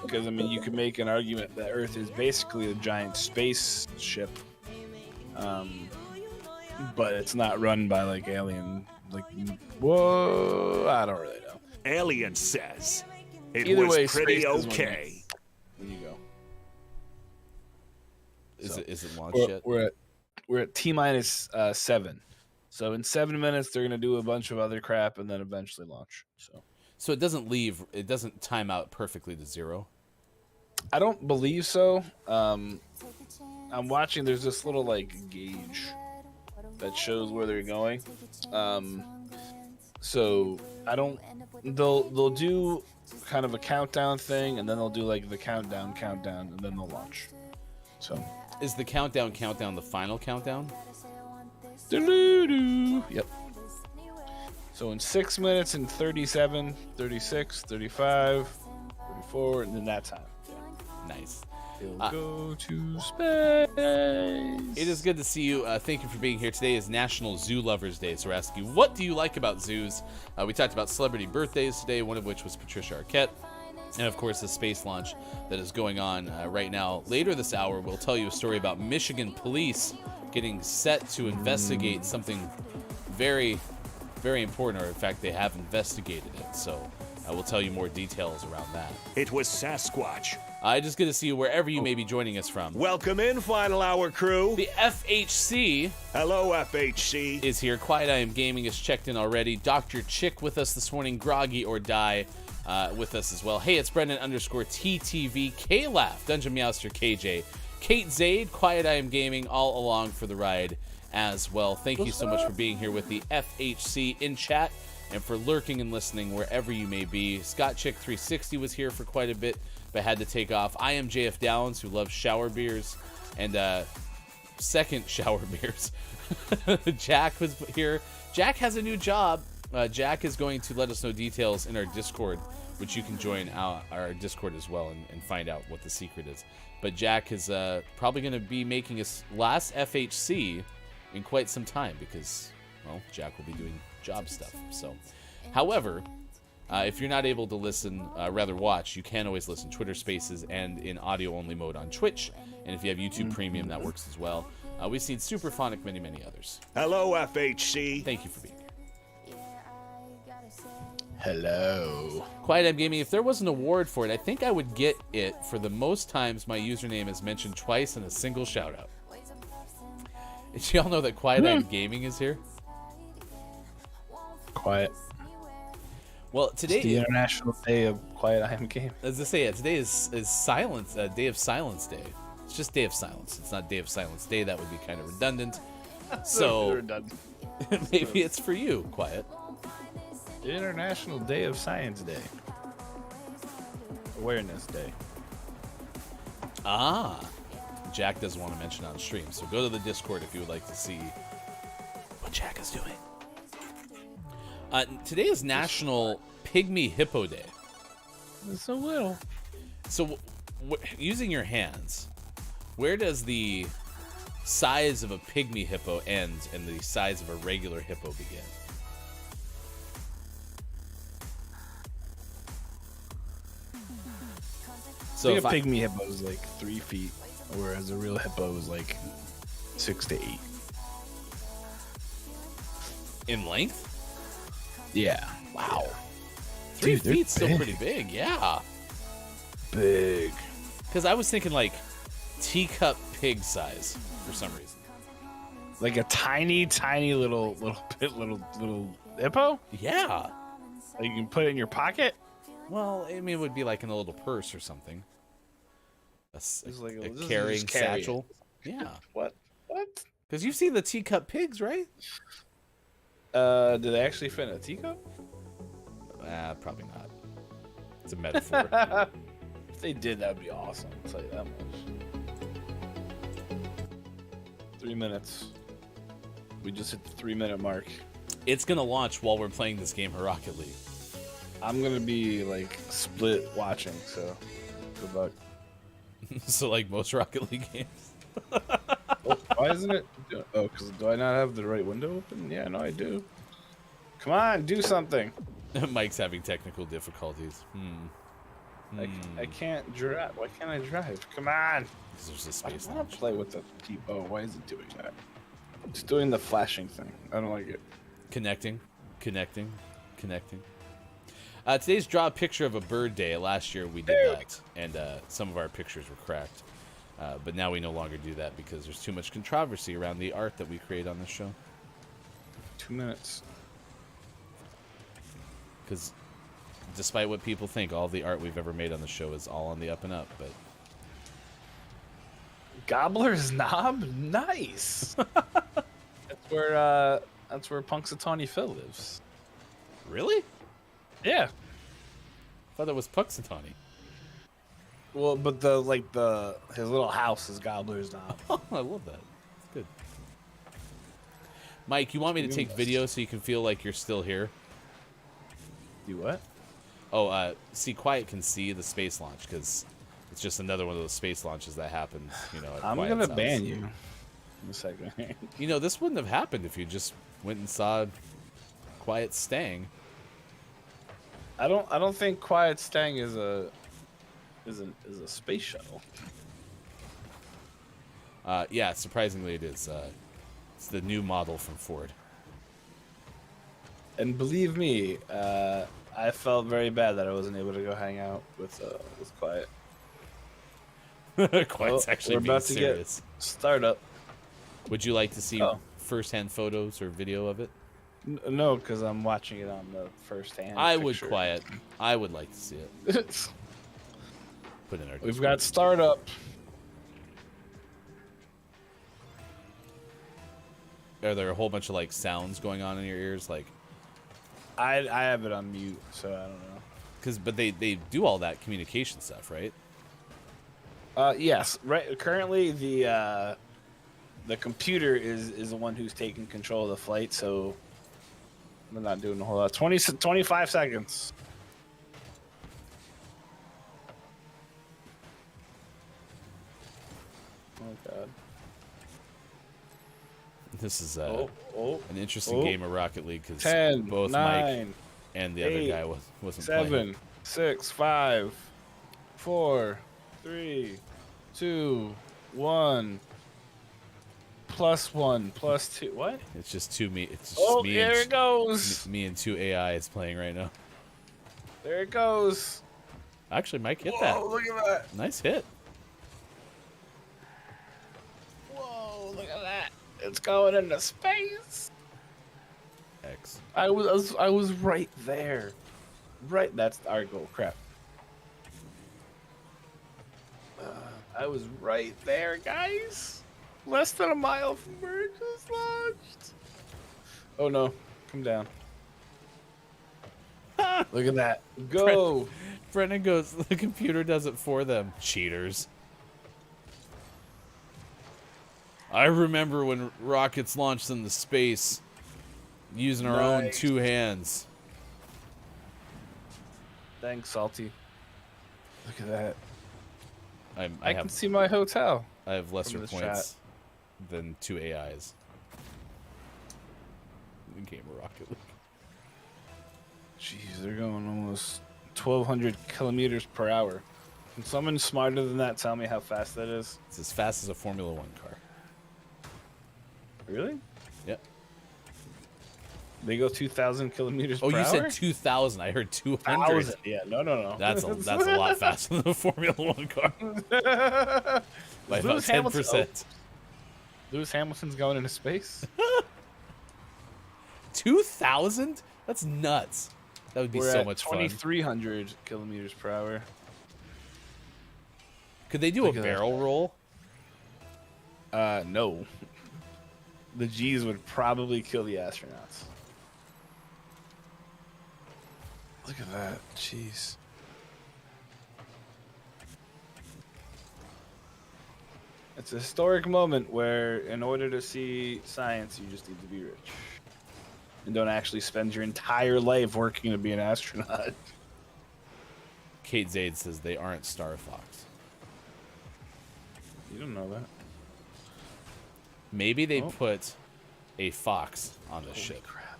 Because I mean, you could make an argument that Earth is basically a giant spaceship, but it's not run by like alien. Like, whoa, I don't really know. Alien says it Either was way, pretty space is okay. When you go. Is it launched yet? We're at T-minus 7. So in 7 minutes, they're gonna do a bunch of other crap and then eventually launch. So it doesn't leave. It doesn't time out perfectly to 0. I don't believe so. I'm watching. There's this little like gauge that shows where they're going. So I don't. They'll do kind of a countdown thing, and then they'll do like the countdown, and then they'll launch. So is the countdown the final countdown? Yep. So in 6 minutes and 37, 36, 35, 34, and then that time. Yeah. Nice. Go to space. It is good to see you. Thank you for being here. Today is National Zoo Lovers Day, so we're asking you, what do you like about zoos? We talked about celebrity birthdays today, one of which was Patricia Arquette. And, of course, the space launch that is going on right now. Later this hour, we'll tell you a story about Michigan police getting set to investigate something very, very important, or in fact, they have investigated it. So we'll tell you more details around that. It was Sasquatch. Just good to see you wherever you may be joining us from. Welcome in, Final Hour crew. The FHC. Hello, FHC. Is here. Quiet I Am Gaming is checked in already. Dr. Chick with us this morning. Groggy or Die with us as well. Hey, it's Brendan _TTV. K-Laugh. Dungeon Meowster KJ. Kate Zaid. Quiet I Am Gaming. All along for the ride as well. Thank you so much for being here with the FHC in chat and for lurking and listening wherever you may be. Scott Chick 360 was here for quite a bit, but had to take off. I am JF Downs, who loves shower beers and second shower beers. Jack was here. Jack has a new job. Jack is going to let us know details in our Discord, which you can join our Discord as well and find out what the secret is. But Jack is probably going to be making his last FHC in quite some time because, well, Jack will be doing job stuff. So, however, if you're not able to listen, rather watch, you can always listen Twitter Spaces and in audio-only mode on Twitch. And if you have YouTube Premium, that works as well. We've seen Superphonic, many, many others. Hello, FHC. Thank you for being here. Hello. Quiet I'm Gaming, if there was an award for it, I think I would get it for the most times my username is mentioned twice in a single shout-out. Did y'all know that Quiet I'm Gaming is here? Quiet. Well, today it's the International Day of Quiet I Am Gaming. As I say, yeah, today is silence, Day of Silence Day. It's just Day of Silence. It's not Day of Silence Day. That would be kind of redundant. So maybe it's for you, Quiet. The International Day of Science Day. Awareness Day. Jack doesn't want to mention on stream, so go to the Discord if you would like to see what Jack is doing. Today is National Pygmy Hippo Day. It's so little. So, using your hands, where does the size of a pygmy hippo end and the size of a regular hippo begin? So if a pygmy hippo is like 3 feet, whereas a real hippo is like 6 to 8. In length? Yeah. Wow. 3 feet's still pretty big, yeah. Big. Because I was thinking like teacup pig size for some reason. Like a tiny little hippo? Yeah. Like you can put it in your pocket? Well, I mean, it would be like in a little purse or something. A carrying satchel. Yeah. What? Because you've seen the teacup pigs, right? Do they actually fit in a teacup? Probably not. It's a metaphor. If they did, that would be awesome. I'll tell you that much. 3 minutes. We just hit the 3-minute mark. It's gonna launch while we're playing this game, Rocket League. I'm gonna be like split watching, so good luck. So like most Rocket League games. Oh, why isn't it? Oh, because do I not have the right window open? Yeah, no, I do. Come on, do something. Mike's having technical difficulties. I can't drive. Why can't I drive? Come on. Because there's a space I want launch. to play with the Hippo. Why is it doing that? It's doing the flashing thing. I don't like it. Connecting. Today's draw a picture of a bird day. Last year we did that, and some of our pictures were cracked. But now we no longer do that because there's too much controversy around the art that we create on this show. 2 minutes. Because despite what people think, all the art we've ever made on the show is all on the up and up. But Gobbler's Knob? Nice. That's where Punxsutawney Phil lives. Really? Yeah. I thought that was Punxsutawney. Well, but his little house is Gobbler's Knob. Oh, I love that. It's good. Mike, you want me to take video so you can feel like you're still here? Do what? Oh, see, Quiet can see the space launch because it's just another one of those space launches that happens. You know, at I'm Quiet's gonna house. ban you in a second. You know, this wouldn't have happened if you just went and saw Quiet staying. I don't think Quiet Stang is a space shuttle. Yeah, surprisingly it is. It's the new model from Ford. And believe me, I felt very bad that I wasn't able to go hang out with Quiet. Quiet's actually we're being about to serious. get startup. Would you like to see first-hand photos or video of it? No, because I'm watching it on the first-hand. I would, picture. Quiet. I would like to see it. Put in our We've got startup. Are there a whole bunch of like sounds going on in your ears? Like, I have it on mute, so I don't know. But they do all that communication stuff, right? Yes. Right. Currently, the computer is the one who's taking control of the flight, so we're not doing a whole lot. 25 seconds. Oh God. This is an interesting game of Rocket League because 10, both 9, Mike and the other guy wasn't 7, playing. 6, 5, 4, 3, 2, 1. +1, +2. What? It's just me. It's just me. There it goes. Me and two AIs playing right now. There it goes. Actually, Mike hit that. Look at that. Nice hit. Whoa, look at that. It's going into space. X. I was right there. Right. That's our goal. Crap. I was right there, guys. Less than a mile from where it just launched. Oh no. Come down. Look at that. Go. Brennan goes, the computer does it for them. Cheaters. I remember when rockets launched into space using our own two hands. Thanks, Salty. Look at that. I can see my hotel. I have lesser from this points than two AIs. In game of Rocket League. Jeez, they're going almost 1,200 kilometers per hour. Can someone smarter than that tell me how fast that is? It's as fast as a Formula One car. Really? Yep. They go 2,000 kilometers per hour? Oh, you said 2,000. I heard 200. 1,000. Yeah, no. That's a lot faster than a Formula One car. By about 10%. Lewis Hamilton's going into space? 2,000? That's nuts. That would be We're so at much fun. 2,300 kilometers per hour. Could they do a barrel roll? No. The G's would probably kill the astronauts. Look at that. Jeez. It's a historic moment where, in order to see science, you just need to be rich. And don't actually spend your entire life working to be an astronaut. Kate Zade says they aren't Star Fox. You don't know that. Maybe they put a fox on the ship. Crap.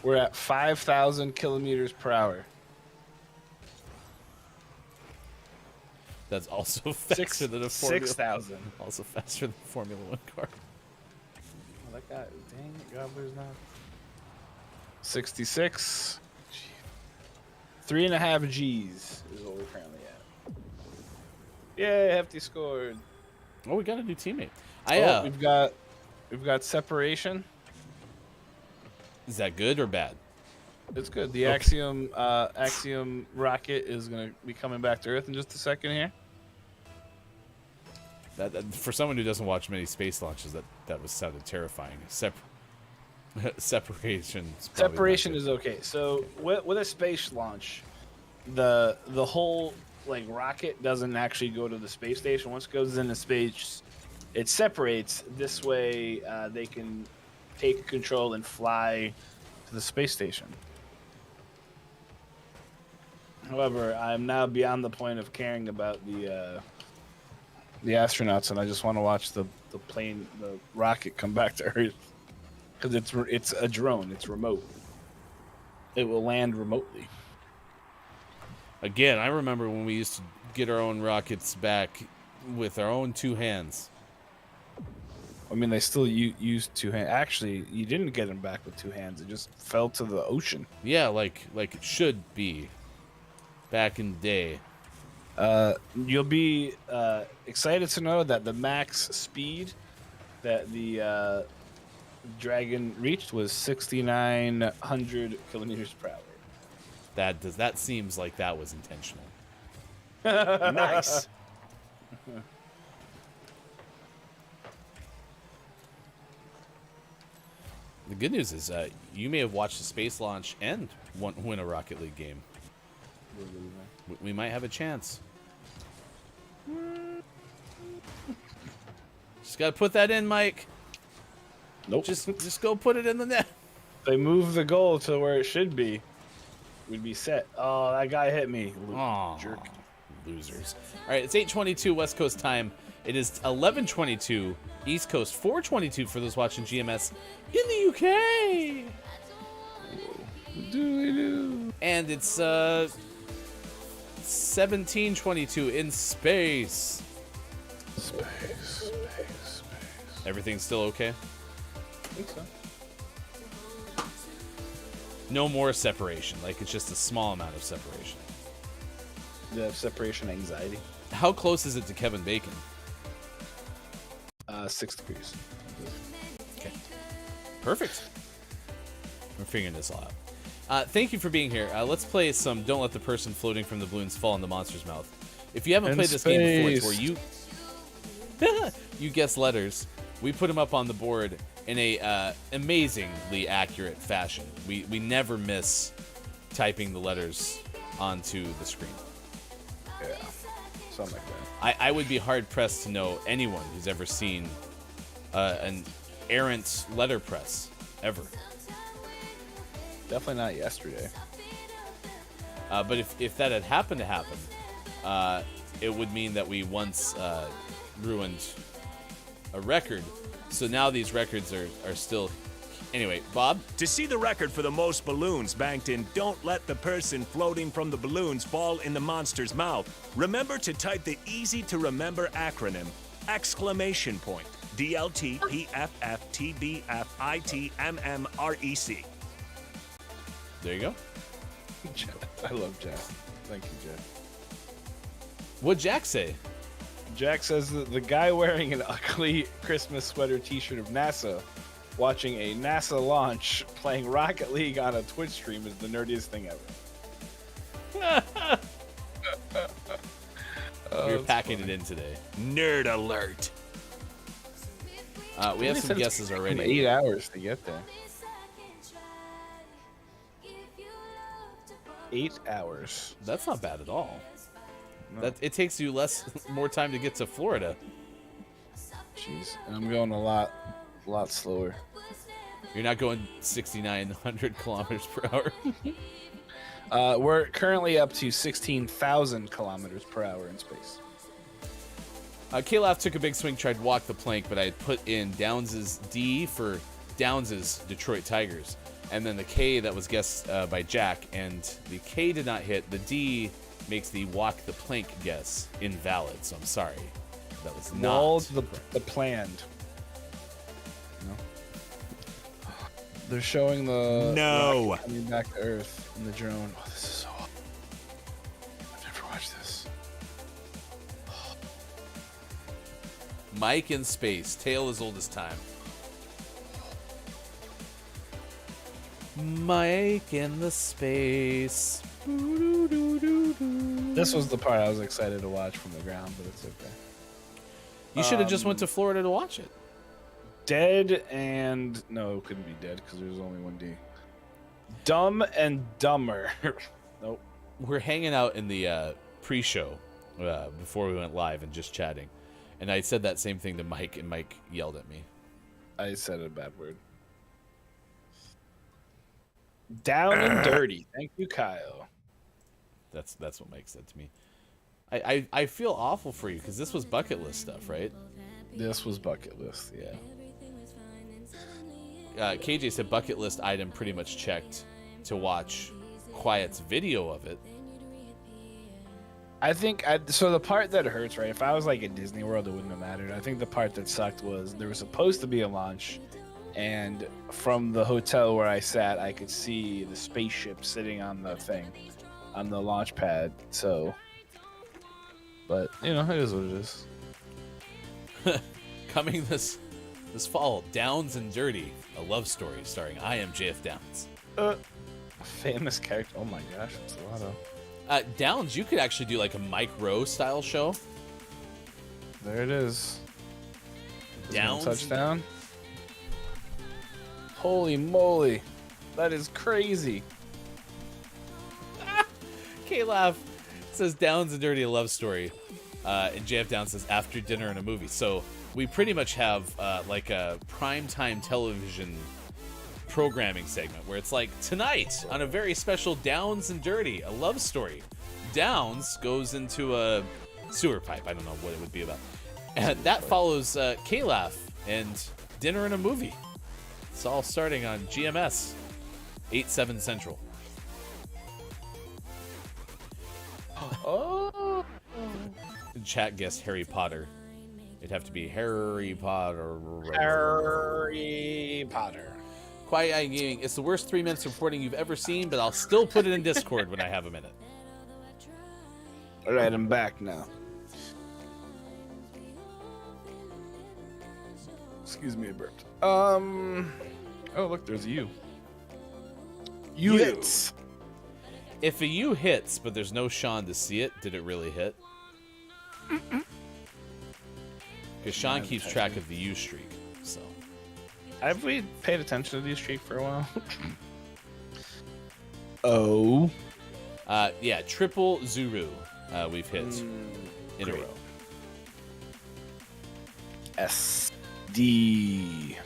We're at 5,000 kilometers per hour. That's also faster than a Formula 6,000. Also faster than a Formula 1 car. Oh, that guy, dang it, Gobbler's not. 66. 3.5 Gs is what we're currently at. Yay, Hefty scored. Oh, we got a new teammate. We've got separation. Is that good or bad? It's good. The Axiom rocket is going to be coming back to Earth in just a second here. That for someone who doesn't watch many space launches, that was sounded terrifying. Separation is okay. So with a space launch, the whole rocket doesn't actually go to the space station. Once it goes into space, it separates. This way, they can take control and fly to the space station. However, I'm now beyond the point of caring about the astronauts, and I just want to watch the rocket come back to Earth. Because it's a drone. It's remote. It will land remotely. Again, I remember when we used to get our own rockets back with our own two hands. I mean, they still use two hands. Actually, you didn't get them back with two hands. It just fell to the ocean. Yeah, like it should be back in the day. You'll be excited to know that the max speed that the Dragon reached was 6,900 kilometers per hour. That seems like that was intentional. Nice. The good news is you may have watched the space launch and win a Rocket League game. We might have a chance. Just gotta put that in, Mike. Nope. Just go put it in the net. They move the goal to where it should be. We'd be set. Oh, that guy hit me. Aw, jerk. Losers. All right, it's 8:22 West Coast time. It is 11:22 East Coast, 4:22 for those watching GMS in the UK. And it's 17:22 in space. Space. Everything's still okay? I think so. No more separation. Like, it's just a small amount of separation. You have separation anxiety. How close is it to Kevin Bacon? 6 degrees. Okay. Perfect. We're figuring this all out. Thank you for being here. Let's play some Don't Let the Person Floating from the Balloons Fall in the Monster's Mouth. If you haven't played this game before, it's where you guess letters. We put them up on the board in a amazingly accurate fashion. We never miss typing the letters onto the screen. Yeah, something like that. I would be hard-pressed to know anyone who's ever seen an errant letterpress, ever. Definitely not yesterday. But if that had happened to happen, it would mean that we once ruined a record. So now these records are still... Anyway, Bob? To see the record for the most balloons banked in Don't Let the Person Floating from the Balloons Fall in the Monster's Mouth, remember to type the easy-to-remember acronym, exclamation point, DLTPFFTBFITMMREC. There you go. I love Jack. Thank you, Jack. What'd Jack say? Jack says that the guy wearing an ugly Christmas sweater t-shirt of NASA watching a NASA launch playing Rocket League on a Twitch stream is the nerdiest thing ever. We're packing it in today. Nerd alert. We have some guesses already. 8 hours to get there. 8 hours. That's not bad at all. No. That it takes you more time to get to Florida. Jeez, and I'm going a lot slower. You're not going 6,900 kilometers per hour. We're currently up to 16,000 kilometers per hour in space. Kalaf took a big swing, tried to walk the plank, but I had put in Downs' D for Downs' Detroit Tigers, and then the K that was guessed by Jack, and the K did not hit. The D makes the walk the plank guess invalid, so I'm sorry. That was not the planned. No. They're showing the rocket coming back to Earth in the drone. Oh, this is so awesome. I've never watched this. Mike in space, tale as old as time. Mike in the space. This was the part I was excited to watch from the ground, but it's okay. You should have just went to Florida to watch it. Dead and... No, it couldn't be dead because there's only one D. Dumb and Dumber. Nope. We're hanging out in the pre-show before we went live and just chatting. And I said that same thing to Mike, and Mike yelled at me. I said a bad word. Down and dirty. Thank you, Kyle. That's what Mike said to me. I feel awful for you because this was bucket list stuff, right? This was bucket list, yeah. KJ said bucket list item pretty much checked to watch Quiet's video of it. I think so. The part that hurts, right? If I was like at Disney World, it wouldn't have mattered. I think the part that sucked was there was supposed to be a launch, and from the hotel where I sat, I could see the spaceship sitting on the thing, on the launch pad. So, but you know, it is what it is. Coming this fall, Downs and Dirty, a love story starring I Am JF Downs. Famous character. Oh my gosh, that's a lot of. Downs, you could actually do like a Mike Rowe style show. There it is. Downs touchdown. Holy moly, that is crazy. K-Lav says Downs and Dirty, a love story. And JF Downs says after dinner in a movie. So we pretty much have like a primetime television programming segment where it's like tonight on a very special Downs and Dirty, a love story. Downs goes into a sewer pipe. I don't know what it would be about. And that follows K-Lav and dinner in a movie. It's all starting on GMS, 8/7 Central. Oh. Chat guessed Harry Potter. It'd have to be Harry Potter. Harry Potter. Quiet Eye Gaming. It's the worst 3 minutes of reporting you've ever seen, but I'll still put it in Discord when I have a minute. All right, I'm back now. Excuse me, I burped. Oh, look, there's a U. U hits. If a U hits, but there's no Sean to see it, did it really hit? Because Sean keeps track of the U streak, so. Have we paid attention to the U streak for a while? Oh. Yeah, triple Zuru we've hit in a row. SD.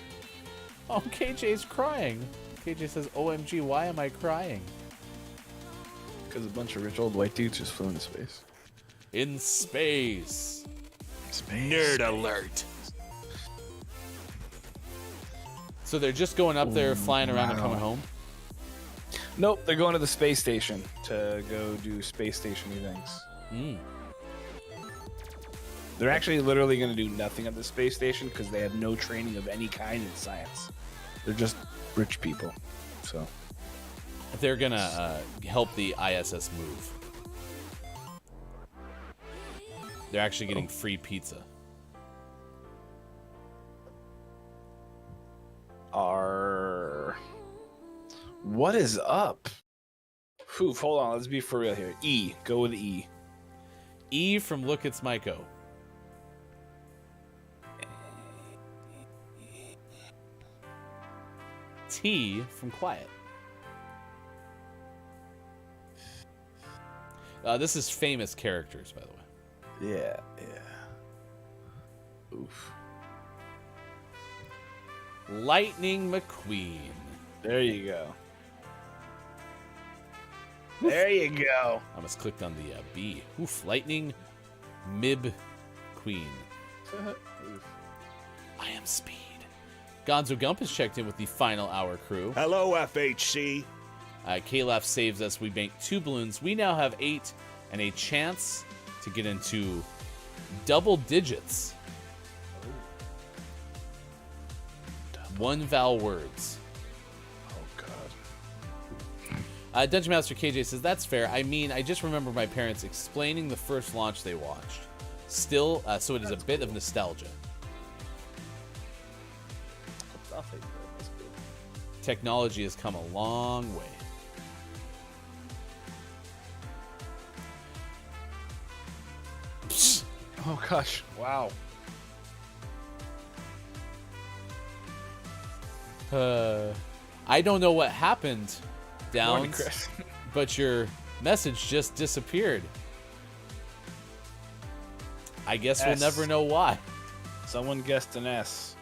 Oh, KJ's crying. KJ says, OMG, why am I crying? Because a bunch of rich old white dudes just flew into space. In space. Nerd alert. So they're just going up there, flying around and coming home? Nope, they're going to the space station to go do space station-y things. They're actually literally going to do nothing at the space station because they have no training of any kind in science. They're just rich people, so. They're going to help the ISS move. They're actually getting free pizza. What is up? Oof, hold on, let's be for real here. E, go with E. E from Look It's Maiko. T from Quiet. This is famous characters, by the way. Yeah. Oof. Lightning McQueen. There you go. There you go. I almost clicked on the B. Oof, Lightning Mib Queen. I am Speed. Gonzo Gump has checked in with the final hour crew. Hello, FHC. Kalaf saves us. We banked 2 balloons. We now have 8 and a chance to get into double digits. 1 vowel words. Oh, God. Dungeon Master KJ says, that's fair. I mean, I just remember my parents explaining the first launch they watched. Still, so it is a bit of nostalgia. Technology has come a long way. Oh, gosh. Wow. I don't know what happened, Morning, Downs, Chris. but your message just disappeared. I guess we'll S. never know why. Someone guessed an S.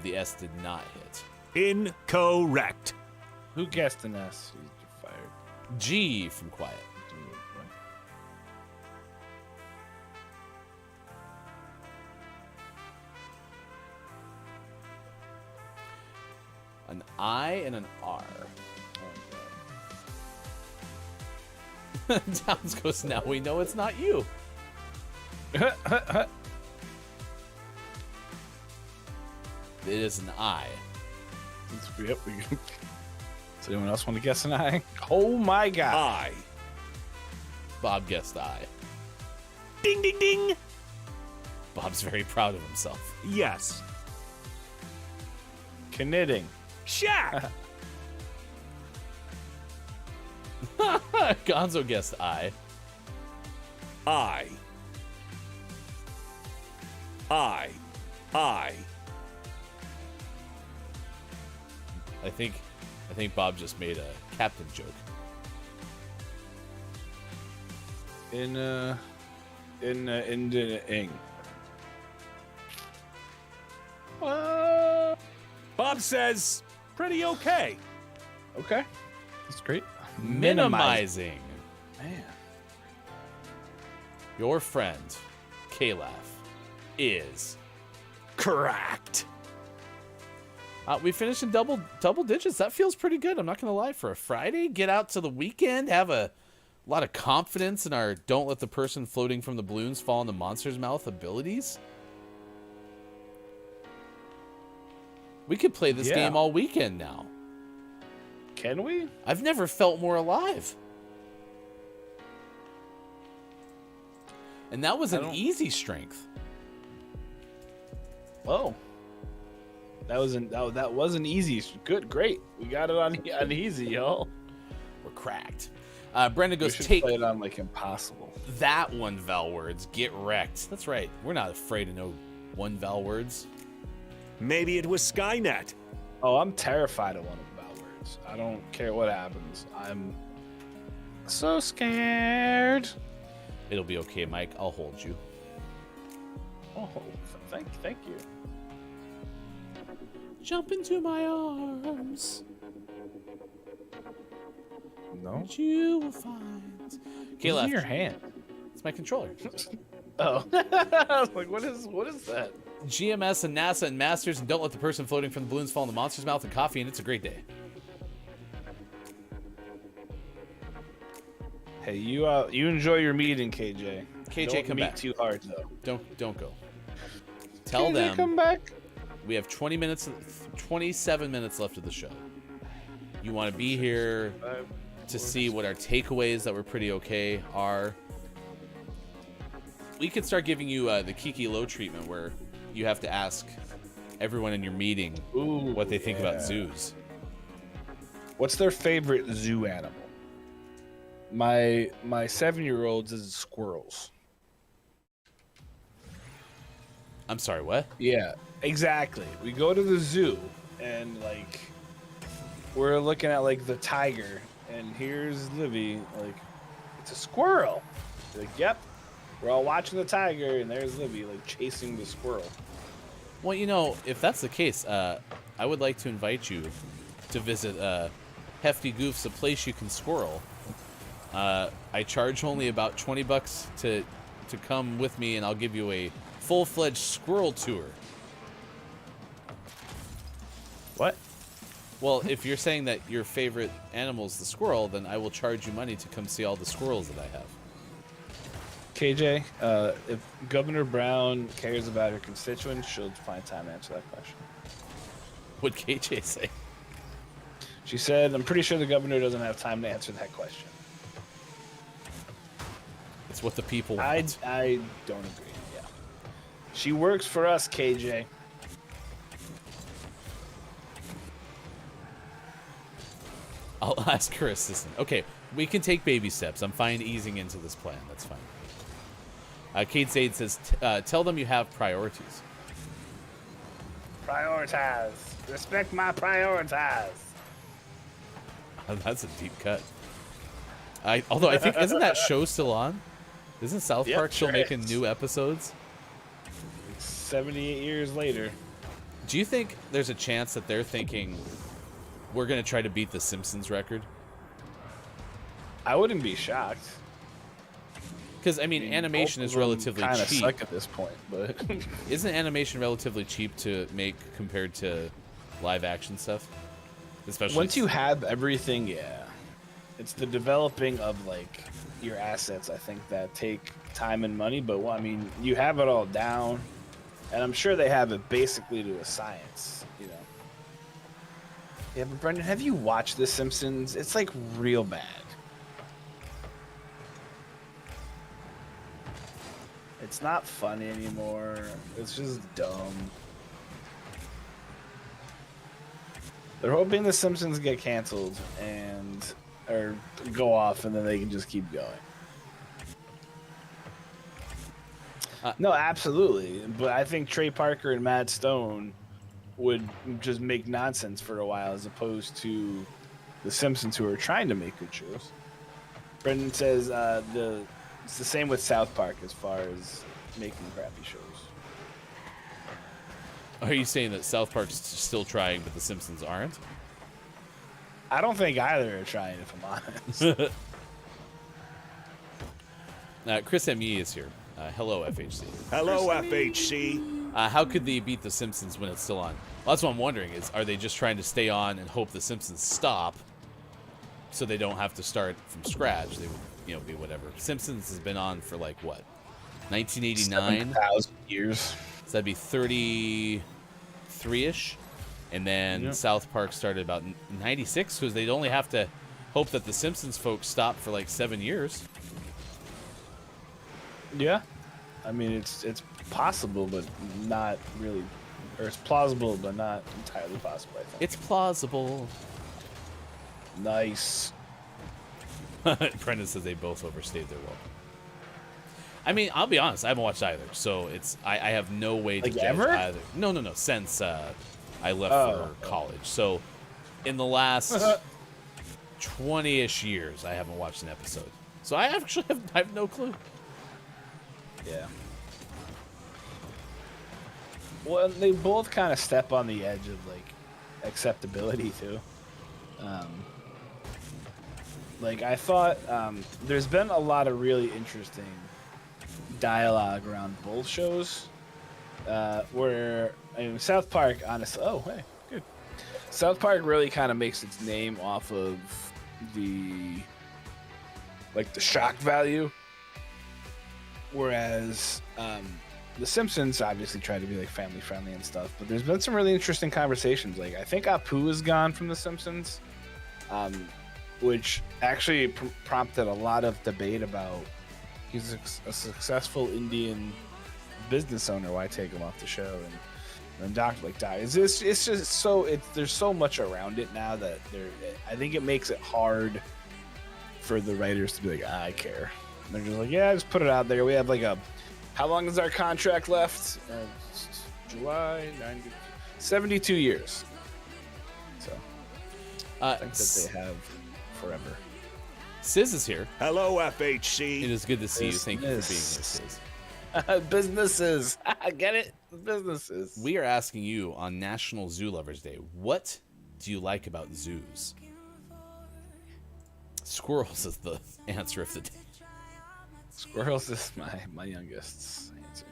The S did not hit. Incorrect. Who guessed an S? You're fired. G from Quiet. An I and an R. Downs goes, now we know it's not you. It is an I. Yep. Does anyone else want to guess an I? Oh my God. I. Bob guessed I. Ding, ding, ding. Bob's very proud of himself. Yes. Knitting. Shaq. Gonzo guessed I. I. I think Bob just made a captain joke. In ing. Bob says, pretty okay. Okay. That's great. Minimizing. Man. Your friend, Kalaf, is correct. We finished in double digits. That feels pretty good. I'm not going to lie. For a Friday, get out to the weekend, have a lot of confidence in our don't let the person floating from the balloons fall in the monster's mouth abilities. We could play this game all weekend now. Can we? I've never felt more alive. And that was an easy strength. Whoa. That wasn't easy. Good, great. We got it on easy, y'all. We're cracked. Brendan goes, we should take play it on like impossible. That 1 vowel words. Get wrecked. That's right. We're not afraid of no 1 vowel words. Maybe it was Skynet. Oh, I'm terrified of 1 vowel words. I don't care what happens. I'm so scared. It'll be okay, Mike. I'll hold you. Oh, thank you. Jump into my arms. No. You will find. What's in your hand? It's my controller. Oh. I was like, what is that? GMS and NASA and Masters, and don't let the person floating from the balloons fall in the monster's mouth, and coffee, and it's a great day. Hey, you enjoy your meeting, KJ. KJ, don't come meet back. too hard though. Don't go. Tell KJ, them. Come back. We have 27 minutes left of the show. You want to be here to see what our takeaways that were pretty okay are. We could start giving you the Kiki Low treatment, where you have to ask everyone in your meeting what they think about zoos. What's their favorite zoo animal? My 7-year-old's is squirrels. I'm sorry, what? Yeah, exactly. We go to the zoo and like we're looking at like the tiger, and here's Livy, like, it's a squirrel. Like, yep. We're all watching the tiger, and there's Livy like chasing the squirrel. Well, if that's the case, I would like to invite you to visit Hefty Goof's A Place You Can Squirrel. I charge only about $20 to come with me, and I'll give you a full-fledged squirrel tour. What? Well, if you're saying that your favorite animal is the squirrel, then I will charge you money to come see all the squirrels that I have. KJ, if Governor Brown cares about her constituents, she'll find time to answer that question. What'd KJ say? She said, I'm pretty sure the governor doesn't have time to answer that question. It's what the people want. I don't agree, yeah. She works for us, KJ. I'll ask her assistant. Okay, we can take baby steps. I'm fine easing into this plan. That's fine. Kate Zade says, tell them you have priorities. Prioritize. Respect my prioritize. That's a deep cut. Although I think, isn't that show still on? Isn't South Park still making new episodes? 78 years later. Do you think there's a chance that they're thinking, we're going to try to beat the Simpsons record? I wouldn't be shocked. Because, I mean, animation is relatively cheap. Kind of suck at this point, but... Isn't animation relatively cheap to make compared to live action stuff? Especially once you have everything, yeah. It's the developing of, like, your assets, I think, that take time and money. But, well, I mean, you have it all down. And I'm sure they have it basically to a science, you know. Yeah, but Brendan, have you watched The Simpsons? It's, like, real bad. It's not funny anymore. It's just dumb. They're hoping The Simpsons get canceled or go off, and then they can just keep going. No, absolutely. But I think Trey Parker and Matt Stone would just make nonsense for a while, as opposed to The Simpsons, who are trying to make good shows. Brendan says it's the same with South Park as far as making crappy shows. Are you saying that South Park's still trying, but the Simpsons aren't? I don't think either are trying, if I'm honest. Chris M.E. is here. Hello, FHC. Hello, FHC. How could they beat the Simpsons when it's still on? Well, that's what I'm wondering, is are they just trying to stay on and hope the Simpsons stop so they don't have to start from scratch? They would, be whatever. Simpsons has been on for, like, what? 1989? 7,000 years. So that'd be 33-ish. And then South Park started about 96, because they'd only have to hope that the Simpsons folks stop for like 7 years. Yeah. I mean, it's possible, but not really. Or it's plausible, but not entirely possible, I think. It's plausible. Nice. Brendan says they both overstayed their welcome. I mean, I'll be honest, I haven't watched either, so I have no way to judge either. No, since I left for college. So in the last 20-ish years, I haven't watched an episode. So I actually have no clue. Yeah. Well, they both kind of step on the edge of, like, acceptability, too. Like, I thought there's been a lot of really interesting dialogue around both shows, where South Park, honestly, good. South Park really kind of makes its name off of the shock value, whereas The Simpsons obviously try to be like family friendly and stuff. But there's been some really interesting conversations. Like, I think Apu is gone from The Simpsons, which actually prompted a lot of debate about. He's a successful Indian business owner. Why take him off the show? And Doctor it's just so there's so much around it now that I think it makes it hard for the writers to be like, I care. And they're just like, yeah, just put it out there. We have like how long is our contract left? July 72 years. So I think that they have forever. Sizz is here. Hello, FHC. It is good to see you. Thank you for being here, Sizz. Businesses. Get it? Businesses. We are asking you on National Zoo Lovers Day, what do you like about zoos? Squirrels is the answer of the day. Squirrels is my youngest's answer.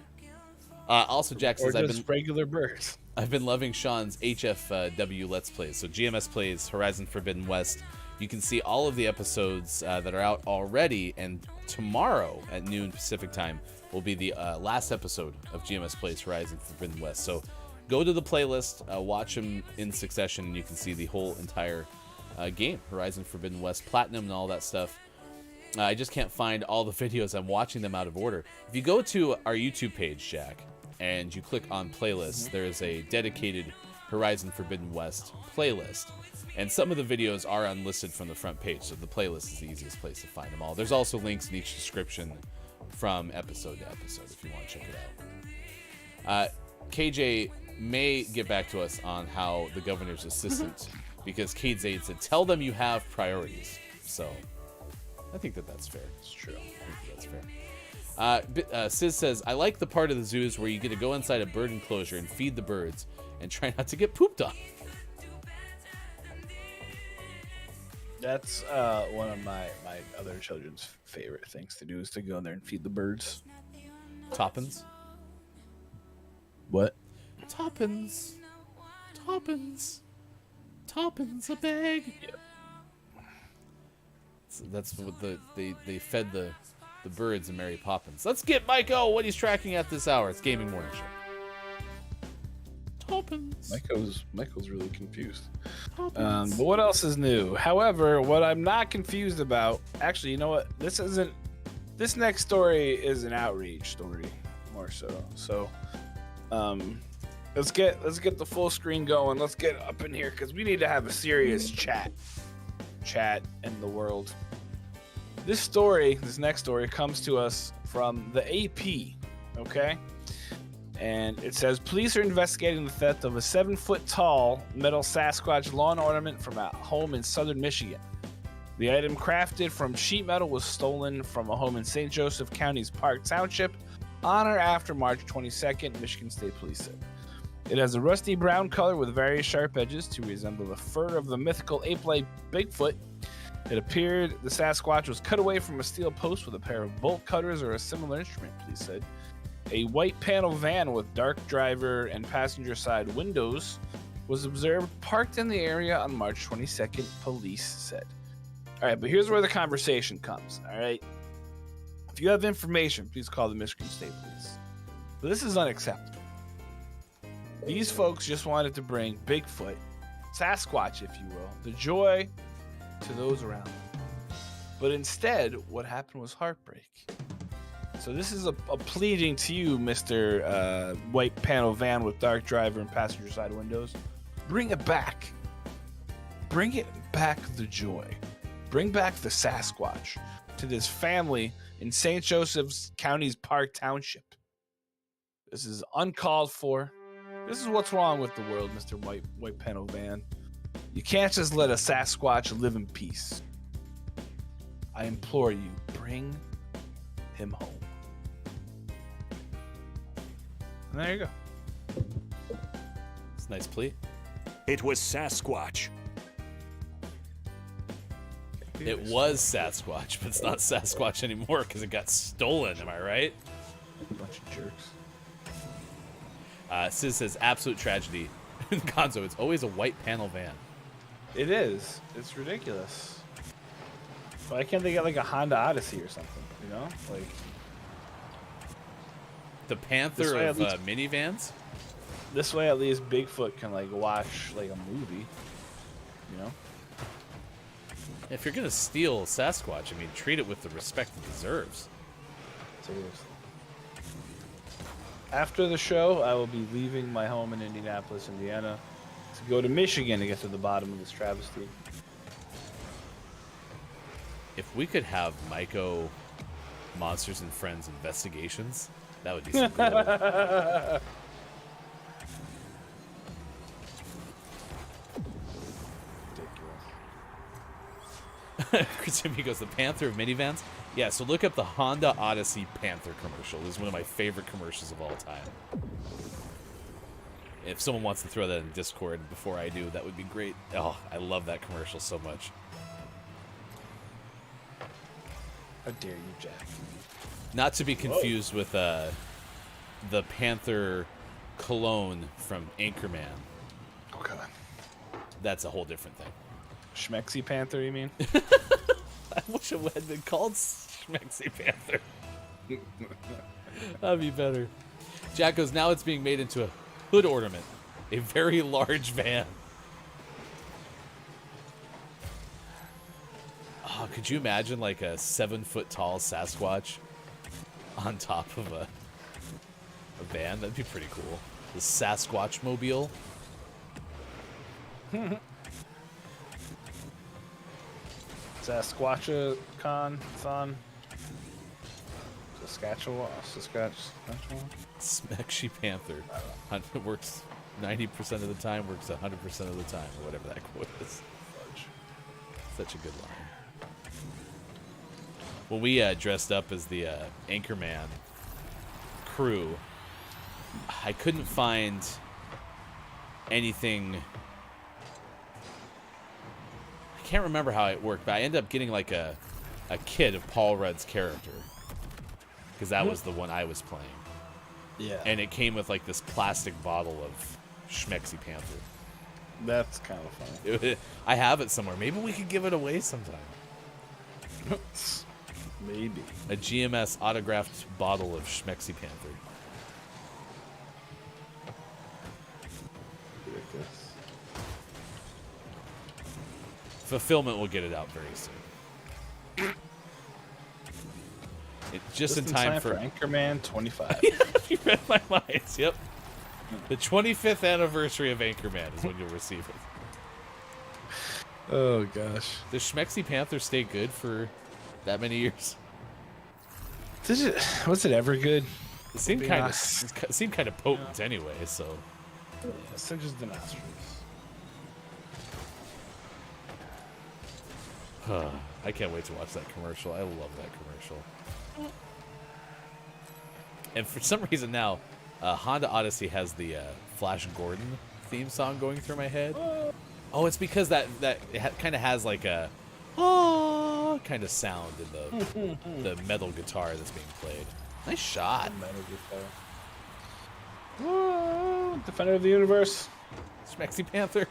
Also, Jack says, Or just regular birds. I've been loving Sean's HFW Let's Plays. So GMS Plays Horizon Forbidden West. You can see all of the episodes that are out already, and tomorrow at noon Pacific time will be the last episode of GMS Plays Horizon Forbidden West. So go to the playlist, watch them in succession, and you can see the whole entire game, Horizon Forbidden West Platinum and all that stuff. I just can't find all the videos. I'm watching them out of order. If you go to our YouTube page, Jack, and you click on playlists, there is a dedicated Horizon Forbidden West playlist. And some of the videos are unlisted from the front page, so the playlist is the easiest place to find them all. There's also links in each description from episode to episode if you want to check it out. KJ may get back to us on how the governor's assistant, because Kate Zaid said, tell them you have priorities. So I think that's fair. It's true. I think that's fair. Sis says, I like the part of the zoos where you get to go inside a bird enclosure and feed the birds and try not to get pooped on. That's one of my other children's favorite things to do, is to go in there and feed the birds. Toppins? What? Toppins. Toppins. Toppins a bag. Yep. So that's what they fed the birds and Mary Poppins. Let's get Mike-O what he's tracking at this hour. It's Gaming Morning Show. Toppins. Michael's really confused. But what else is new? However, what I'm not confused about, actually, you know what? This next story is an outreach story, more so. So, let's get the full screen going. Let's get up in here because we need to have a serious chat in the world. This next story comes to us from the AP. Okay. And it says, police are investigating the theft of a 7-foot-tall metal Sasquatch lawn ornament from a home in southern Michigan. The item, crafted from sheet metal, was stolen from a home in St. Joseph County's Park Township on or after March 22nd, Michigan State Police said. It has a rusty brown color with very sharp edges to resemble the fur of the mythical ape-like Bigfoot. It appeared the Sasquatch was cut away from a steel post with a pair of bolt cutters or a similar instrument, police said. A white panel van with dark driver and passenger side windows was observed parked in the area on March 22nd, police said. All right, but here's where the conversation comes, all right? If you have information, please call the Michigan State Police. But this is unacceptable. These folks just wanted to bring Bigfoot, Sasquatch, if you will, the joy to those around them. But instead, what happened was heartbreak. So this is a pleading to you, Mr. White panel van with dark driver and passenger side windows. Bring it back. Bring it back, the joy. Bring back the Sasquatch to this family in St. Joseph's County's Park Township. This is uncalled for. This is what's wrong with the world, Mr. White panel van. You can't just let a Sasquatch live in peace. I implore you, bring him home. And there you go. It's a nice plea. It was Sasquatch. It was Sasquatch, but it's not Sasquatch anymore because it got stolen. Am I right? Bunch of jerks. Sis says, absolute tragedy. Gonzo, it's always a white panel van. It is. It's ridiculous. Why can't they get like a Honda Odyssey or something? You know, like the Panther of minivans. This way, at least Bigfoot can like watch like a movie. You know. If you're gonna steal Sasquatch, I mean, treat it with the respect it deserves. Seriously. After the show, I will be leaving my home in Indianapolis, Indiana, to go to Michigan to get to the bottom of this travesty. If we could have Mike-O Monsters and Friends investigations, that would be some cool. Chris Jimmy goes, the Panther of minivans? Yeah, so look up the Honda Odyssey Panther commercial. This is one of my favorite commercials of all time. If someone wants to throw that in Discord before I do, that would be great. Oh, I love that commercial so much. How dare you, Jack? Not to be confused with the Panther cologne from Anchorman. Oh, God. That's a whole different thing. Schmexy Panther, you mean? I wish it had been called Schmexy Panther. That'd be better. Jack goes, now it's being made into a hood ornament. A very large van. Oh, could you imagine like a 7-foot tall Sasquatch on top of a van? That'd be pretty cool. The Sasquatch mobile. Sasquatch-con, thon. Saskatchewan. Smexy Panther. Works 90% of the time, works 100% of the time, or whatever that quote is. Such a good line. When we dressed up as the Anchorman crew, I couldn't find anything. I can't remember how it worked, but I ended up getting like a kit of Paul Rudd's character. Because that was the one I was playing. Yeah. And it came with like this plastic bottle of Schmexy Panther. That's kind of funny. I have it somewhere. Maybe we could give it away sometime. Maybe. A GMS autographed bottle of Schmexy Panther. Ridiculous. Fulfillment will get it out very soon. Just in time for Anchorman 25. You read my mind. Yep. The 25th anniversary of Anchorman is when you'll receive it. Oh gosh. Does Schmexy Panther stay good for that many years? Was it ever good? It seemed kind of potent anyway. So. Yeah, such as the nostrils. I can't wait to watch that commercial. I love that commercial. And for some reason now, Honda Odyssey has the Flash Gordon theme song going through my head. Oh, it's because that kind of has like a kind of sound in the metal guitar that's being played. Nice shot. Metal guitar. Whoa, Defender of the Universe. Schmexy Panther.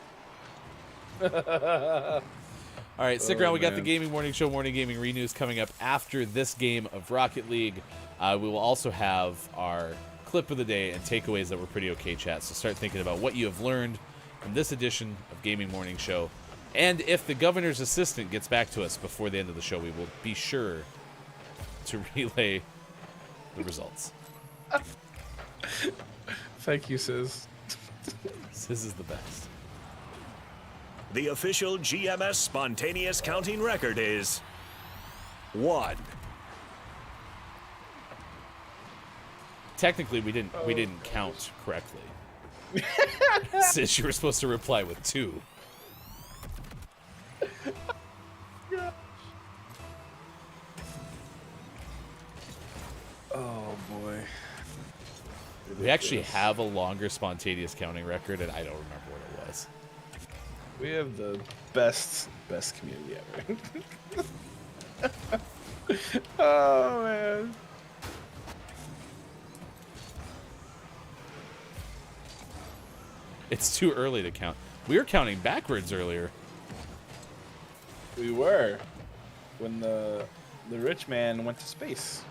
All right, stick around. We got the Gaming Morning Show, Morning Gaming Renews coming up after this game of Rocket League. We will also have our clip of the day and takeaways that were pretty okay, chat. So start thinking about what you have learned from this edition of Gaming Morning Show. And if the governor's assistant gets back to us before the end of the show, we will be sure to relay the results. Thank you, Sis. Sis is the best. The official GMS spontaneous counting record is 1. Technically, we didn't count correctly. Since you were supposed to reply with 2. Oh boy. We actually have a longer spontaneous counting record, and I don't remember what it was. We have the best community ever. Oh man. It's too early to count. We were counting backwards earlier. We were. When the rich man went to space.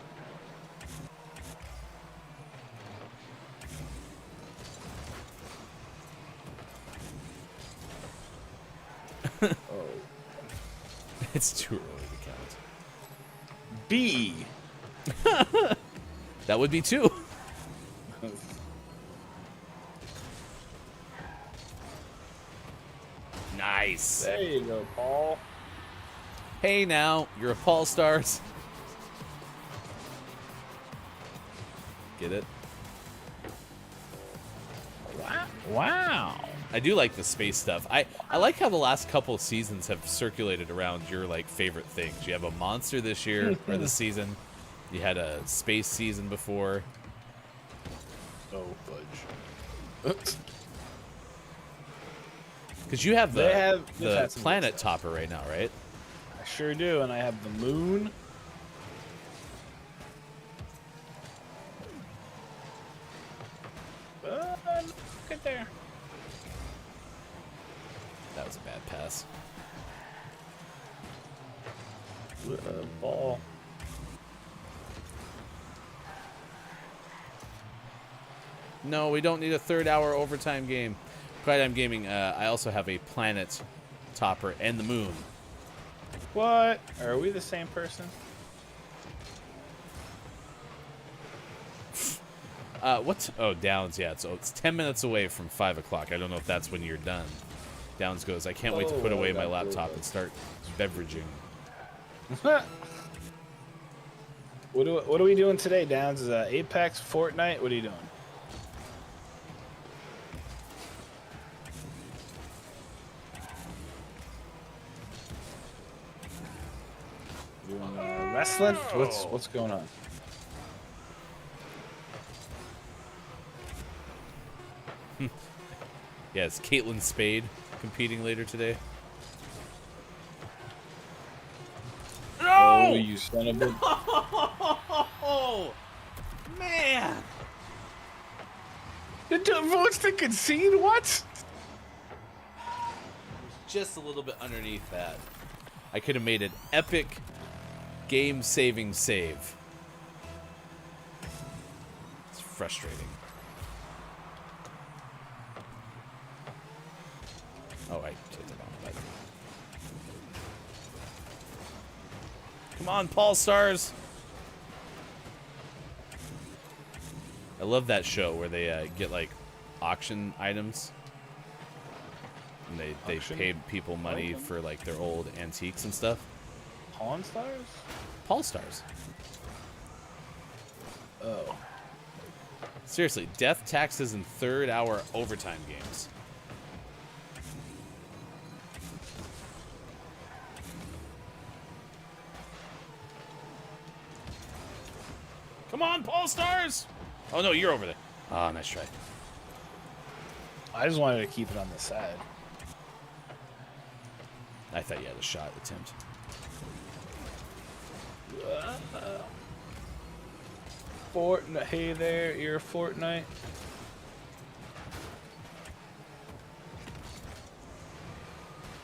Oh. It's too early to count. B. That would be 2. Nice. There you go, Paul. Hey now, you're a Paul Stars. Get it? Wow. I do like the space stuff. I like how the last couple of seasons have circulated around your like favorite things. You have a monster this year or this season. You had a space season before. Oh fudge! Because you have they've the had some planet topper right now, right? I sure do, and I have the moon. Look at there. That was a bad pass. Ball. No, we don't need a 3rd-hour overtime game. Quiet Time Gaming, I also have a planet topper and the moon. What? Are we the same person? What's... Oh, Downs, yeah. So it's 10 minutes away from 5 o'clock. I don't know if that's when you're done. Downs goes, I can't wait to put away my laptop and start beveraging. What are we doing today, Downs? Is Apex, Fortnite? What are you doing? Doing wrestling? What's going on? Yeah, it's Caitlin Spade competing later today. No! Oh, you son of a... Oh, man! What's the concede? What? Just a little bit underneath that. I could have made an epic game-saving save. It's frustrating. Oh, I hit the wrong button. Come on, Paul Stars! I love that show where they get, like, auction items. And they pay people money for, like, their old antiques and stuff. Pawn Stars? Paul Stars. Oh. Seriously, death, taxes, and 3rd-hour overtime games. Come on, Paul Stars! Oh, no, you're over there. Ah, nice try. I just wanted to keep it on the side. I thought you had a shot attempt. Fortnite. Hey there, you're a Fortnite.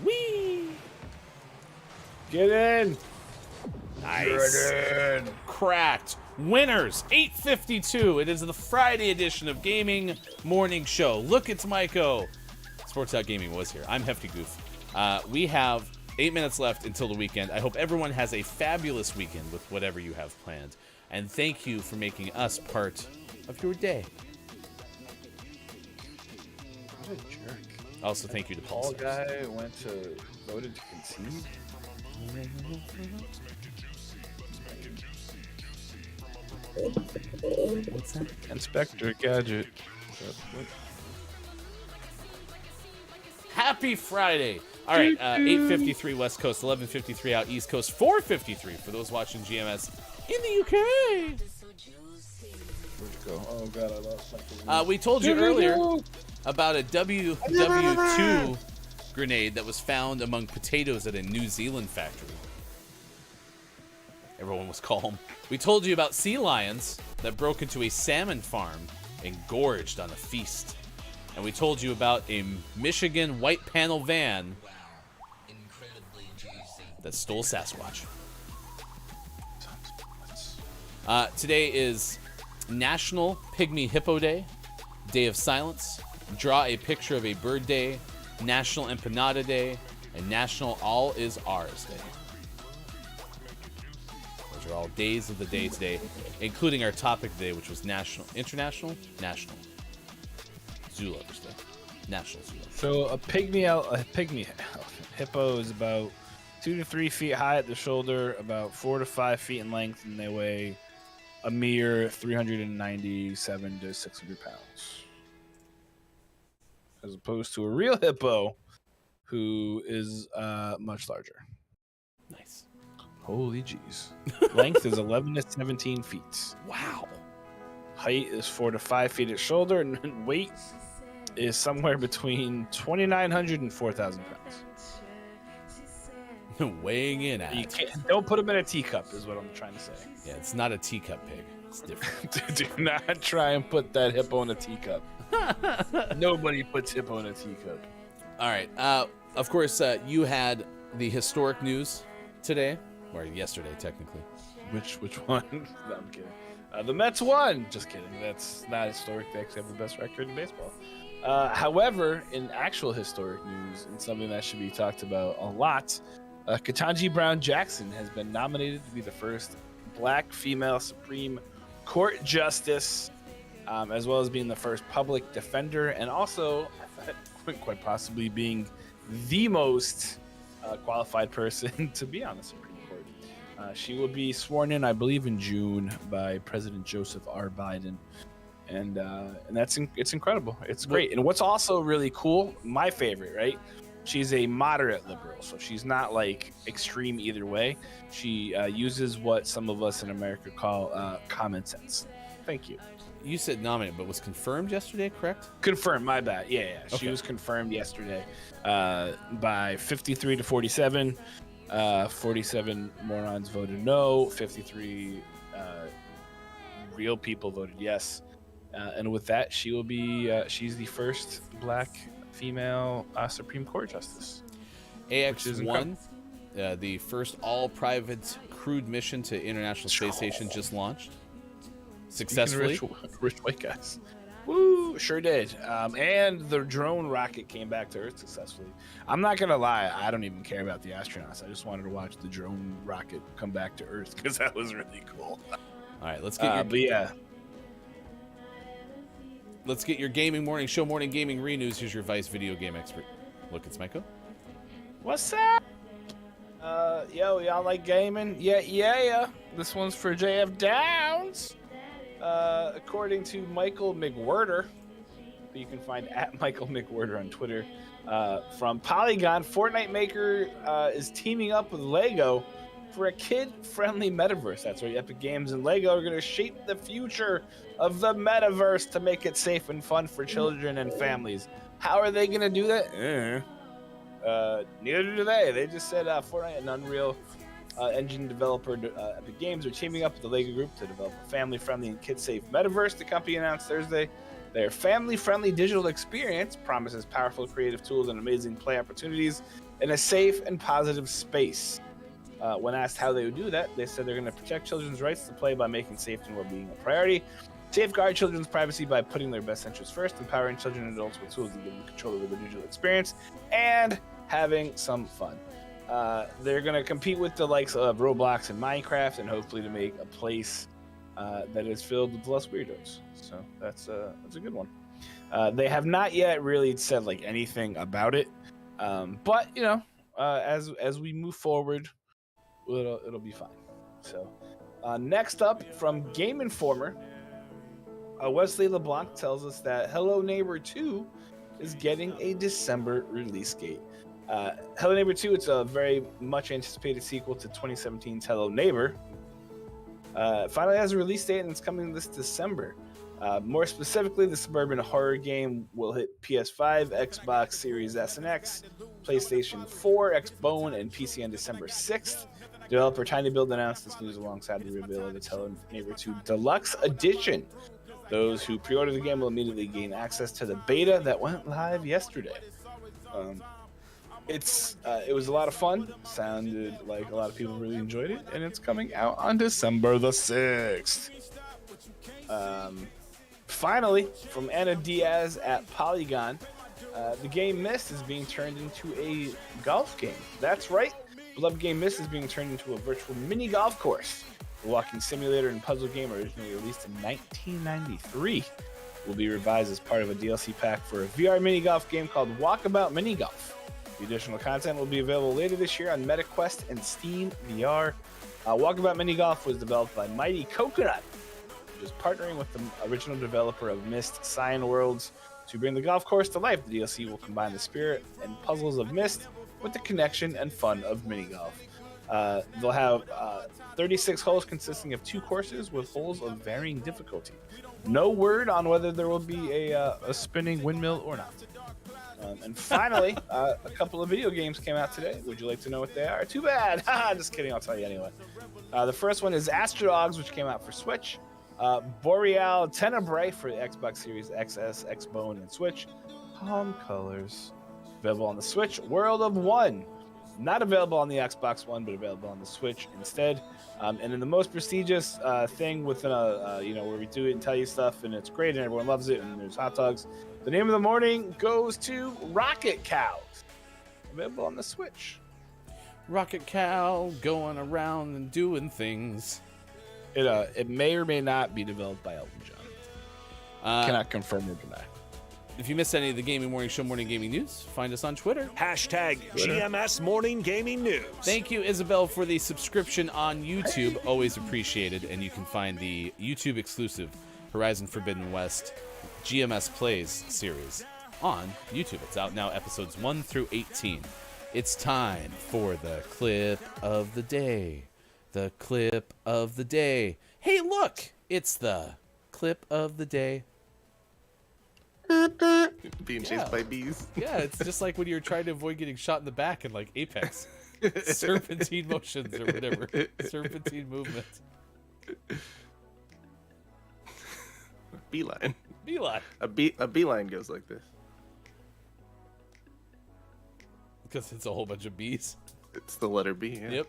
Whee! Get in! Nice. Get in! Cracked. Winners, 8:52. It is the Friday edition of Gaming Morning Show. Look, it's Myko. Sports Out Gaming was here. I'm Hefty Goof. We have 8 minutes left until the weekend. I hope everyone has a fabulous weekend with whatever you have planned. And thank you for making us part of your day. What a jerk. Also, thank you to Paul. Paul guy voted to concede. What's that? Inspector Gadget. Happy Friday. All right, 8:53 West Coast, 11:53 out East Coast, 4:53 for those watching GMS in the UK. Where'd you go? Oh, God, I lost something. We told you earlier about a WW2 grenade that was found among potatoes at a New Zealand factory. Everyone was calm. We told you about sea lions that broke into a salmon farm and gorged on a feast. And we told you about a Michigan white panel van that stole Sasquatch. Today is National Pygmy Hippo Day, Day of Silence, Draw a Picture of a Bird Day, National Empanada Day, and National All Is Ours Day. Those are all days of the day today, including our topic today, which was National Zoo Lovers Day. National Zoo Lovers. So a pygmy hippo is about 2 to 3 feet high at the shoulder, about 4 to 5 feet in length, and they weigh a mere 397 to 600 pounds. as opposed to a real hippo, who is much larger. Nice. Holy jeez. Length is 11 to 17 feet. Wow. Height is 4 to 5 feet at shoulder, and weight is somewhere between 2,900 and 4,000 pounds. Weighing in at. Don't put him in a teacup, is what I'm trying to say. Yeah, it's not a teacup pig. It's different. Do not try and put that hippo in a teacup. Nobody puts hippo in a teacup. All right. Of course, you had the historic news today, or yesterday, technically. Which one? No, I'm kidding. The Mets won. Just kidding. That's not historic. They actually have the best record in baseball. However, in actual historic news, and something that should be talked about a lot, Ketanji Brown Jackson has been nominated to be the first Black female Supreme Court Justice, as well as being the first public defender, and also quite possibly being the most qualified person to be on the Supreme Court. She will be sworn in, I believe, in June by President Joseph R. Biden, and it's incredible. It's great. And what's also really cool, my favorite, right? She's a moderate liberal, so she's not like extreme either way. She uses what some of us in America call common sense. Thank you. You said nominated, but was confirmed yesterday, correct? Confirmed, my bad. Yeah. Okay. She was confirmed yesterday by 53 to 47. 47 morons voted no. 53 real people voted yes. And with that, she will be. She's the first Black female Supreme Court justice. AX-1, the first all-private crewed mission to International Space Station, just launched successfully. Rich white guys. Woo, sure did. And the drone rocket came back to Earth successfully. I'm not gonna lie, I don't even care about the astronauts. I just wanted to watch the drone rocket come back to Earth because that was really cool. All right, let's get Let's get your gaming morning show, morning gaming re-news. Here's your Vice video game expert. Look, it's Michael. What's up? Yo, y'all like gaming? Yeah. This one's for JF Downs. According to Michael McWhirter, who you can find at Michael McWhirter on Twitter, from Polygon, Fortnite maker is teaming up with Lego for a kid-friendly metaverse. That's right, Epic Games and Lego are going to shape the future of the metaverse to make it safe and fun for children and families. How are they going to do that? Neither do they. They just said Fortnite and Unreal Engine developer Epic Games are teaming up with the Lego Group to develop a family-friendly and kid-safe metaverse. The company announced Thursday their family-friendly digital experience promises powerful creative tools and amazing play opportunities in a safe and positive space. When asked how they would do that, they said they're going to protect children's rights to play by making safety and well-being a priority, safeguard children's privacy by putting their best interests first, empowering children and adults with tools to give them control over the digital experience, and having some fun. They're going to compete with the likes of Roblox and Minecraft, and hopefully to make a place that is filled with less weirdos. So that's a good one. They have not yet really said like anything about it, but you know, as we move forward, it'll be fine. So next up from Game Informer, Wesley LeBlanc tells us that Hello Neighbor 2 is getting a December release date. Hello Neighbor 2, it's a very much anticipated sequel to 2017's Hello Neighbor. Finally has a release date and it's coming this December. More specifically, the suburban horror game will hit PS5, Xbox Series S and X, PlayStation 4, Xbone, and PC on December 6th. Developer Tiny Build announced this news alongside the reveal of its Hello Neighbor 2 Deluxe Edition. Those who pre-order the game will immediately gain access to the beta that went live yesterday. It was a lot of fun. Sounded like a lot of people really enjoyed it, and it's coming out on December the 6th. Finally, from Anna Diaz at Polygon, the game Myst is being turned into a golf game. That's right. Beloved game Myst is being turned into a virtual mini golf course. The walking simulator and puzzle game, originally released in 1993, will be revised as part of a DLC pack for a VR mini golf game called Walkabout Mini Golf. The additional content will be available later this year on MetaQuest and Steam VR. Walkabout Mini Golf was developed by Mighty Coconut, which is partnering with the original developer of Myst, Cyan Worlds, To bring the golf course to life, the DLC will combine the spirit and puzzles of Myst with the connection and fun of mini golf. They'll have 36 holes consisting of 2 courses with holes of varying difficulty. No word on whether there will be a spinning windmill or not. And finally, a couple of video games came out today. Would you like to know what they are? Too bad. Just kidding. I'll tell you anyway. The first one is Astro Dogs, which came out for Switch. Boreal Tenebrae for the Xbox Series XS, Xbone, and Switch. Palm Colors. Available on the Switch. World of One. Not available on the Xbox One, but available on the Switch instead. And then the most prestigious thing within where we do it and tell you stuff, and it's great, and everyone loves it, and there's hot dogs. The name of the morning goes to Rocket Cow. Available on the Switch. Rocket Cow going around and doing things. It may or may not be developed by Elton John. Cannot confirm or deny. If you missed any of the Gaming Morning Show Morning Gaming News, find us on Twitter. Hashtag GMS Morning Gaming News. Thank you, Isabel, for the subscription on YouTube. Hey. Always appreciated. And you can find the YouTube exclusive Horizon Forbidden West GMS Plays series on YouTube. It's out now, episodes 1 through 18. It's time for the clip of the day. The clip of the day. Hey, look! It's the clip of the day. Being chased by bees. Yeah, it's just like when you're trying to avoid getting shot in the back in like Apex. Serpentine motions or whatever. Serpentine movement. Beeline. Beeline. A beeline goes like this. Because it's a whole bunch of bees. It's the letter B, yeah. Yep.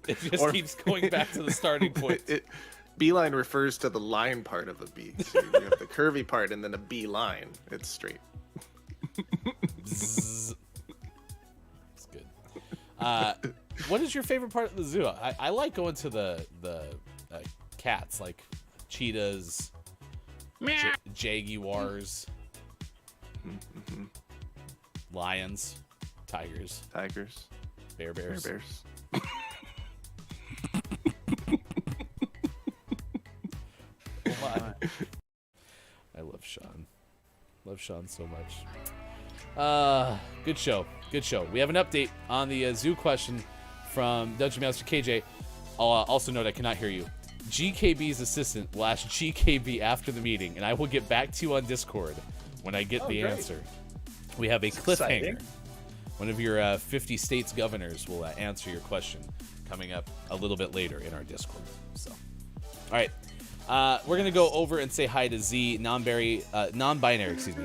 It just keeps going back to the starting point. Beeline refers to the line part of a bee. So you have the curvy part and then a bee line. It's straight. It's good. What is your favorite part of the zoo? I like going to the cats, like cheetahs, jaguars, lions, tigers, bears. I love Sean. Love Sean so much. Good show. Good show. We have an update on the zoo question from Dungeon Master KJ. Also note I cannot hear you. GKB's assistant will ask GKB after the meeting, and I will get back to you on Discord when I get the answer. We have a cliffhanger. One of your 50 states governors will answer your question coming up a little bit later in our Discord. So, all right. We're going to go over and say hi to Z, non-binary,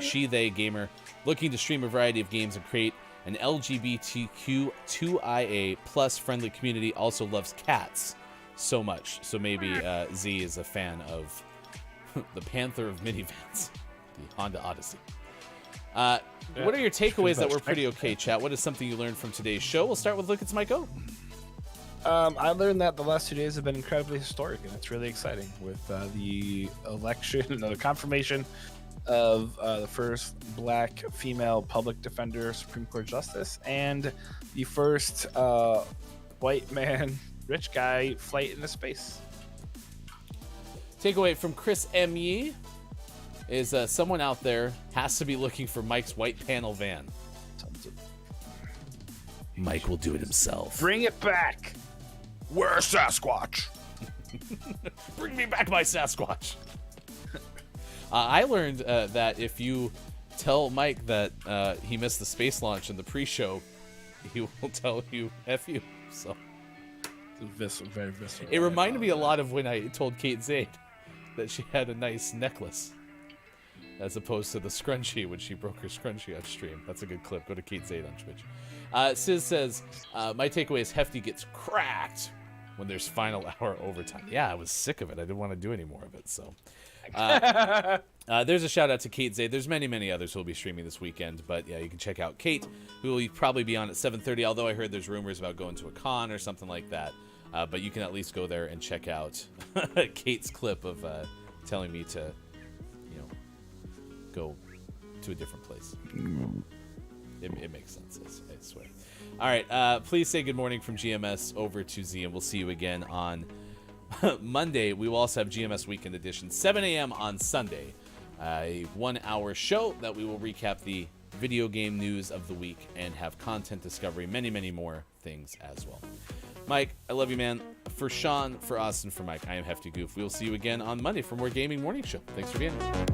she, they gamer, looking to stream a variety of games and create an LGBTQ2IA plus friendly community, also loves cats so much. So maybe Z is a fan of the Panther of minivans, the Honda Odyssey. What are your takeaways that were pretty okay, chat? What is something you learned from today's show? We'll start with Look, it's Mike O. I learned that the last 2 days have been incredibly historic, and it's really exciting with the election, the confirmation of the first black female public defender Supreme Court justice, and the first white man, rich guy flight into space. Takeaway from Chris M. Yee is someone out there has to be looking for Mike's white panel van. Mike will do it himself. Bring it back. Where's Sasquatch? Bring me back my Sasquatch. I learned that if you tell Mike that he missed the space launch in the pre-show, he will tell you F you. So very visceral. It reminded me a lot of when I told Kate Zaid that she had a nice necklace as opposed to the scrunchie when she broke her scrunchie on stream. That's a good clip. Go to Kate Zaid on Twitch. Sis says, my takeaway is Hefty gets cracked when there's final hour overtime. Yeah, I was sick of it. I didn't want to do any more of it. So there's a shout out to Kate Zaid. There's many others who will be streaming this weekend. But yeah, you can check out Kate, who will probably be on at 7:30, although I heard there's rumors about going to a con or something like that. But you can at least go there and check out Kate's clip of telling me to, go to a different place. It makes sense, I swear. All right, please say good morning from GMS over to Z, and we'll see you again on Monday. We will also have GMS Weekend Edition, 7 a.m. on Sunday. a 1-hour show that we will recap the video game news of the week and have content discovery, many, many more things as well. Mike, I love you, man. For Sean, for us, and for Mike, I am Hefty Goof. We will see you again on Monday for more Gaming Morning Show. Thanks for being here.